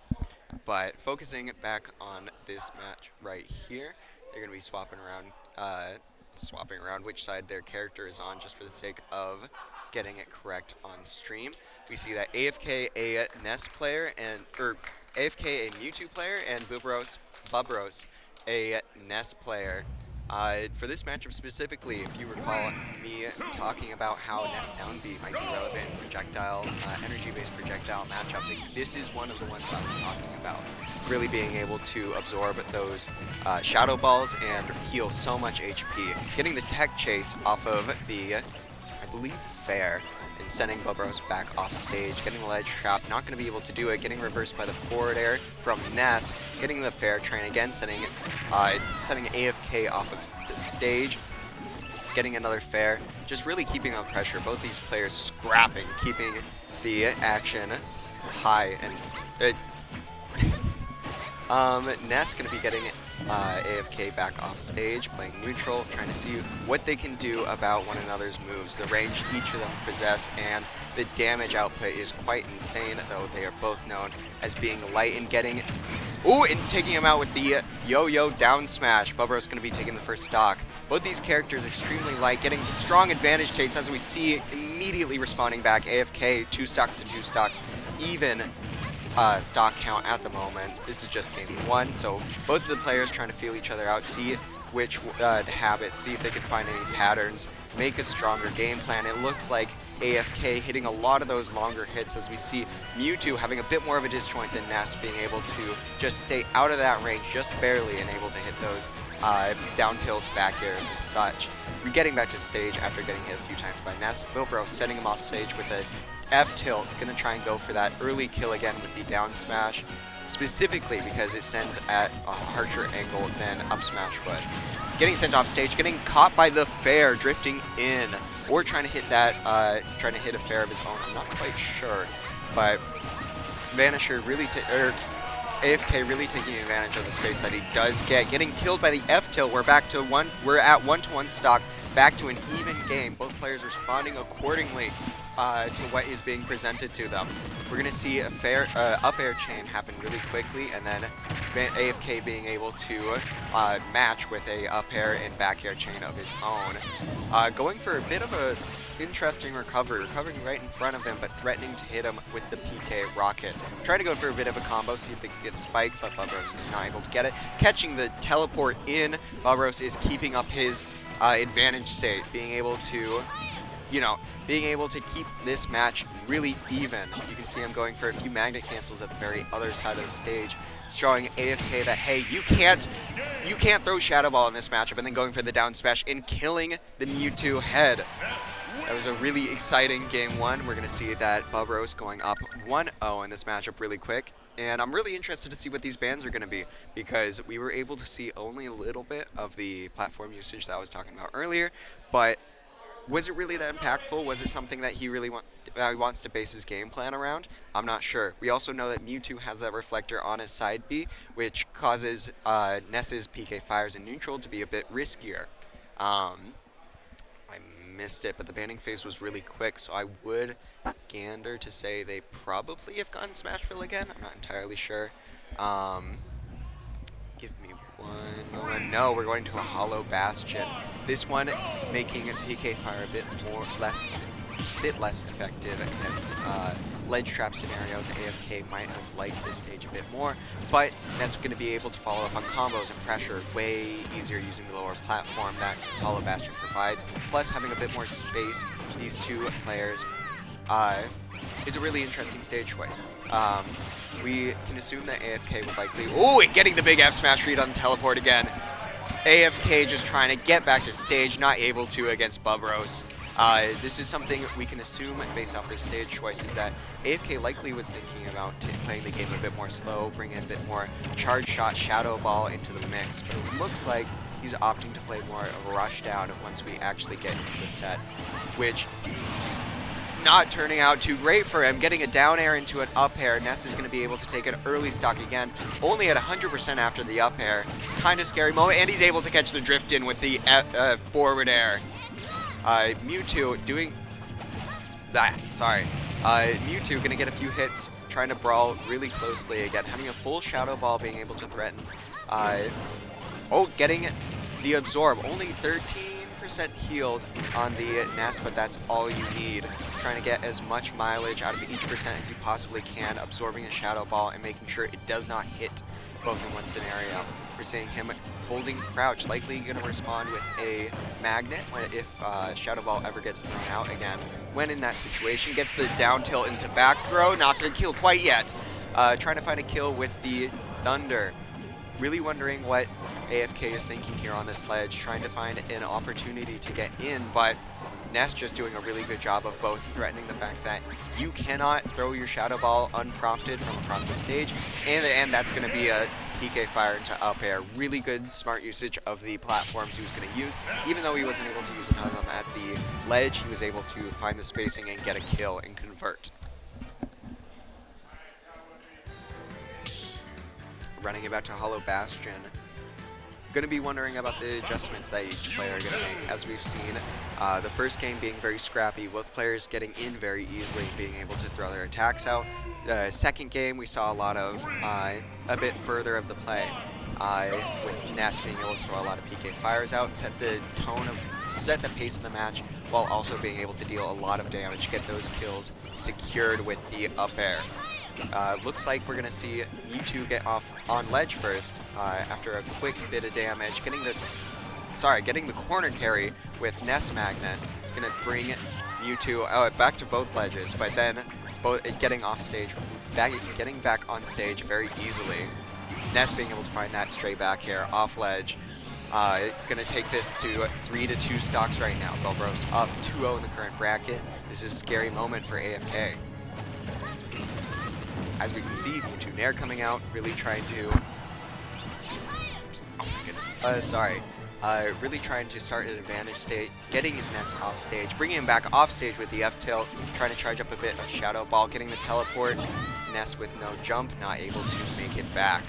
S6: But focusing back on this match right here, they're going to be swapping around which side their character is on just for the sake of getting it correct on stream. We see that AFK a Ness player AFK a Mewtwo player and Bubros a Ness player. For this matchup specifically, if you recall me talking about how Ness Town B might be relevant in projectile, energy-based projectile matchups, this is one of the ones I was talking about. Really being able to absorb those shadow balls and heal so much HP. Getting the tech chase off of the, I believe, fair, and sending Bubros back off stage. Getting the ledge trap, not going to be able to do it. Getting reversed by the forward air from Ness. Getting the fair train again, sending AFK off of the stage. Getting another fair. Just really keeping on pressure. Both these players scrapping, keeping the action high. And Ness going to be getting AFK back off stage, playing neutral, trying to see what they can do about one another's moves, the range each of them possess, and the damage output is quite insane, though they are both known as being light and getting... Ooh, and taking him out with the yo-yo down smash. Bubros going to be taking the first stock. Both these characters extremely light, getting strong advantage takes, as we see immediately responding back. AFK, 2 stocks to 2 stocks, even stock count at the moment. This is just game 1, so both of the players trying to feel each other out, see which the habits, see if they can find any patterns, make a stronger game plan. It looks like AFK hitting a lot of those longer hits, as we see Mewtwo having a bit more of a disjoint than Ness, being able to just stay out of that range just barely and able to hit those down tilts, back airs, and such. We're getting back to stage after getting hit a few times by Ness. Wilbro setting him off stage with a F-tilt, gonna try and go for that early kill again with the down smash, specifically because it sends at a harsher angle than up smash would. Getting sent off stage, getting caught by the fair, drifting in, or trying to hit that, trying to hit a fair of his own. I'm not quite sure, but Vanisher really, AFK really taking advantage of the space that he does get. Getting killed by the F-tilt. We're at 1-to-1 stocks, back to an even game. Both players responding accordingly. to what is being presented to them. We're going to see a fair up air chain happen really quickly, and then AFK being able to match with a up air and back air chain of his own. Going for a bit of a interesting recovering right in front of him, but threatening to hit him with the PK rocket. Trying to go for a bit of a combo, see if they can get a spike, but Bubros is not able to get it. Catching the teleport in, Bubros is keeping up his advantage state, being able to, being able to keep this match really even. You can see him going for a few magnet cancels at the very other side of the stage, showing AFK that, hey, you can't throw Shadow Ball in this matchup, and then going for the down smash and killing the Mewtwo head. That was a really exciting game one. We're going to see that Bubros going up 1-0 in this matchup really quick. And I'm really interested to see what these bans are going to be, because we were able to see only a little bit of the platform usage that I was talking about earlier. But was it really that impactful? Was it something that he really wants to base his game plan around? I'm not sure. We also know that Mewtwo has that reflector on his side B, which causes Ness's PK fires in neutral to be a bit riskier. I missed it, but the banning phase was really quick, so I would gander to say they probably have gone Smashville again. I'm not entirely sure. Give me one moment. No, we're going to a Hollow Bastion. This one making PK fire a bit less effective against ledge trap scenarios. AFK might have liked this stage a bit more, but Ness going to be able to follow up on combos and pressure way easier using the lower platform that Hollow Bastion provides. Plus, having a bit more space, these two players, it's a really interesting stage choice. We can assume that AFK would likely... Oh, and getting the big F smash read on the teleport again. AFK just trying to get back to stage, not able to against Bubros. This is something we can assume based off this stage choice, is that AFK likely was thinking about playing the game a bit more slow, bring in a bit more charge shot Shadow Ball into the mix, but it looks like he's opting to play more of a rush down once we actually get into the set, which not turning out too great for him. Getting a down air into an up air. Ness is going to be able to take an early stock again, only at 100% after the up air. Kind of scary moment, and he's able to catch the drift in with the forward air. Mewtwo doing that, sorry. Mewtwo gonna get a few hits, trying to brawl really closely again, having a full Shadow Ball, being able to threaten. Getting the absorb, only 13% healed on the Ness, but that's all you need. Trying to get as much mileage out of each percent as you possibly can, absorbing a Shadow Ball and making sure it does not hit both in one scenario. We're seeing him holding crouch, likely going to respond with a magnet if Shadow Ball ever gets thrown out again. When in that situation, gets the down tilt into back throw, not going to kill quite yet. Trying to find a kill with the Thunder. Really wondering what AFK is thinking here on this ledge, trying to find an opportunity to get in, but Ness just doing a really good job of both threatening the fact that you cannot throw your Shadow Ball unprompted from across the stage, and that's going to be a PK fire into up air. Really good, smart usage of the platforms he was going to use. Even though he wasn't able to use another of them at the ledge, he was able to find the spacing and get a kill and convert. Running it back to Hollow Bastion. Going to be wondering about the adjustments that each player are going to make. As we've seen, the first game being very scrappy, both players getting in very easily, being able to throw their attacks out. The second game, we saw a lot of a bit further of the play, with Ness being able to throw a lot of PK fires out, set the pace of the match, while also being able to deal a lot of damage, get those kills secured with the up air. Looks like we're going to see Mewtwo get off on ledge first after a quick bit of damage. Getting the corner carry with Ness Magnet. It's going to bring Mewtwo back to both ledges, but then getting off stage, getting back on stage very easily. Ness being able to find that straight back here off ledge. Going to take this to 3-2 stocks right now. Bubros up 2-0 in the current bracket. This is a scary moment for AFK. As we can see, Mewtwo Nair coming out, really trying to... Oh my goodness. Really trying to start an advantage state, getting Ness off stage, bringing him back off stage with the F tilt, trying to charge up a bit of Shadow Ball, getting the teleport. Ness with no jump, not able to make it back.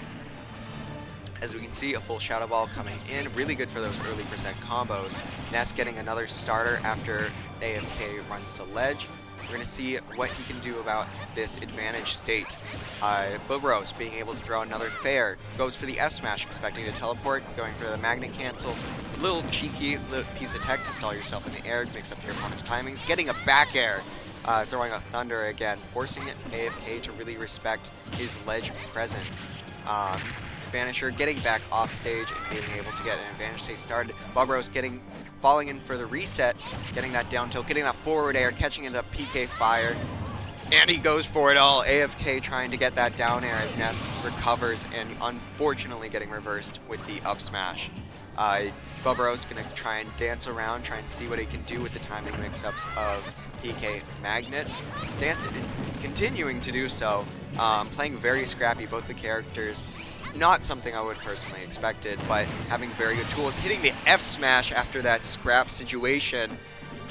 S6: As we can see, a full Shadow Ball coming in, really good for those early percent combos. Ness getting another starter after AFK runs to ledge. We're going to see what he can do about this advantage state. Bobros being able to throw another fair, goes for the F smash, expecting to teleport, going for the magnet cancel. Little cheeky little piece of tech to stall yourself in the air, mix up your opponent's timings, getting a back air, throwing a thunder again, forcing AFK to really respect his ledge presence. Vanisher getting back off stage and being able to get an advantage state started. Bobros falling in for the reset, getting that down tilt, getting that forward air, catching into PK fire. And he goes for it all. AFK trying to get that down air as Ness recovers and unfortunately getting reversed with the up smash. Bobros gonna try and dance around, try and see what he can do with the timing mix-ups of PK magnets. Continuing to do so, playing very scrappy, both the characters. Not something I would personally expected, but having very good tools. Hitting the F smash after that scrap situation.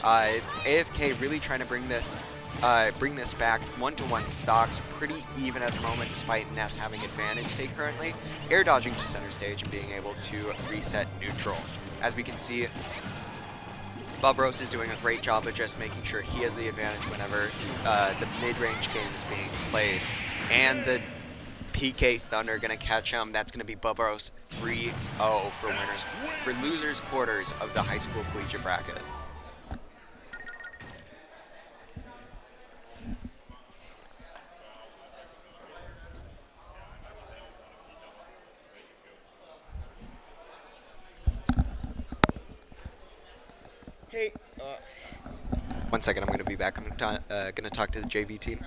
S6: AFK really trying to bring this back. 1-to-1 stocks, pretty even at the moment, despite Ness having advantage state currently. Air dodging to center stage and being able to reset neutral. As we can see, Bobros is doing a great job of just making sure he has the advantage whenever the mid-range game is being played. And the PK Thunder gonna catch him. That's gonna be Bobros 3-0 for losers quarters of the high school collegiate bracket.
S7: Hey,
S6: 1 second, I'm gonna be back. I'm gonna talk to the JV team.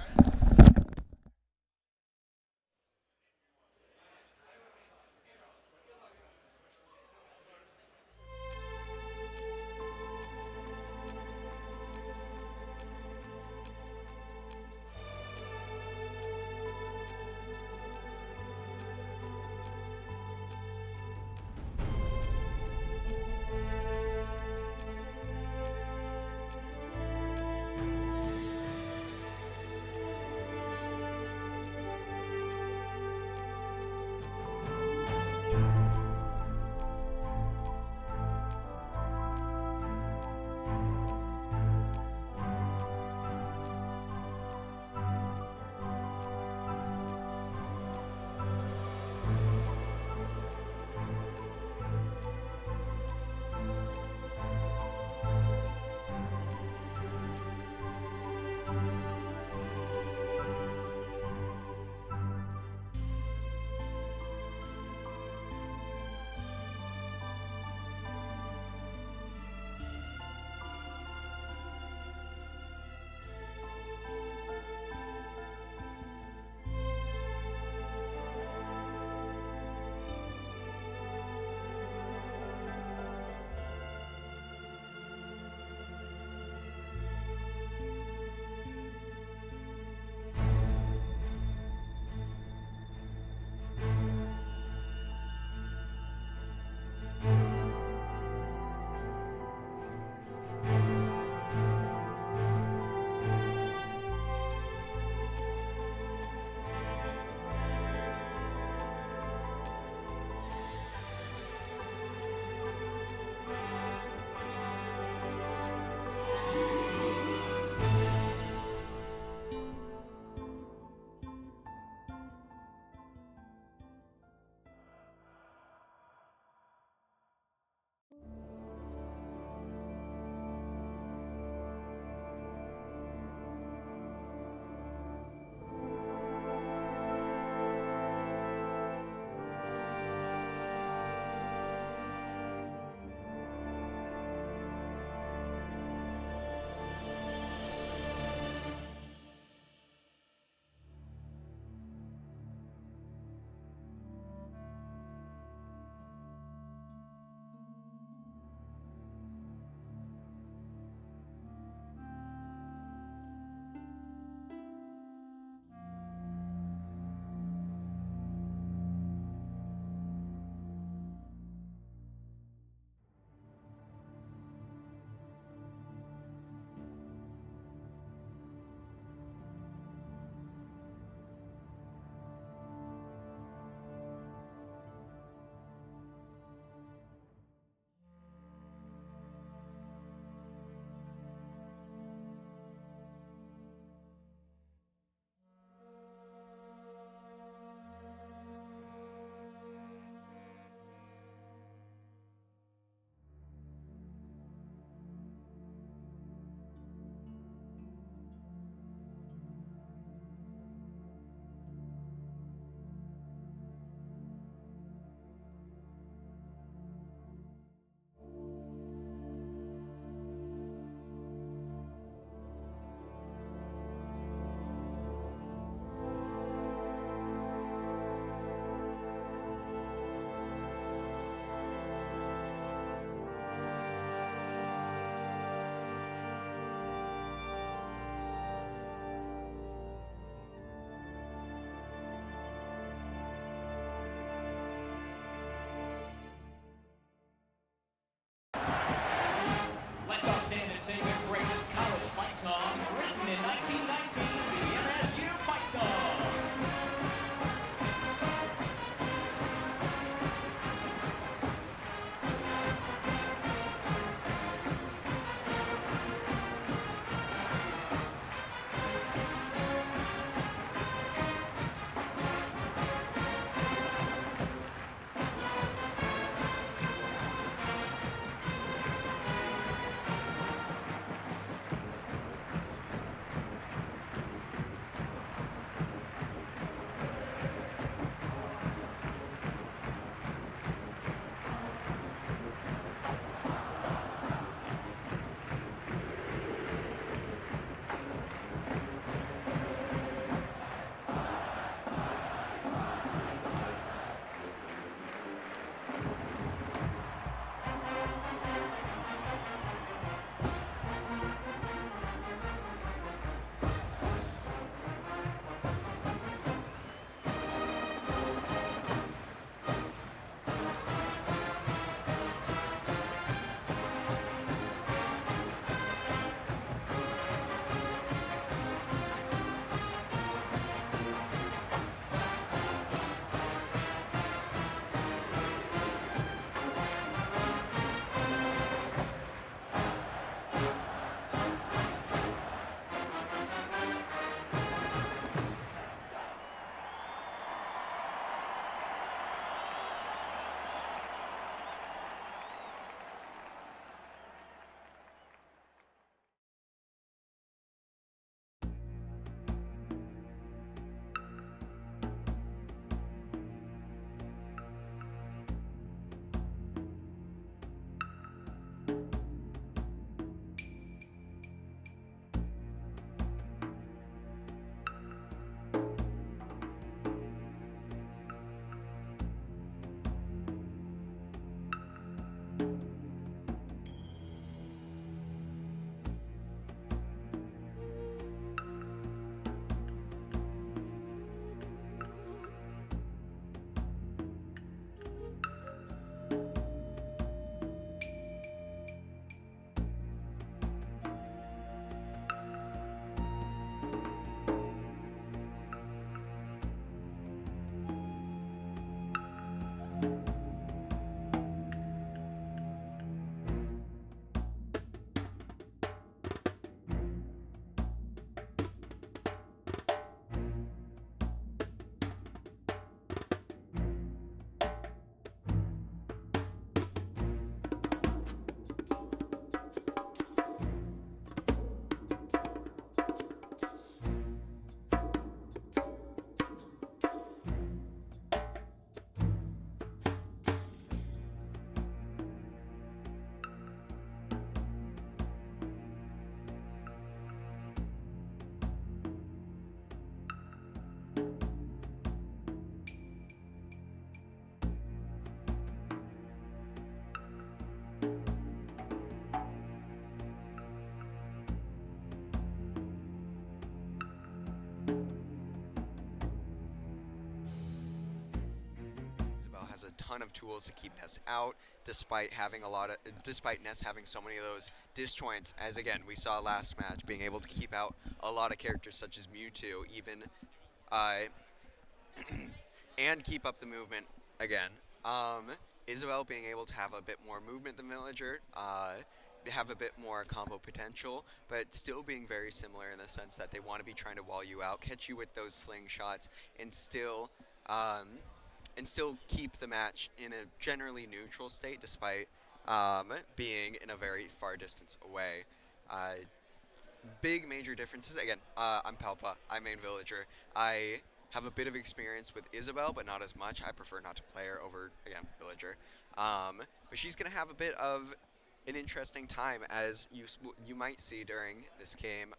S9: announcing the greatest college fight song written in 1919, the MSU fight song.
S6: Has a ton of tools to keep Ness out, despite Ness having so many of those disjoints. As again, we saw last match, being able to keep out a lot of characters such as Mewtwo, even, and keep up the movement again. Isabel being able to have a bit more movement than Villager, have a bit more combo potential, but still being very similar in the sense that they want to be trying to wall you out, catch you with those slingshots, and still keep the match in a generally neutral state despite being in a very far distance away. Big major differences. Again, I'm Palpa. I main Villager. I have a bit of experience with Isabel, but not as much. I prefer not to play her over, again, Villager. But she's going to have a bit of an interesting time, as you might see during this game.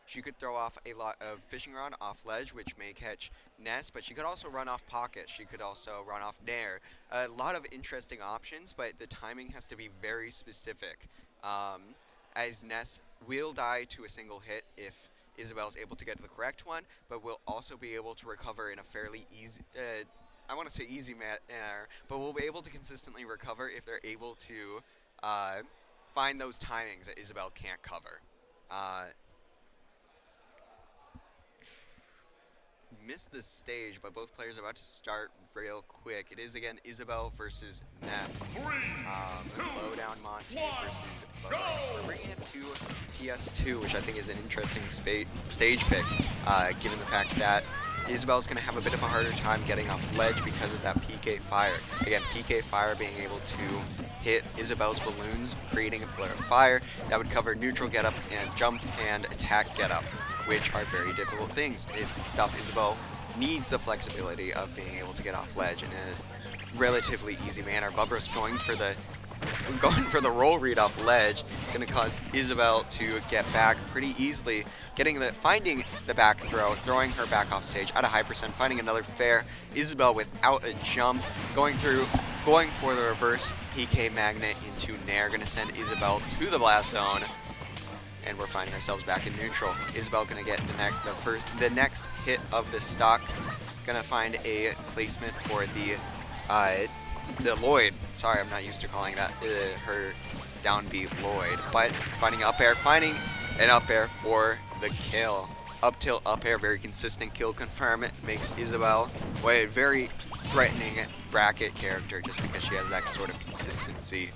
S6: She could throw off a lot of fishing rod off ledge, which may catch Ness, but she could also run off pocket. She could also run off Nair. A lot of interesting options, but the timing has to be very specific, as Ness will die to a single hit if Isabel's able to get to the correct one, but will also be able to recover in a fairly easy, I want to say easy manner, but will be able to consistently recover if they're able to find those timings that Isabel can't cover. Missed this stage, but both players are about to start real quick. It is again Isabel versus Ness. Lowdown Monty versus Bubros. We're bringing it to PS2, which I think is an interesting stage pick, given the fact that Isabel's going to have a bit of a harder time getting off ledge because of that PK fire. Again, PK fire being able to hit Isabel's balloons, creating a pillar of fire that would cover neutral get up and jump and attack get up, which are very difficult things. It's stuff Isabel needs the flexibility of being able to get off ledge in a relatively easy manner. Bubros going for the roll read off ledge, going to cause Isabel to get back pretty easily, finding the back throw, throwing her back off stage at a high percent, finding another fair. Isabel without a jump, going for the reverse PK magnet into Nair, going to send Isabel to the blast zone. And we're finding ourselves back in neutral. Isabel gonna get the next hit of the stock. Gonna find a placement for the Lloyd. Sorry, I'm not used to calling that her down B Lloyd. But finding an up air for the kill. Up tilt, up air, very consistent kill confirm. It makes Isabel a very threatening bracket character just because she has that sort of consistency.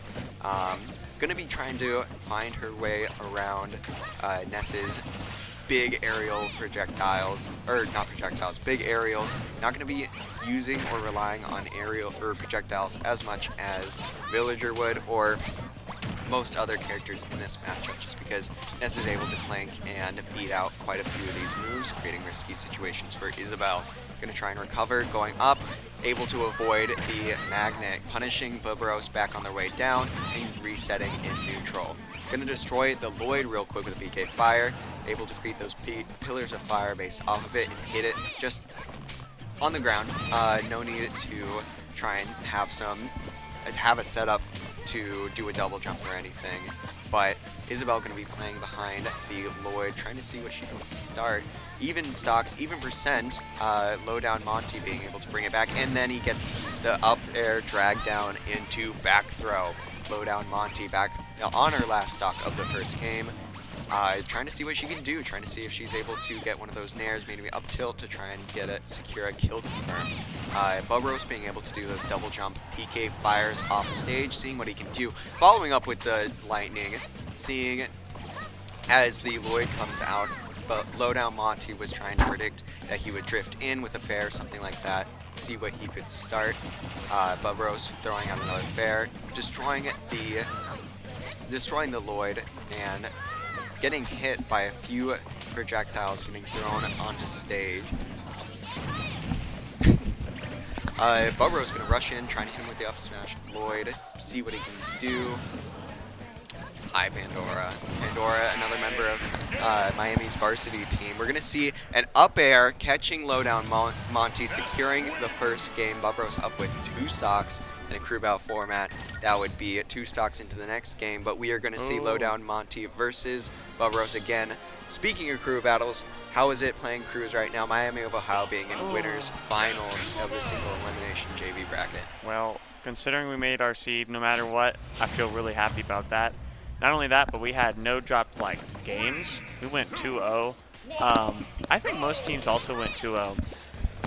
S6: Gonna be trying to find her way around Ness's big aerial projectiles, or not projectiles, big aerials. Not gonna be using or relying on aerial or projectiles as much as Villager would or most other characters in this matchup, just because Ness is able to clank and beat out quite a few of these moves, creating risky situations for Isabel. Gonna try and recover, going up, able to avoid the magnet, punishing Bubros back on their way down and resetting in neutral. Gonna destroy the Lloyd real quick with a PK fire, able to create those pillars of fire based off of it and hit it just on the ground. No need to try and have a setup to do a double jump or anything, but Isabel going to be playing behind the Lloyd, trying to see what she can start. Even stocks, even percent, low down Monty being able to bring it back, and then he gets the up air drag down into back throw. Low down Monty back on her last stock of the first game. Trying to see what she can do, trying to see if she's able to get one of those nairs, maybe up tilt to try and secure a kill confirm. Bubros being able to do those double jump PK fires off stage, seeing what he can do. Following up with the lightning, seeing as the Lloyd comes out, but low down Monty was trying to predict that he would drift in with a fair, something like that, see what he could start. Bubros throwing out another fair, destroying the Lloyd and getting hit by a few projectiles getting thrown onto stage. Bubro's gonna rush in, trying to hit him with the up smash. Lloyd, see what he can do. Hi, Pandora. Pandora, another member of Miami's varsity team. We're gonna see an up air catching low down Monty, securing the first game. Bubro's up with 2 stocks. In a crew battle format, that would be 2 stocks into the next game, but we are going to see Lowdown Monty versus Bubros again. Speaking of crew battles, how is it playing crews right now? Miami of Ohio being in winners finals of the single elimination JV bracket.
S10: Well, considering we made our seed no matter what, I feel really happy about that. Not only that, but we had no dropped games. We went 2-0. I think most teams also went 2-0.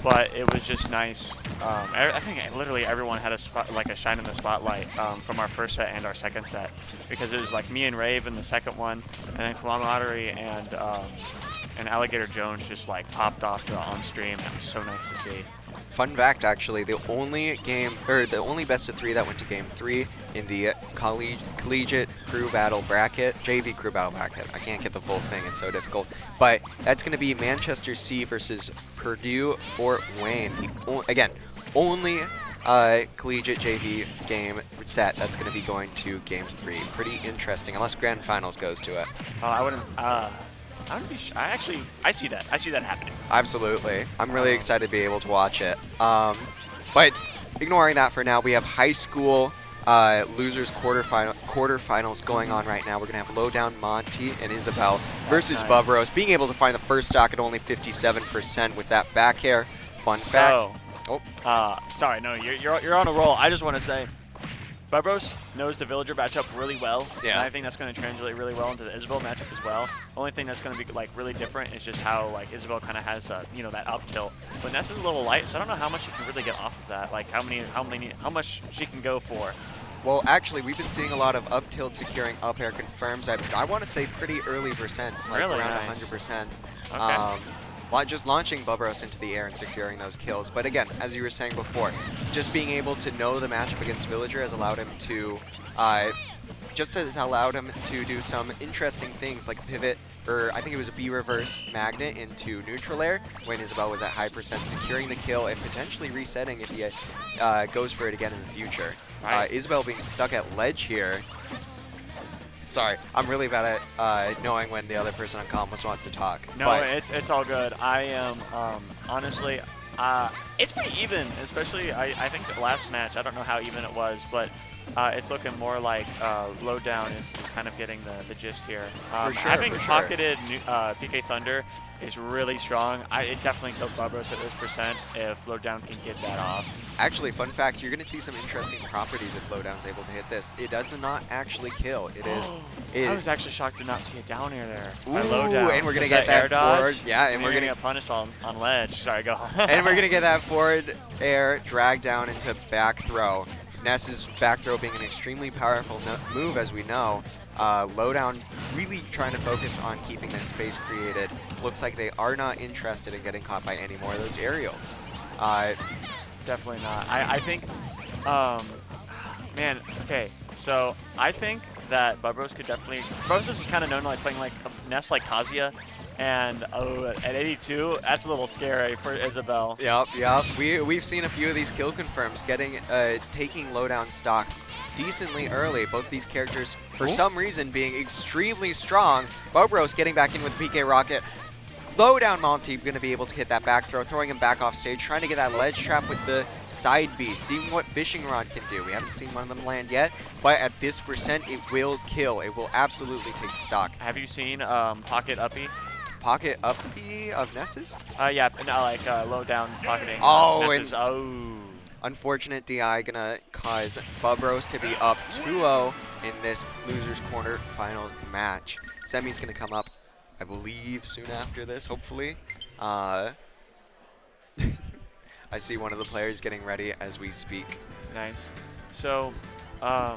S10: But it was just nice. I think literally everyone had a shine in the spotlight from our first set and our second set, because it was me and Rave in the second one, and then Kalamari and Alligator Jones just popped off on stream. It was so nice to see.
S6: Fun fact, actually, the only best of 3 that went to game 3 in the collegiate crew battle bracket, JV crew battle bracket. I can't get the full thing, it's so difficult. But that's going to be Manchester C versus Purdue Fort Wayne. Again, only collegiate JV game set that's going to be going to game 3. Pretty interesting, unless grand finals goes to it.
S10: I wouldn't be. I see that. I see that happening.
S6: Absolutely. I'm really excited to be able to watch it. But ignoring that for now, we have high school losers quarterfinals going on right now. We're going to have Lowdown Monty and Isabel versus Bubros, being able to find the first stock at only 57% with that back air. Fun fact.
S10: Sorry, no, you're on a roll. I just want to say, Barbros knows the Villager matchup really well.
S6: Yeah.
S10: And I think that's going to translate really well into the Isabel matchup as well. Only thing that's going to be like really different is just how like Isabel kind of has you know, that up tilt. But Ness is a little light, so I don't know how much she can really get off of that. Like how much she can go for.
S6: Well, actually, we've been seeing a lot of up tilt securing up air confirms. I want to say pretty early percents, like
S10: Really
S6: around
S10: nice.
S6: 100%.
S10: Okay.
S6: Just launching Bubros into the air and securing those kills. But again, as you were saying before, just being able to know the matchup against Villager has allowed him to do some interesting things like pivot, or I think it was a B reverse magnet into neutral air when Isabel was at high percent, securing the kill and potentially resetting if he goes for it again in the future.
S10: Right.
S6: Isabel being stuck at ledge here. Sorry, I'm really bad at knowing when the other person on comms wants to talk.
S10: No,
S6: but
S10: it's all good. I am honestly, it's pretty even. Especially I think the last match. I don't know how even it was, but it's looking more like Lowdown is kind of getting the gist here.
S6: For sure,
S10: Having
S6: for sure.
S10: pocketed PK Thunder is really strong. It definitely kills Barbros at this percent if Lowdown can get that off.
S6: Actually, fun fact, you're going to see some interesting properties if Lowdown's able to hit this. It does not actually kill. It is.
S10: I was actually shocked to not see a down air there.
S6: Ooh,
S10: By Lowdown.
S6: and we're going to
S10: Was
S6: get
S10: air
S6: that
S10: dodge?
S6: forward. Yeah, and
S10: And
S6: we're
S10: you're
S6: going
S10: gonna
S6: to
S10: get punished on ledge. Sorry, go.
S6: and we're going to get that forward air drag down into back throw. Ness's back throw being an extremely powerful move, as we know. Lowdown really trying to focus on keeping this space created. Looks like they are not interested in getting caught by any more of those aerials.
S10: Definitely not. I think, man, okay, so I think that Barbros could definitely, Barbros is kind of known like playing like a Ness like Kazuya, and at 82, that's a little scary for Isabel.
S6: Yep. We've seen a few of these kill confirms taking Lowdown stock decently early. Both these characters, for some reason, being extremely strong. Bobros getting back in with PK Rocket. Lowdown Monty going to be able to hit that back throw, throwing him back off stage, trying to get that ledge trap with the side B, seeing what Fishing Rod can do. We haven't seen one of them land yet, but at this percent, it will kill. It will absolutely take the stock.
S10: Have you seen Pocket Uppy?
S6: Pocket up B of Ness's?
S10: Yeah, no, like Lowdown pocketing.
S6: Oh,
S10: Ness's, oh.
S6: Unfortunate DI gonna cause Bubros to be up 2-0 in this loser's corner final match. Semi's gonna come up, I believe, soon after this, hopefully. I see one of the players getting ready as we speak.
S10: Nice. So, I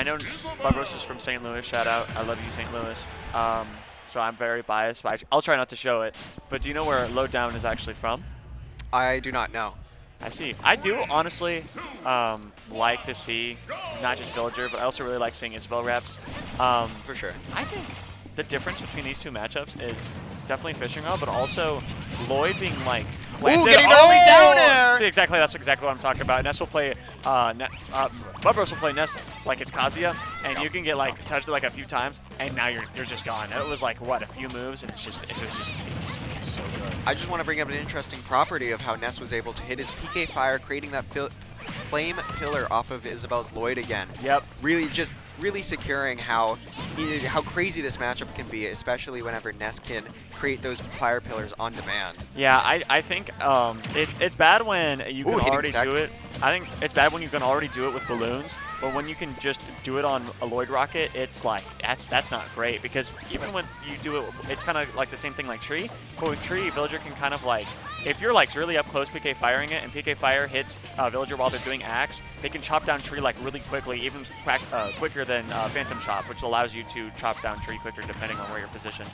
S10: know Barbros is from St. Louis. Shout out. I love you, St. Louis. So I'm very biased, but I'll try not to show it. But do you know where Lowdown is actually from?
S6: I do not know.
S10: I see. I do honestly like to see not just Villager, but I also really like seeing Isabel reps.
S6: For sure.
S10: I think the difference between these two matchups is definitely Fishing Rod, but also Lloyd being like planted.
S6: Getting the early down air!
S10: See, exactly, that's exactly what I'm talking about. Ness will play, Bubros will play Ness like it's Kazuya, and you can get like touched like a few times, and now you're just gone. It was like what, a few moves, and it was so good.
S6: I just want to bring up an interesting property of how Ness was able to hit his PK fire, creating that flame pillar off of Isabel's Lloyd again.
S10: Yep.
S6: Really securing how crazy this matchup can be, especially whenever Ness can create those fire pillars on demand.
S10: Yeah, I think it's bad when you can already
S6: exactly.
S10: do it. I think it's bad when you can already do it with balloons, but when you can just do it on a Lloyd rocket, it's like that's not great, because even when you do it, it's kind of like the same thing like Tree. But with Tree, Villager can kind of like, if you're like really up close PK firing it and PK fire hits Villager while they're doing Axe, they can chop down Tree like really quickly, even quicker than Phantom Chop, which allows you to chop down Tree quicker depending on where you're positioned.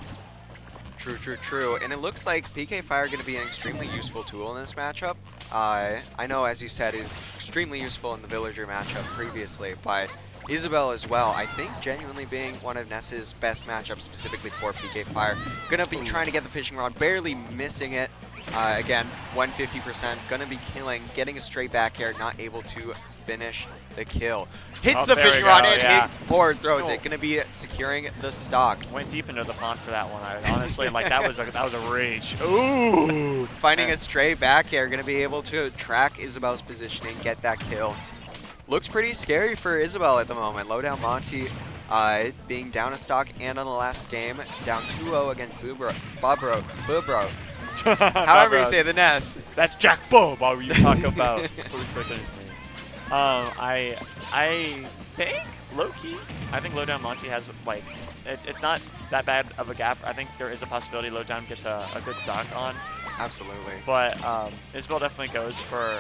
S6: True. And it looks like PK Fire going to be an extremely useful tool in this matchup. I know, as you said, it's extremely useful in the Villager matchup previously, but Isabel as well, I think genuinely being one of Ness's best matchups specifically for PK Fire. Gonna be trying to get the Fishing Rod, barely missing it. Again, 150%, gonna be killing, getting a straight back air, not able to finish the kill. Hits the Fishing Rod and forward throws it. Gonna be securing the stock.
S10: Went deep into the pond for that one. Honestly, like that was a reach. Ooh!
S6: Finding a stray back air, gonna be able to track Isabel's positioning, get that kill. Looks pretty scary for Isabel at the moment. Lowdown Monty being down a stock and on the last game, down 2-0 against Bubro. However you say the Ness.
S10: That's Jack Bob, what were you talking about? I think low key. I think Lowdown Monty has like it's not that bad of a gap. I think there is a possibility Lowdown gets a good stock on.
S6: Absolutely.
S10: But Isabel definitely goes for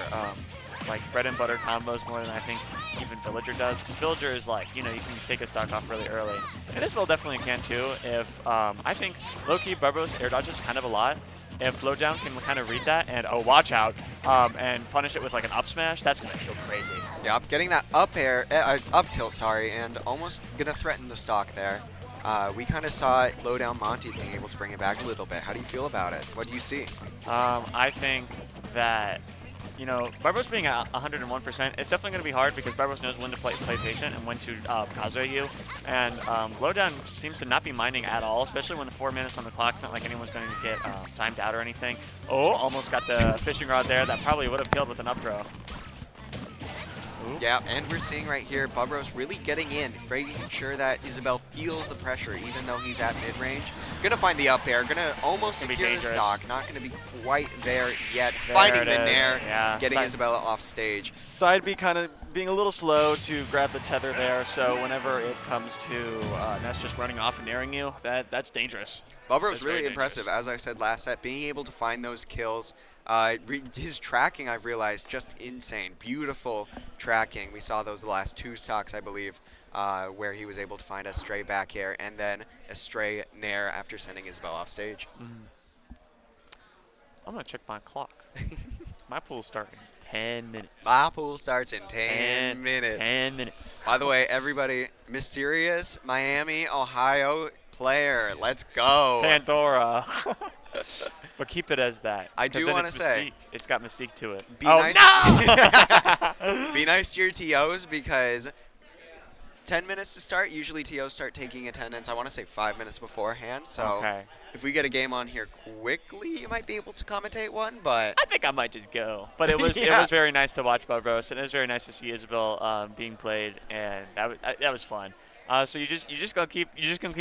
S10: like bread and butter combos more than I think even Villager does. Because Villager is like, you know, you can take a stock off really early. And Isabel definitely can too. If I think low-key Barbaros air dodges kind of a lot. If Lowdown can kind of read that and, oh, watch out, and punish it with like an up smash, that's going to feel crazy.
S6: Yep, getting that up air, up tilt, sorry, and almost going to threaten the stock there. We kind of saw Lowdown Monty being able to bring it back a little bit. How do you feel about it? What do you see?
S10: I think that, you know, Barbaros being at 101%, it's definitely going to be hard because Barbaros knows when to play patient and when to Kazuya you. And Lowdown seems to not be minding at all, especially when the 4 minutes on the clock. It's not like anyone's going to get timed out or anything. Oh, almost got the fishing rod there. That probably would have killed with an up throw. Ooh.
S6: Yeah, and we're seeing right here, Bubros really getting in, making sure that Isabel feels the pressure, even though he's at mid-range. Gonna find the up air, gonna almost secure the stock, not gonna be quite there yet.
S10: There
S6: Finding the
S10: is.
S6: nair,
S10: Yeah.
S6: getting Isabella off stage.
S11: Side B kind of being a little slow to grab the tether there, so whenever it comes to Ness just running off and nairing you, that's dangerous.
S6: Bubros
S11: That's
S6: really
S11: very
S6: impressive,
S11: dangerous.
S6: as I said last set, being able to find those kills. His tracking, I've realized, just insane. Beautiful tracking. We saw those the last 2 stocks, I believe, where he was able to find a stray back air and then a stray nair after sending Isabel off stage.
S10: I'm going to check my clock. My pool's starting in 10 minutes.
S6: My pool starts in 10 minutes.
S10: 10 minutes.
S6: By the way, everybody, mysterious Miami, Ohio player. Let's go.
S10: Pandora. But keep it as that.
S6: I
S10: 'cause
S6: do
S10: then
S6: wanna
S10: it's
S6: say-
S10: mystique. It's got mystique to it.
S6: Be
S10: Oh,
S6: nice.
S10: no!
S6: Be nice to your TOs because 10 minutes to start. Usually TOs start taking attendance, I want to say 5 minutes beforehand. So
S10: Okay.
S6: if we get a game on here quickly, you might be able to commentate one, but
S10: I think I might just go. But it was
S6: Yeah.
S10: it was very nice to watch Barbaros, and it was very nice to see Isabel being played, and that was fun. So you just gonna keep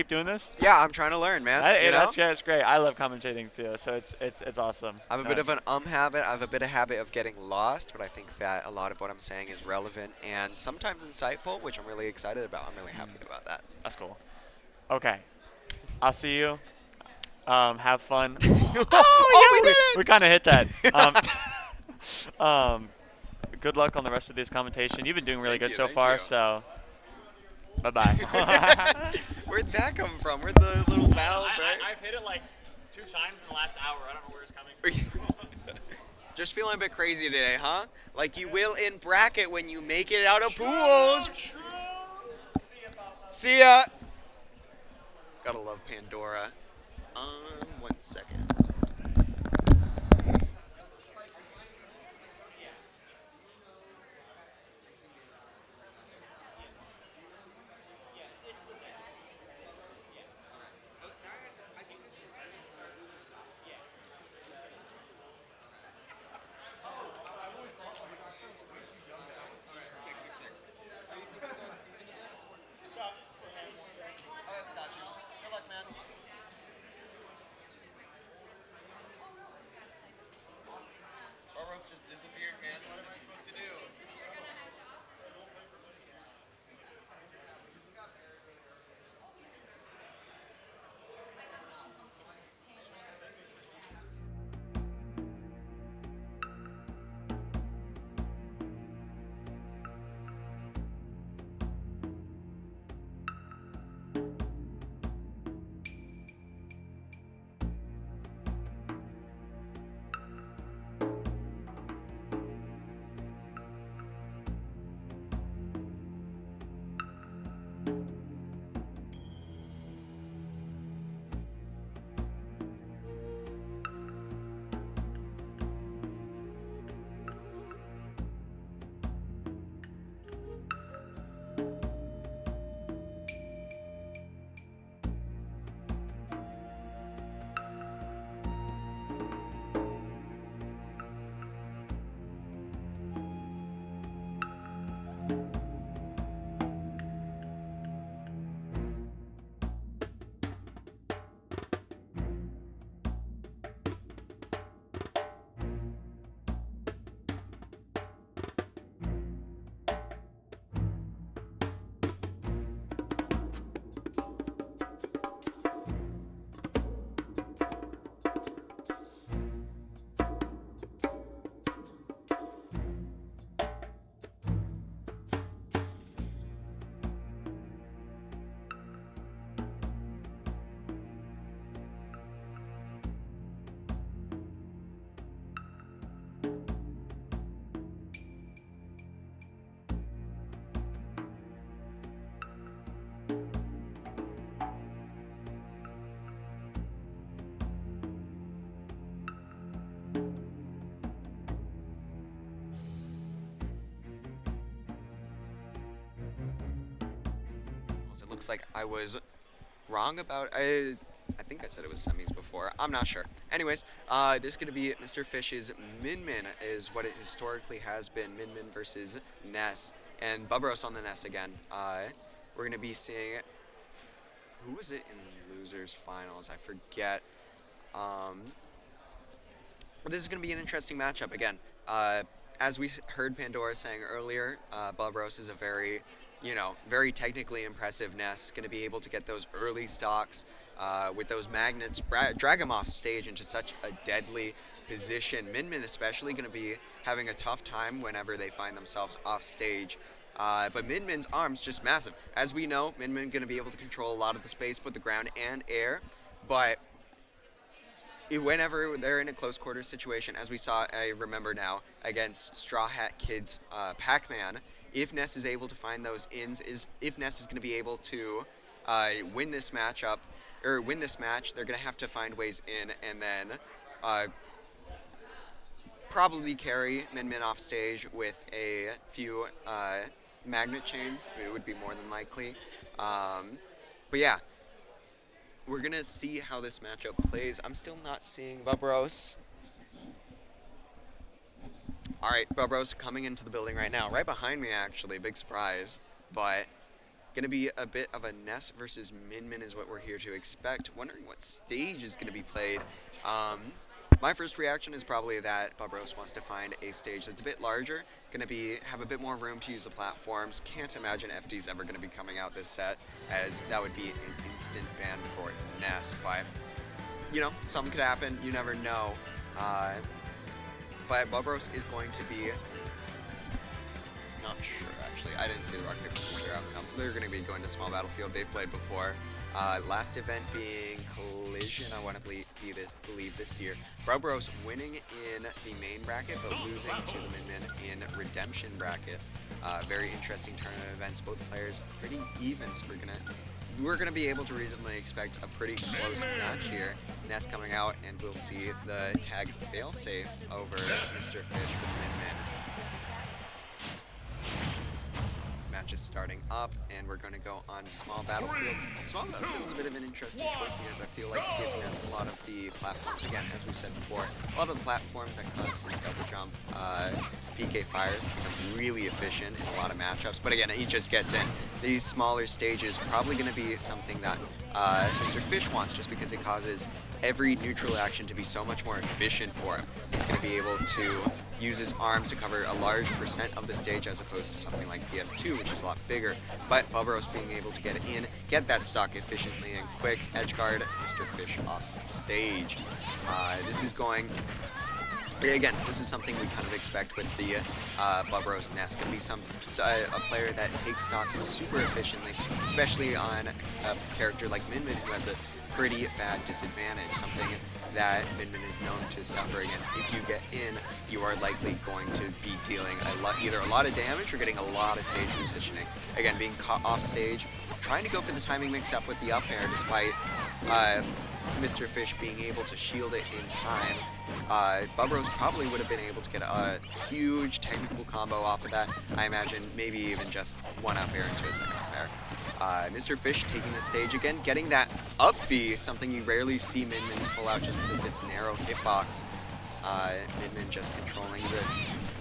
S10: doing this?
S6: yeah, I'm trying to learn, man. You know?
S10: That's great. I love commentating too, so it's awesome.
S6: I have a bit of an habit. I have a bit of habit of getting lost, but I think that a lot of what I'm saying is relevant and sometimes insightful, which I'm really excited about. I'm really happy about that.
S10: That's cool. Okay, I'll see you. Have fun.
S6: Oh, we did it!
S10: We kind of hit that. Good luck on the rest of this commentation. You've been doing really
S6: Thank
S10: good
S6: you,
S10: so
S6: thank
S10: far,
S6: you.
S10: so bye-bye.
S6: Where'd that come from? Where'd the little valve, right?
S10: I've hit it like 2 times in the last hour. I don't know where it's coming from.
S6: Just feeling a bit crazy today, huh? Like you will in bracket when you make it out of pools. See ya. Gotta love Pandora. 1 second. looks like I was wrong about. I think I said it was semis before. I'm not sure. Anyways, this is going to be Mr. Fish's Min Min is what it historically has been. Min Min versus Ness. And Bubros on the Ness again. We're going to be seeing, who was it in losers finals? I forget. This is going to be an interesting matchup again. As we heard Pandora saying earlier, Bubros is a very, very technically impressive Ness. Going to be able to get those early stocks with those magnets, drag him off stage into such a deadly position. Min Min especially going to be having a tough time whenever they find themselves off stage. But Min Min's arms just massive. As we know, Min Min going to be able to control a lot of the space, both the ground and air. But whenever they're in a close quarters situation, as we saw, I remember now, against Straw Hat Kids Pac-Man, if Ness is able to find those ins, if Ness is going to be able to win this matchup, or win this match, they're going to have to find ways in and then probably carry Min Min off stage with a few magnet chains. It would be more than likely. But yeah, we're going to see how this matchup plays. I'm still not seeing Bubros. All right, Bubros coming into the building right now. Right behind me, actually. Big surprise. But going to be a bit of a Ness versus Min Min is what we're here to expect. Wondering what stage is going to be played. My first reaction is probably that Bubros wants to find a stage that's a bit larger, going to have a bit more room to use the platforms. Can't imagine FD's ever going to be coming out this set, as that would be an instant ban for Ness. But, something could happen. You never know. But Bubros is going to be, not sure actually. I didn't see the rock paper scissors outcome. They're going to be going to small battlefield. They've played before. Last event being Collision, I want to believe this year. Bubros winning in the main bracket, but losing to the Min Min in redemption bracket. Very interesting tournament events. Both players pretty even, so we're gonna be able to reasonably expect a pretty close match here. Ness coming out, and we'll see the tag failsafe over Mr. Fish with Min Min. Match is starting up, and we're going to go on small battlefield. Small battlefield is a bit of an interesting choice because I feel like it gives Ness a lot of the platforms, again, as we said before, a lot of the platforms that constant double jump, PK fires become really efficient in a lot of matchups. But again, he just gets in. These smaller stages probably going to be something that Mr. Fish wants, just because it causes every neutral action to be so much more efficient for him. He's going to be able to use his arms to cover a large percent of the stage as opposed to something like PS2, which is a lot bigger. But Bubros being able to get in, get that stock efficiently and quick, edge guard Mr. Fish off stage. This is going, again, this is something we kind of expect with the Bubros Ness. Could be a player that takes stocks super efficiently, especially on a character like Min Min, who has a pretty bad disadvantage, something that Min Min is known to suffer against. If you get in, you are likely going to be dealing either a lot of damage or getting a lot of stage positioning. Again, being caught off stage, trying to go for the timing mix-up with the up air despite Mr. Fish being able to shield it in time. Bubros probably would have been able to get a huge technical combo off of that. I imagine maybe even just one up air into a second up air. Mr. Fish taking the stage again, getting that up B, something you rarely see Min Min's pull out just because of its narrow hitbox. Min Min just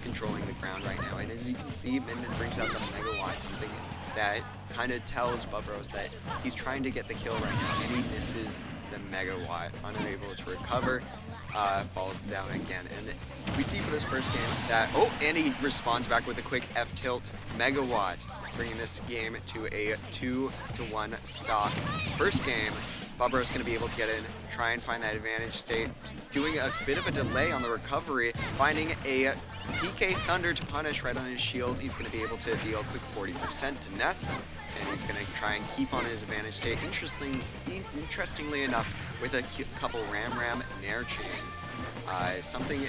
S6: controlling the ground right now. And as you can see, Min Min brings out the Megawatt, something that kind of tells Bubros that he's trying to get the kill right now, and he misses the Megawatt, unable to recover, falls down again. And we see for this first game that, and he responds back with a quick F tilt Megawatt, bringing this game to a 2-1 stock. First game, Bubros going to be able to get in, try and find that advantage state, doing a bit of a delay on the recovery, finding a PK Thunder to punish right on his shield. He's going to be able to deal a quick 40% to Ness, and he's going to try and keep on his advantage state. Interestingly enough, with a couple Ram Nair chains. Something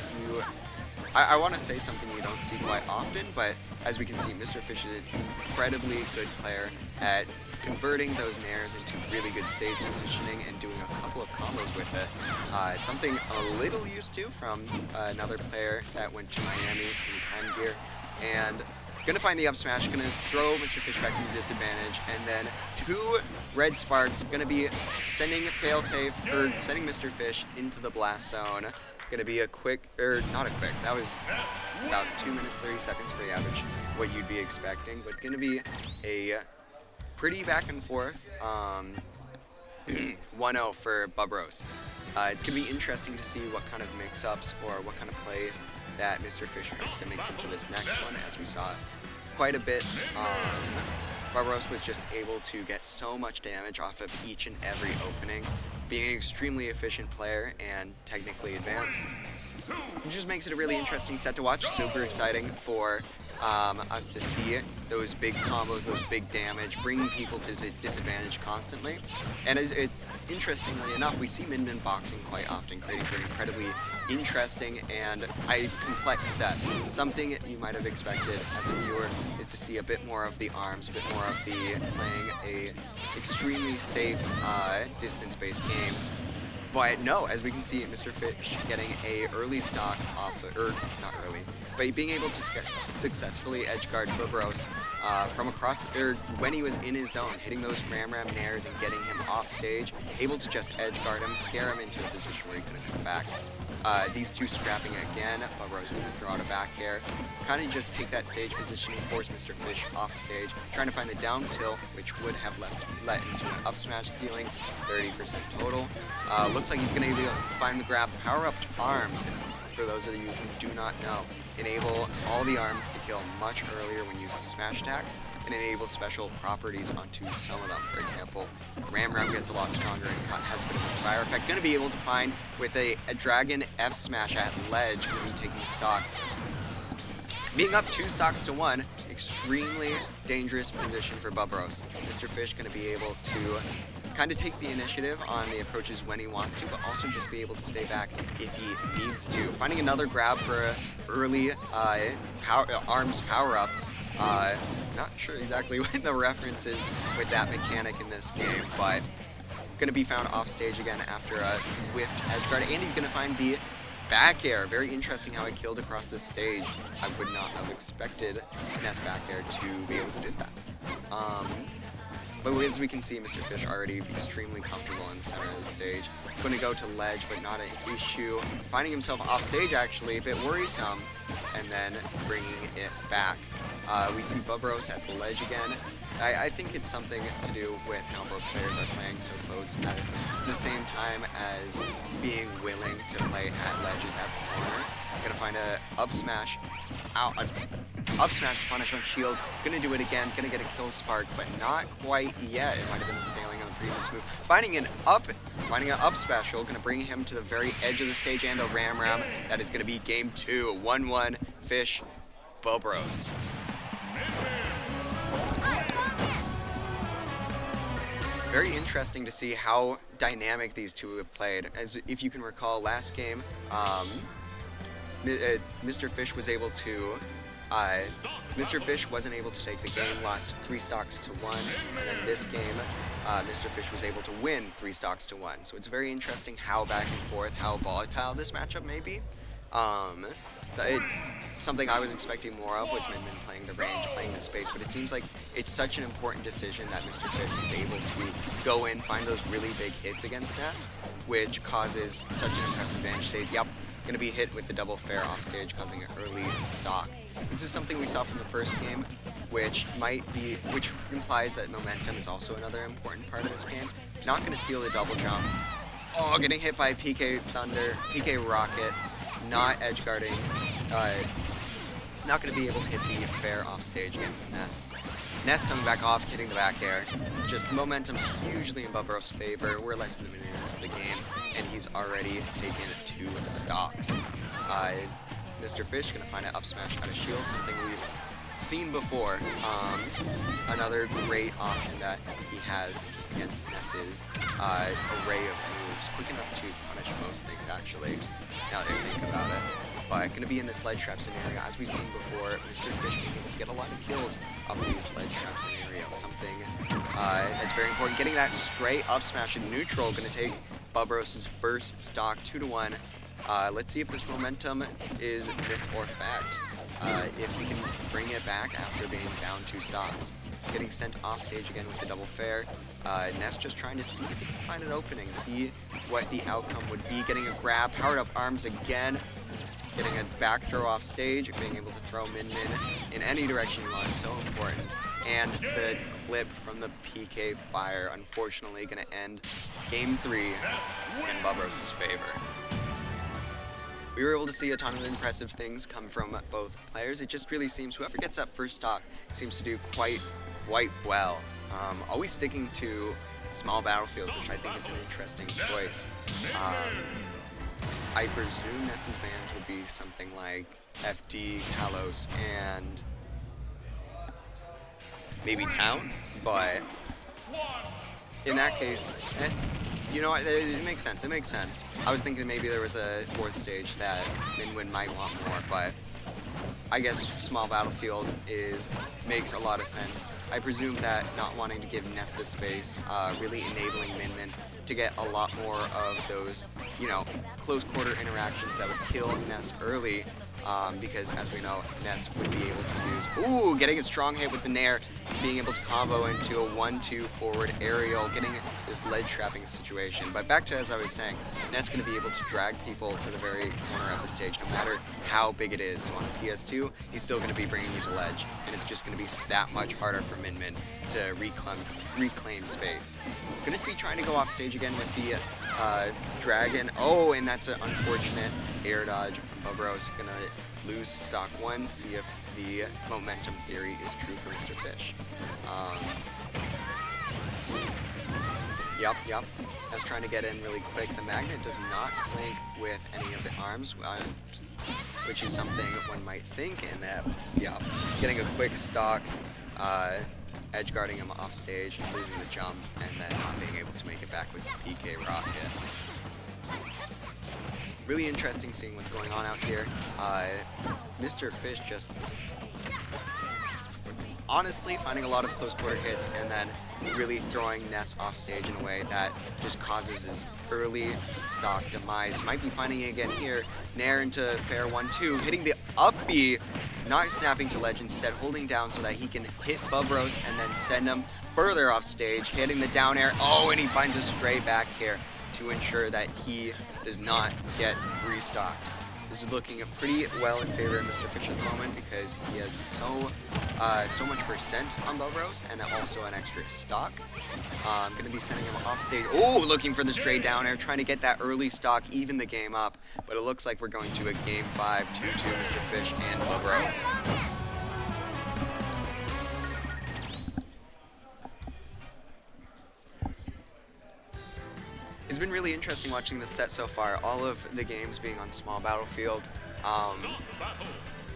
S6: I want to say something you don't see quite often, but as we can see, Mr. Fish is an incredibly good player at converting those nairs into really good stage positioning and doing a couple of combos with it. It's something I'm a little used to from another player that went to Miami, Team Time Gear, and Gonna find the up smash, gonna throw Mr. Fish back into disadvantage, and then 2 red sparks, gonna be sending failsafe, or sending Mr. Fish into the blast zone. Gonna be a quick, or not a quick, that was about 2 minutes 30 seconds for the average, what you'd be expecting, but gonna be a pretty back and forth 1-0 for Bubros. It's going to be interesting to see what kind of mix-ups or what kind of plays that Mr. Fish tries to mix into this next one, as we saw quite a bit. Bubros was just able to get so much damage off of each and every opening, being an extremely efficient player and technically advanced. It just makes it a really interesting set to watch, super exciting for us to see those big combos, those big damage, bringing people to disadvantage constantly. And interestingly enough, we see Min boxing quite often, creating an incredibly interesting and complex set. Something you might have expected as a viewer is to see a bit more of the arms, a bit more of the playing a extremely safe distance-based game. But no, as we can see, Mr. Fish getting a early stock off, not early, but being able to successfully edgeguard Bubros from across, when he was in his zone, hitting those Ram nairs and getting him off stage, able to just edgeguard him, scare him into a position where he couldn't come back. These two scrapping again, Bubros going to throw out a back air, kind of just take that stage position and force Mr. Fish off stage, trying to find the down tilt, which would have led into an up smash, dealing 30% total. Looks like he's going to be able to find the grab, power up to arms. For those of you who do not know, enable all the arms to kill much earlier when used as smash attacks, and enable special properties onto some of them. For example, Ram gets a lot stronger and has a bit of a fire effect. Going to be able to find with a Dragon F smash at ledge, going to be taking stock. Being up 2 stocks to 1, extremely dangerous position for Bubros. Mr. Fish going to be able to kind of take the initiative on the approaches when he wants to, but also just be able to stay back if he needs to. Finding another grab for an early arms power-up. Not sure exactly what the reference is with that mechanic in this game, but going to be found off stage again after a whiffed edgeguard, and he's going to find the back air. Very interesting how he killed across this stage. I would not have expected Ness back air to be able to do that. But as we can see, Mr. Fish already extremely comfortable in the center of the stage. Going to go to ledge, but not an issue. Finding himself off stage, actually, a bit worrisome, and then bringing it back. We see Bubros at the ledge again. I think it's something to do with how both players are playing so close at the same time as being willing to play at ledges at the corner. Gonna find a up smash to punish on shield. Gonna do it again. Gonna get a kill spark, but not quite yet. It might have been the scaling on the previous move. Finding an up special. Gonna bring him to the very edge of the stage and a Ram. That is gonna be game 2. 1-1 Fish Bubros. Very interesting to see how dynamic these two have played. As if you can recall, last game, Mr. Fish was able to. Mr. Fish wasn't able to take the game, lost 3 stocks to 1, and then this game, Mr. Fish was able to win 3 stocks to 1. So it's very interesting how back and forth, how volatile this matchup may be. Something I was expecting more of was Min playing the range, playing the space, but it seems like it's such an important decision that Mr. Fish is able to go in, find those really big hits against Ness, which causes such an impressive advantage state. Yep, going to be hit with the double fair off stage, causing an early stock. This is something we saw from the first game, which implies that momentum is also another important part of this game. Not going to steal the double jump. Oh, getting hit by PK Thunder, PK Rocket, not edge guarding. Not going to be able to hit the fair off stage against Ness. Ness coming back off, hitting the back air. Just momentum's hugely in Bubros' favor. We're less than a minute into the game, and he's already taken 2 stocks. Mr. Fish going to find an up smash out of shield, something we've seen before. Another great option that he has just against Ness's array of moves. Quick enough to punish most things, actually, now that I think about it. But going to be in this ledge trap scenario, as we've seen before, Mr. Fish being able to get a lot of kills off of these ledge trap scenarios. Something that's very important. Getting that straight up smash in neutral, going to take Bubros' first stock 2-1. Let's see if this momentum is myth or fact. if he can bring it back after being down 2 stocks. Getting sent off stage again with the double fair. Ness just trying to see if he can find an opening, see what the outcome would be. Getting a grab, powered up arms again. Getting a back throw off stage, being able to throw Min in any direction you want is so important. And the clip from the PK fire, unfortunately, going to end Game 3 in Bubros' favor. We were able to see a ton of impressive things come from both players. It just really seems whoever gets that first stock seems to do quite well. Always sticking to small battlefield, which I think is an interesting choice. I presume Ness's bans would be something like FD, Kalos, and maybe Town, but in that case, you know what, it makes sense, it makes sense. I was thinking maybe there was a 4th stage that Minwin might want more, but I guess small battlefield makes a lot of sense. I presume that not wanting to give Ness the space, really enabling Minmin to get a lot more of those, you know, close quarter interactions that would kill Ness early, because as we know, Ness would be able to use, ooh, getting a strong hit with the Nair, being able to combo into a 1-2 forward aerial, getting this ledge trapping situation. But back to as I was saying, Ness going to be able to drag people to the very corner of the stage, no matter how big it is. So on a PS2, he's still going to be bringing you to ledge, and it's just going to be that much harder for Min to reclaim space. Going to be trying to go off stage again with the Dragon. Oh, and that's an unfortunate air dodge from Bubros. Gonna lose stock 1, see if the momentum theory is true for Mr. Fish. Yep. That's trying to get in really quick. The magnet does not link with any of the arms, which is something one might think, and that, getting a quick stock, edge guarding him off stage, losing the jump, and then not being able to make it back with the PK rocket. Really interesting seeing what's going on out here. Mr. Fish just honestly finding a lot of close quarter hits and then really throwing Ness off stage in a way that just causes his early stock demise. Might be finding it again here. Nair into fair 1-2, hitting the up B, not snapping to ledge, instead holding down so that he can hit Bubros and then send him further off stage, hitting the down air. Oh, and he finds a stray back here to ensure that he does not get restocked. This is looking pretty well in favor of Mr. Fish at the moment because he has so much percent on Bubros and also an extra stock. I'm going to be sending him off stage. Oh, looking for the straight down air, trying to get that early stock, even the game up. But it looks like we're going to a game 5, 2-2, Mr. Fish and Bubros. It's been really interesting watching this set so far, all of the games being on small battlefield.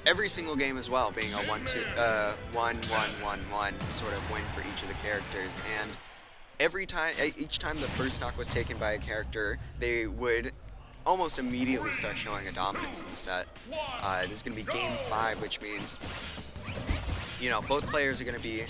S6: Every single game as well being a 1-2, 1-1-1-1 sort of win for each of the characters. And each time the first stock was taken by a character, they would almost immediately start showing a dominance in the set. This is going to be game 5, which means, you know, both players are going to be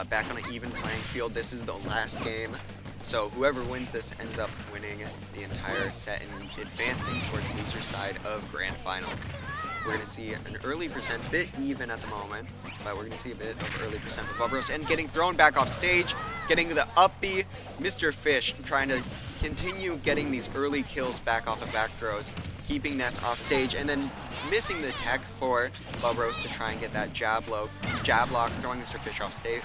S6: back on an even playing field. This is the last game. So whoever wins this ends up winning the entire set and advancing towards the loser side of Grand Finals. We're going to see an early percent, bit even at the moment, but we're going to see a bit of early percent for Bubros and getting thrown back off stage, getting the up B. Mr. Fish trying to continue getting these early kills back off of back throws, keeping Ness off stage, and then missing the tech for Bubros to try and get that jab lock, throwing Mr. Fish off stage.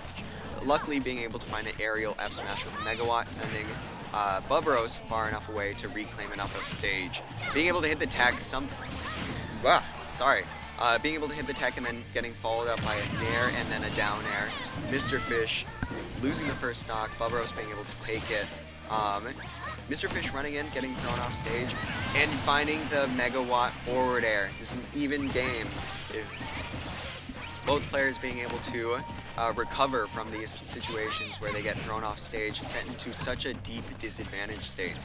S6: Luckily being able to find an aerial F smash with Megawatt, sending Bubros far enough away to reclaim enough of stage. Being able to hit the tech, being able to hit the tech and then getting followed up by a nair and then a down air. Mr. Fish losing the first stock, Bubros being able to take it. Mr. Fish running in, getting thrown off stage, and finding the Megawatt forward air. This is an even game. Both players being able to recover from these situations where they get thrown off stage, sent into such a deep disadvantage state.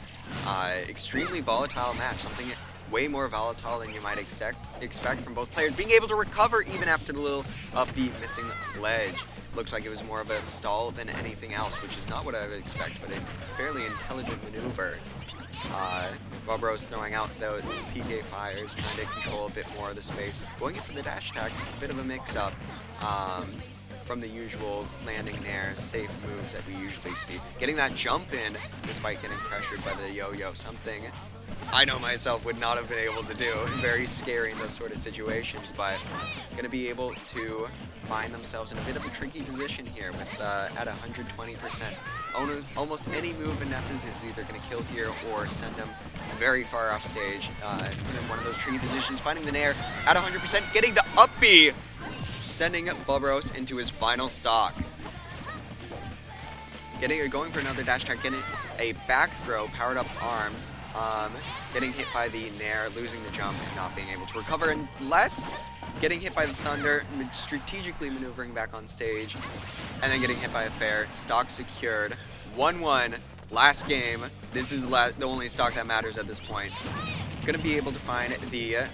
S6: Extremely volatile match, something way more volatile than you might expect from both players. Being able to recover even after the little up B missing ledge. looks like it was more of a stall than anything else, which is not what I would expect, but a fairly intelligent maneuver. Barbaros throwing out those PK fires, trying to control a bit more of the space. Going in for the dash attack, a bit of a mix-up from the usual landing there, safe moves that we usually see. Getting that jump in, despite getting pressured by the yo-yo, something I know myself would not have been able to do. Very scary in those sort of situations, but going to be able to find themselves in a bit of a tricky position here with at 120%. Almost any move in Ness's is either going to kill here or send them very far off stage. In one of those tricky positions, finding the Nair at 100%, getting the up B, sending Barbaros into his final stock. Going for another dash attack, getting a back throw, powered up arms, getting hit by the Nair, losing the jump, and not being able to recover, unless getting hit by the Thunder, strategically maneuvering back on stage, and then getting hit by a fair. Stock secured, 1-1, last game. This is the only stock that matters at this point. Gonna be able to find PK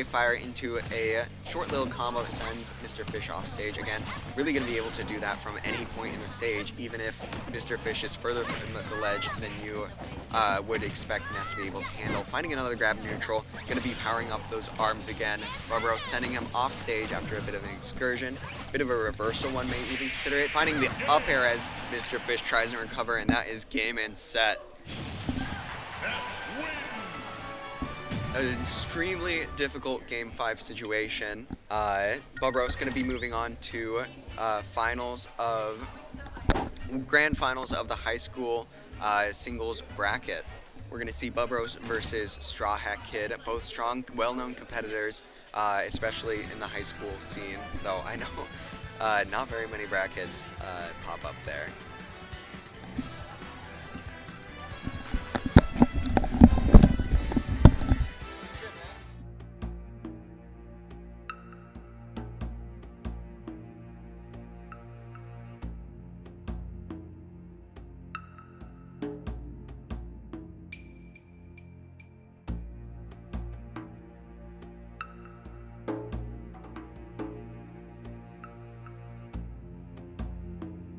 S6: Fire into a short little combo that sends Mr. Fish off stage. Again, really gonna be able to do that from any point in the stage, even if Mr. Fish is further from the ledge than you would expect Ness to be able to handle. Finding another grab neutral, gonna be powering up those arms again. Barbaros sending him off stage after a bit of an excursion. Bit of a reversal, one may even consider it. Finding the up air as Mr. Fish tries to recover, and that is game and set. An extremely difficult Game 5 situation. Barbaros going to be moving on to grand finals of the high school singles bracket. We're going to see Barbaros versus Straw Hat Kid, both strong, well-known competitors, especially in the high school scene, though I know not very many brackets pop up there.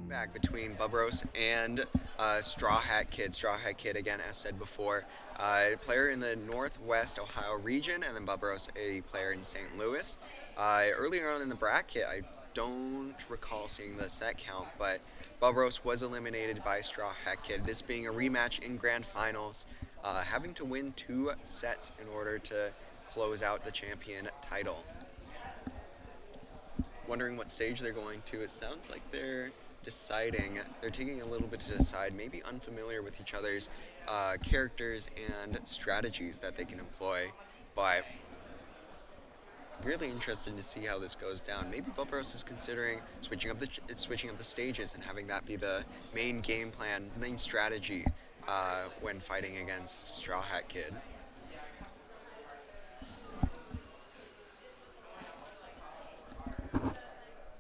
S6: Back between Barbaros and Straw Hat Kid. Straw Hat Kid, again, as said before, a player in the Northwest Ohio region, and then Barbaros, a player in St. Louis. Earlier on in the bracket, I don't recall seeing the set count, but Barbaros was eliminated by Straw Hat Kid, this being a rematch in grand finals, having to win 2 sets in order to close out the champion title. Wondering what stage they're going to. It sounds like they're deciding, they're taking a little bit to decide, maybe unfamiliar with each other's characters and strategies that they can employ, but really interested to see how this goes down. Maybe Barbaros is considering switching up the stages and having that be the main game plan, main strategy when fighting against Straw Hat Kid.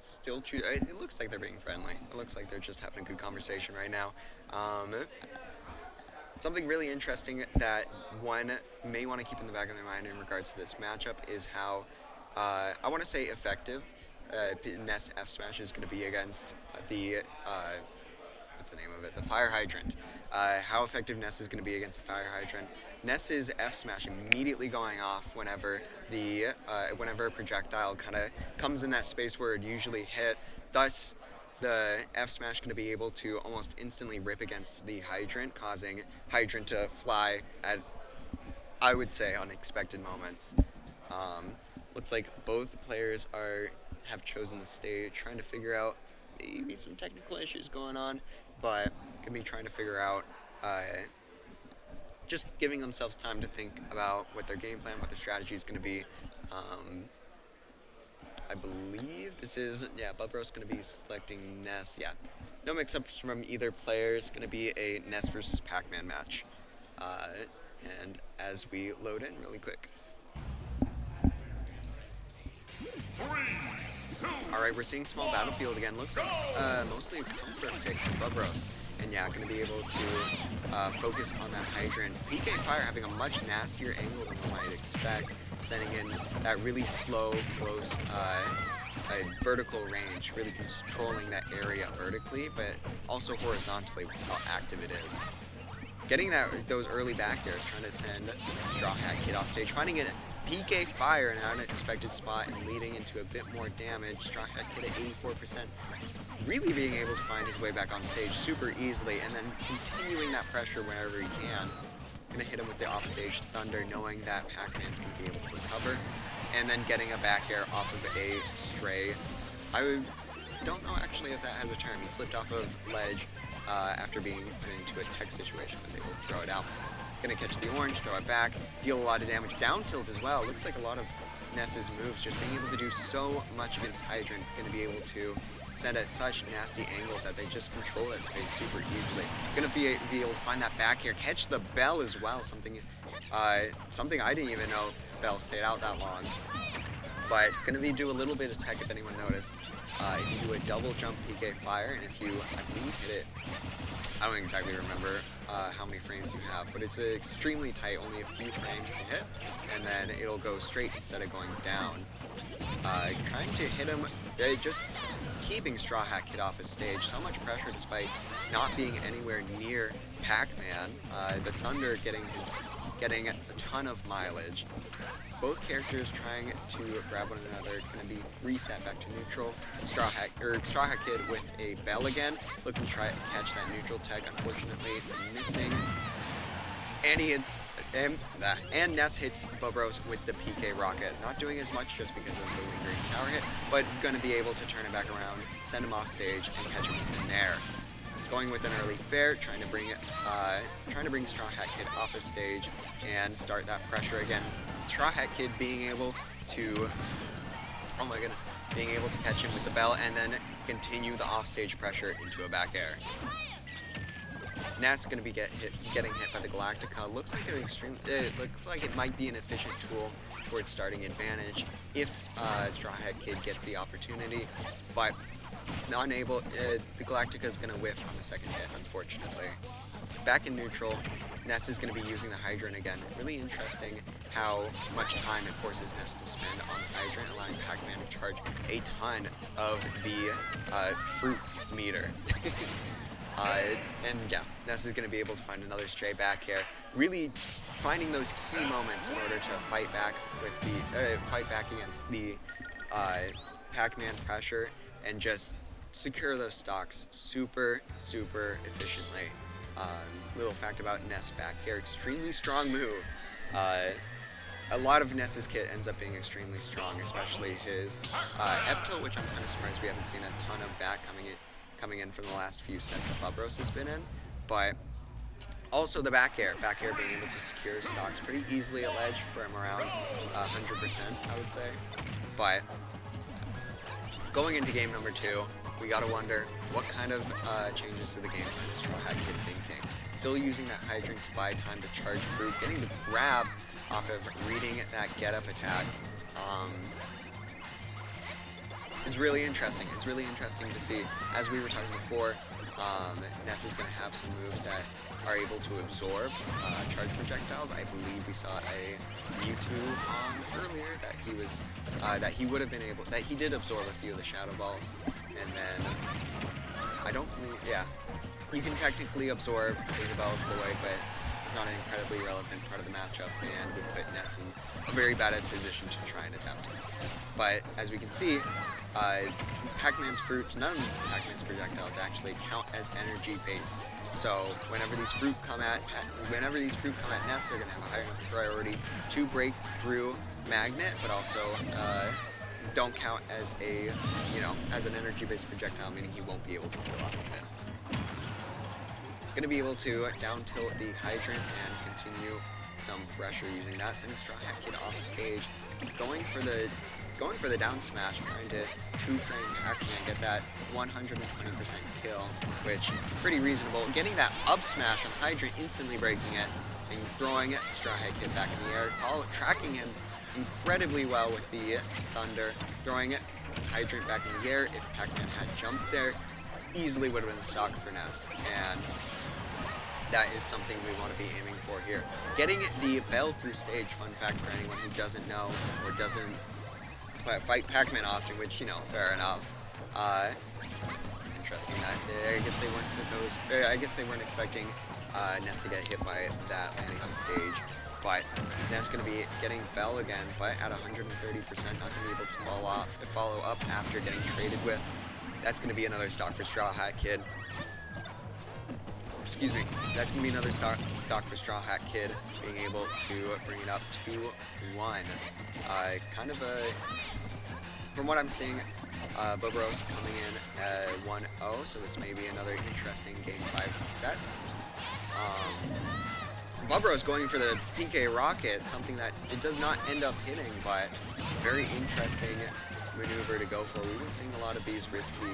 S6: Still it looks like they're being friendly. It looks like they're just having a good conversation right now. Something really interesting that one may want to keep in the back of their mind in regards to this matchup is how, I want to say effective, Ness F Smash is going to be against the, what's the name of it? The Fire Hydrant. How effective Ness is going to be against the Fire Hydrant. Ness's F Smash immediately going off whenever whenever a projectile kind of comes in that space where it usually hit. Thus, the F Smash going to be able to almost instantly rip against the Hydrant, causing Hydrant to fly at, I would say, unexpected moments. Looks like both players have chosen the stage, trying to figure out maybe some technical issues going on, but can be trying to figure out just giving themselves time to think about what their game plan, what their strategy is going to be. I believe this is, Barbaros going to be selecting Ness. Yeah, no mix-ups from either player. It's going to be a Ness versus Pac-Man match. And as we load in really quick. Alright, we're seeing small battlefield again. Looks like mostly a comfort pick for Barbaros. And yeah, going to be able to focus on that Hydrant. PK Fire having a much nastier angle than one might expect, sending in that really slow, close a vertical range, really controlling that area vertically, but also horizontally with how active it is. Getting those early back airs, trying to send Straw Hat Kid off stage, finding it PK Fire in an unexpected spot and leading into a bit more damage. Straw Hat Kid at 84%, really being able to find his way back on stage super easily, and then continuing that pressure whenever he can. Gonna hit him with the offstage Thunder, knowing that Pac-Man's gonna be able to recover, and then getting a back air off of a stray. I don't know actually if that has a term. He slipped off of ledge after being put into a tech situation, was able to throw it out. Gonna catch the orange, throw it back, deal a lot of damage. Down tilt as well. Looks like a lot of Ness's moves, just being able to do so much against Hydrant, gonna be able to send at such nasty angles that they just control that space super easily. Gonna be able to find that back air, catch the bell as well, something I didn't even know bell stayed out that long. But gonna be do a little bit of tech if anyone noticed. You do a double jump PK Fire, and if you, I believe, hit it, I don't exactly remember how many frames you have, but it's extremely tight, only a few frames to hit, and then it'll go straight instead of going down. Trying to hit him, just keeping Straw Hat Kid off his stage. So much pressure despite not being anywhere near Pac-Man. The Thunder getting a ton of mileage. Both characters trying to grab one another, going to be reset back to neutral. Straw Hat Kid with a bell again, looking to try to catch that neutral tech. Unfortunately, missing. And he hits, and Ness hits Bobros with the PK Rocket. Not doing as much just because of the lingering sour hit, but going to be able to turn it back around, send him off stage, and catch him with an air. Going with an early fair, trying to bring Straw Hat Kid off of stage and start that pressure again. Straw Hat Kid being able to, oh my goodness, being able to catch him with the bell and then continue the offstage pressure into a back air. Ness going to be getting hit by the Galactica. Looks like it might be an efficient tool for its starting advantage if Straw Hat Kid gets the opportunity, but unable. The Galactica is going to whiff on the second hit, unfortunately. Back in neutral, Ness is going to be using the Hydrant again. Really interesting how much time it forces Ness to spend on the Hydrant, allowing Pac-Man to charge a ton of the fruit meter. And yeah, Ness is going to be able to find another stray back here. Really finding those key moments in order to fight back with the against the Pac-Man pressure and just secure those stocks super efficiently. Little fact about Ness back here, extremely strong move. A lot of Ness's kit ends up being extremely strong, especially his F-tilt, which I'm kind of surprised we haven't seen a ton of that coming in from the last few sets that Bubros has been in. But also the back air being able to secure stocks pretty easily at ledge from around 100%, I would say. But going into game number 2, we gotta wonder what kind of changes to the game plan is Straw Hat Kid thinking. Still using that Hydrant to buy time to charge fruit, getting the grab off of reading that get up attack. It's really interesting. It's really interesting to see. As we were talking before, Ness is going to have some moves that are able to absorb charge projectiles. I believe we saw a Mewtwo earlier that he did absorb a few of the Shadow Balls, and then I don't believe, yeah, you can technically absorb Isabel's the way, but it's not an incredibly relevant part of the matchup and would put Ness in a very bad position to try and attempt. But as we can see, Pac-Man's fruits, none of Pac-Man's projectiles actually count as energy based. So whenever these fruit come at Ness, they're gonna have a higher enough priority to break through Magnet, but also don't count as as an energy based projectile, meaning he won't be able to kill off of it. Gonna be able to down tilt the Hydrant and continue some pressure using that, sending Straw Hat Kid off stage, going for the down smash, trying to 2-frame Pac-Man, get that 120% kill, which pretty reasonable. Getting that up smash on Hydrant, instantly breaking it, and throwing Straw Hat Kid back in the air, tracking him incredibly well with the Thunder, throwing Hydrant back in the air. If Pac-Man had jumped there, easily would have been the stock for Ness, and that is something we want to be aiming for here. Getting the bell through stage, fun fact for anyone who doesn't know or doesn't but fight Pac-Man often, which, you know, fair enough. Interesting that I guess they weren't I guess they weren't expecting Ness to get hit by that landing on stage. But Ness going to be getting Bell again, but at 130%, not going to be able to follow up after getting traded with. That's going to be another stock for Straw Hat Kid. Excuse me. That's going to be another stock for Straw Hat Kid, being able to bring it up 2-1. Kind of a, from what I'm seeing, Bobros coming in at 1-0, so this may be another interesting Game 5 set. Bobros going for the PK Rocket, something that it does not end up hitting, but very interesting maneuver to go for. We've been seeing a lot of these risky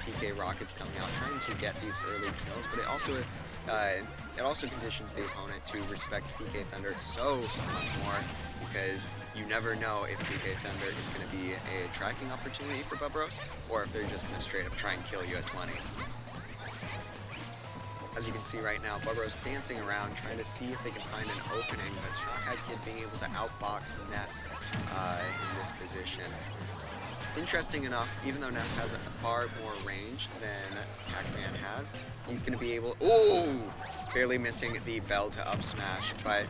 S6: PK Rockets coming out, trying to get these early kills, but it also conditions the opponent to respect PK Thunder so much more, because you never know if PK Thunder is going to be a tracking opportunity for Bobros, or if they're just going to straight up try and kill you at 20. As you can see right now, Bobros dancing around, trying to see if they can find an opening, but Straw Hat Kid being able to outbox Ness in this position. Interesting enough, even though Ness has a far more range than Pac-Man has, he's going to be able... Oh! Barely missing the Bell to up smash, but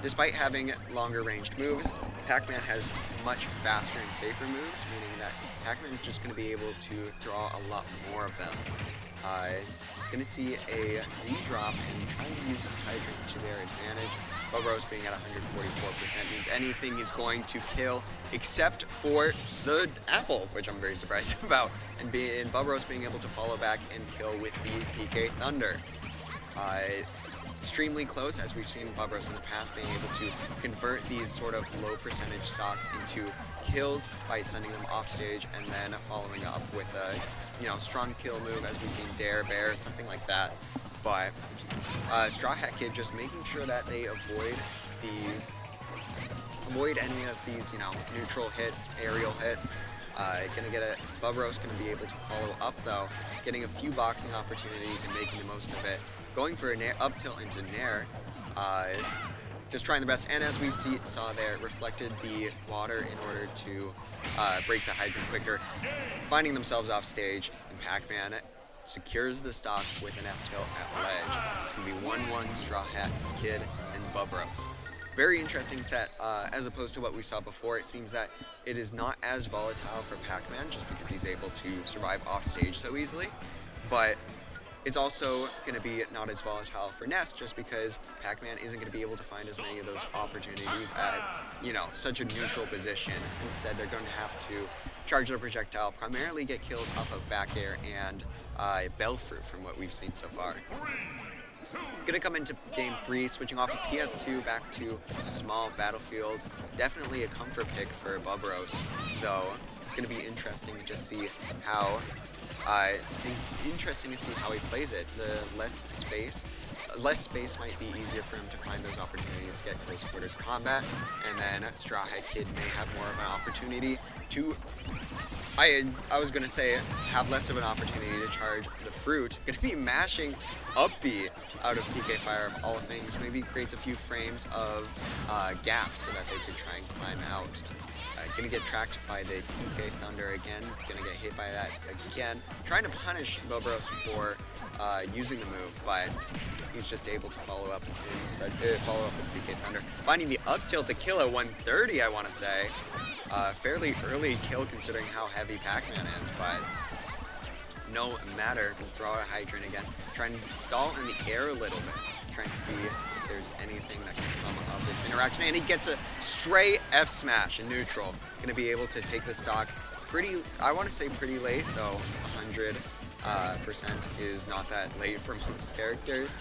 S6: despite having longer ranged moves, Pac-Man has much faster and safer moves, meaning that Pac-Man is just going to be able to draw a lot more of them. Going to see a Z drop and trying to use Hydrant to their advantage. Bobros being at 144% means anything is going to kill except for the apple, which I'm very surprised about. And Bobros being able to follow back and kill with the PK Thunder. Extremely close, as we've seen Bobros in the past being able to convert these sort of low percentage stocks into kills by sending them off stage and then following up with a strong kill move, as we've seen Dare, Bear, something like that. But Straw Hat Kid just making sure that they avoid any of these, neutral hits, aerial hits. Gonna get a Bobros gonna be able to follow up though, getting a few boxing opportunities and making the most of it. Going for a nair, up tilt into nair, just trying the best. And as we saw there, reflected the water in order to break the hydrant quicker, finding themselves off stage, and Pac-Man secures the stock with an F tilt at ledge. It's gonna be 1-1 Straw Hat Kid and Bobros. Very interesting set, as opposed to what we saw before. It seems that it is not as volatile for Pac-Man just because he's able to survive off stage so easily, but it's also going to be not as volatile for Ness just because Pac-Man isn't going to be able to find as many of those opportunities at, such a neutral position. Instead, they're going to have to charge their projectile, primarily get kills off of back air and Bell Fruit from what we've seen so far. Gonna come into Game 3, switching off of PS2 back to a small battlefield. Definitely a comfort pick for Bobros, though it's gonna be interesting to just see how he plays it. The less space might be easier for him to find those opportunities to get close quarters combat, and then Straw Hat Kid may have more of an opportunity to, I was gonna say, have less of an opportunity to charge the fruit. Gonna be mashing up B out of PK Fire of all things. Maybe creates a few frames of gaps so that they could try and climb out. Gonna get tracked by the PK Thunder again. Gonna get hit by that again. Trying to punish Bobros for using the move, but he's just able to follow up with PK Thunder. Finding the up tilt to kill at 130, I want to say. Fairly early kill considering how heavy Pac-Man is, but no matter. We'll throw out a Hydrant again. Try and stall in the air a little bit. Try and see if there's anything that can come of this interaction. And he gets a stray F smash in neutral. Gonna be able to take the stock I want to say pretty late, though 100% is not that late for most characters.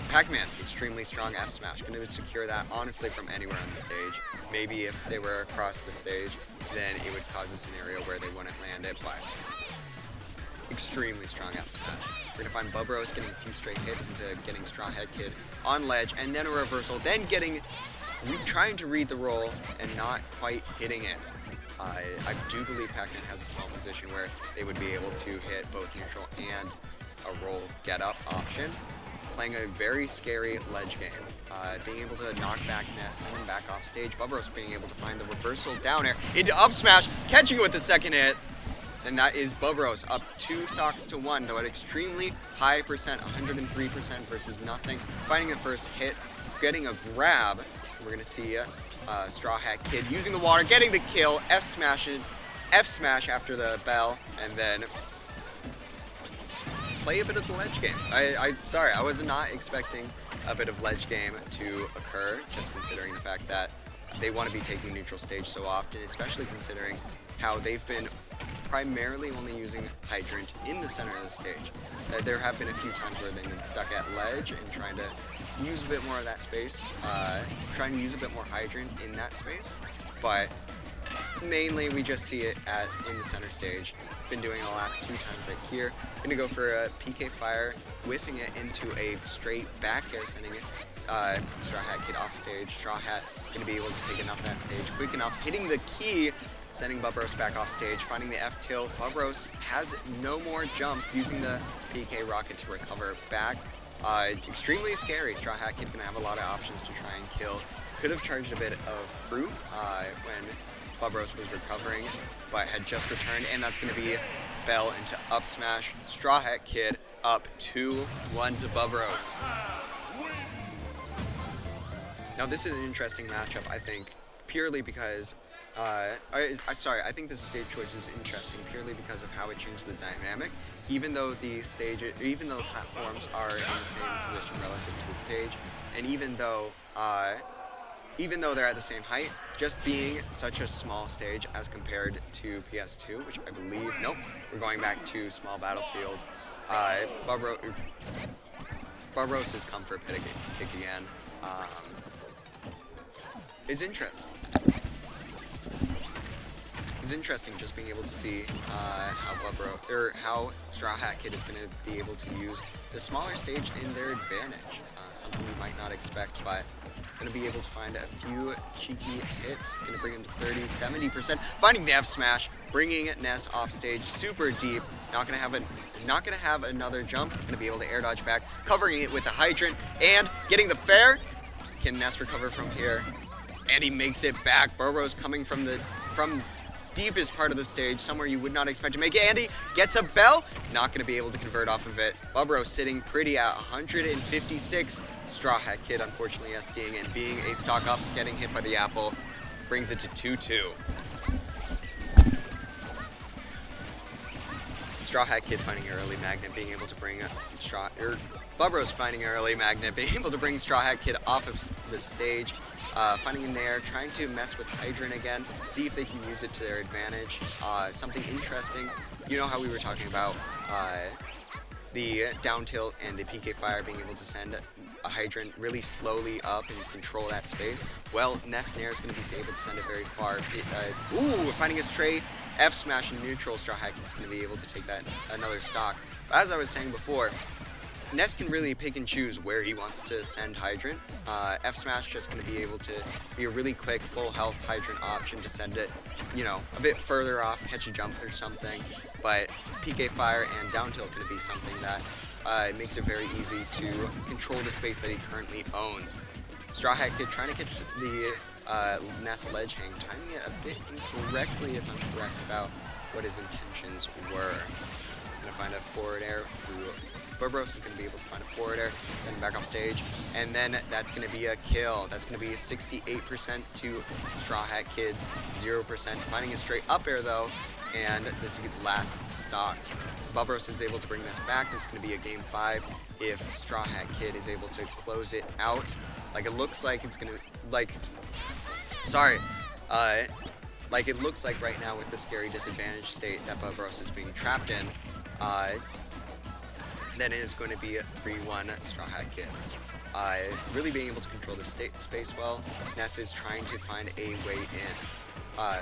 S6: Pac-Man, extremely strong F smash. Gonna secure that honestly from anywhere on the stage. Maybe if they were across the stage, then it would cause a scenario where they wouldn't land it, but extremely strong F smash. We're gonna find Bobros getting a few straight hits into getting Straw Hat Kid on ledge, and then a reversal, then trying to read the roll and not quite hitting it. I do believe Pac-Man has a small position where they would be able to hit both neutral and a roll get up option, playing a very scary ledge game. Being able to knock back Ness, sending back off stage. Bubros being able to find the reversal down air into up smash, catching it with the second hit. And that is Bubros up 2 stocks to 1, though at extremely high percent, 103% versus nothing. Finding the first hit, getting a grab. We're going to see Straw Hat Kid using the water, getting the kill, F smash after the bell, and then play a bit of the ledge game. Sorry, I was not expecting a bit of ledge game to occur, just considering the fact that they want to be taking neutral stage so often, especially considering how they've been primarily only using Hydrant in the center of the stage. There have been a few times where they've been stuck at ledge and trying to use a bit more of that space, trying to use a bit more Hydrant in that space, but mainly we just see it in the center stage. Been doing it the last 2 times right here. Gonna go for a PK Fire, whiffing it into a straight back air, sending it Straw Hat Kid off stage. Straw Hat gonna be able to take enough of that stage quick enough, hitting the key, sending Bubros back off stage, finding the F tilt. Bubros has no more jump, using the PK Rocket to recover back. Extremely scary. Straw Hat Kid gonna have a lot of options to try and kill. Could have charged a bit of fruit when Bubros was recovering, but had just returned, and that's gonna be Bell into up smash. Straw Hat Kid up 2-1 to Bubros. Now this is an interesting matchup, I think, purely because I think this stage choice is interesting purely because of how it changed the dynamic. Even though the platforms are in the same position relative to the stage, and even though they're at the same height, just being such a small stage as compared to PS2, which I believe, nope, we're going back to small battlefield. Bubros' comfort pick again is interesting. It's interesting just being able to see how Straw Hat Kid is going to be able to use the smaller stage in their advantage. Something you might not expect, but going to be able to find a few cheeky hits. Going to bring him to 30, 70%. Finding the F smash, bringing Ness off stage super deep. Not going to have another jump. Going to be able to air dodge back, covering it with a Hydrant, and getting the fair. Can Ness recover from here? And he makes it back. Bubros coming from deepest part of the stage, somewhere you would not expect to make it. Andy gets a bell, not going to be able to convert off of it. Bubros sitting pretty at 156. Straw Hat Kid unfortunately SDing and being a stock up, getting hit by the apple, brings it to 2-2. Straw Hat Kid finding an early magnet, being able to bring Bubros finding an early magnet, being able to bring Straw Hat Kid off of the stage. Finding in there, trying to mess with Hydrant again, see if they can use it to their advantage. Something interesting, you know how we were talking about the down tilt and the PK Fire being able to send a Hydrant really slowly up and control that space. Well, Ness Nair is going to be able to send it very far. Finding a straight F smash in neutral, Straw Hat Kid's going to be able to take that another stock. But as I was saying before, Ness can really pick and choose where he wants to send Hydrant. F smash just going to be able to be a really quick full health Hydrant option to send it, a bit further off, catch a jump or something. But PK Fire and down tilt going to be something that makes it very easy to control the space that he currently owns. Straw Hat Kid trying to catch the Ness ledge hang, timing it a bit incorrectly if I'm correct about what his intentions were. Going to find a forward air through. Bubros is going to be able to find a forward air, send him back off stage, and then that's going to be a kill. That's going to be a 68% to Straw Hat Kid's 0%. Finding a straight up air though, and this is the last stock. Bubros is able to bring this back. This is going to be a game 5 if Straw Hat Kid is able to close it out. Like it looks like it's going to, it looks like right now with the scary disadvantage state that Bubros is being trapped in, then it is going to be a 3-1 Straw Hat Kid. Really being able to control the space well. Ness is trying to find a way in.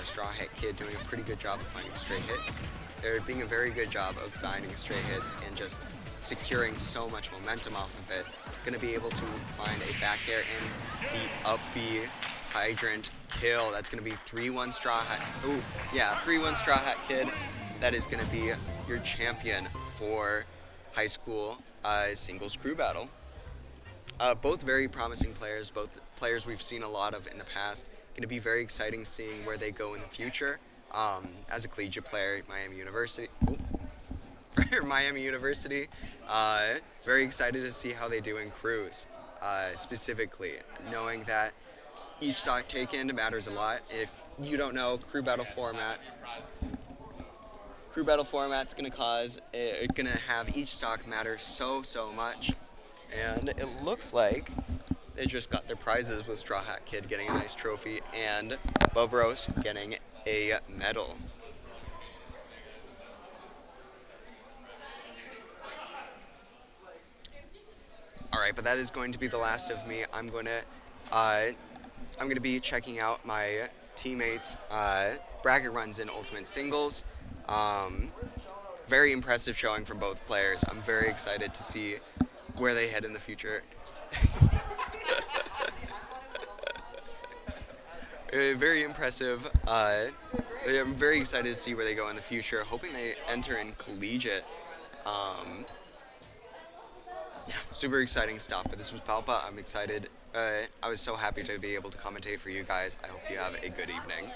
S6: Straw Hat Kid doing a pretty good job of finding straight hits. They're doing a very good job of finding straight hits and just securing so much momentum off of it. Going to be able to find a back air and the up B Hydrant kill. That's going to be 3-1 Straw Hat. 3-1 Straw Hat Kid. That is going to be your champion for high school singles crew battle. Both very promising players, both players we've seen a lot of in the past. Going to be very exciting seeing where they go in the future. As a collegiate player at Miami University, very excited to see how they do in crews, specifically, knowing that each stock taken matters a lot. If you don't know, crew battle format's gonna gonna have each stock matter so much, and it looks like they just got their prizes with Straw Hat Kid getting a nice trophy and Bobros getting a medal. All right, but that is going to be the last of me. I'm gonna be checking out my teammates' bracket runs in Ultimate Singles. Very impressive showing from both players. I'm very excited to see where they head in the future. Very impressive. I'm very excited to see where they go in the future. Hoping they enter in Collegiate. Yeah, super exciting stuff. But this was Palpa. I'm excited. I was so happy to be able to commentate for you guys. I hope you have a good evening.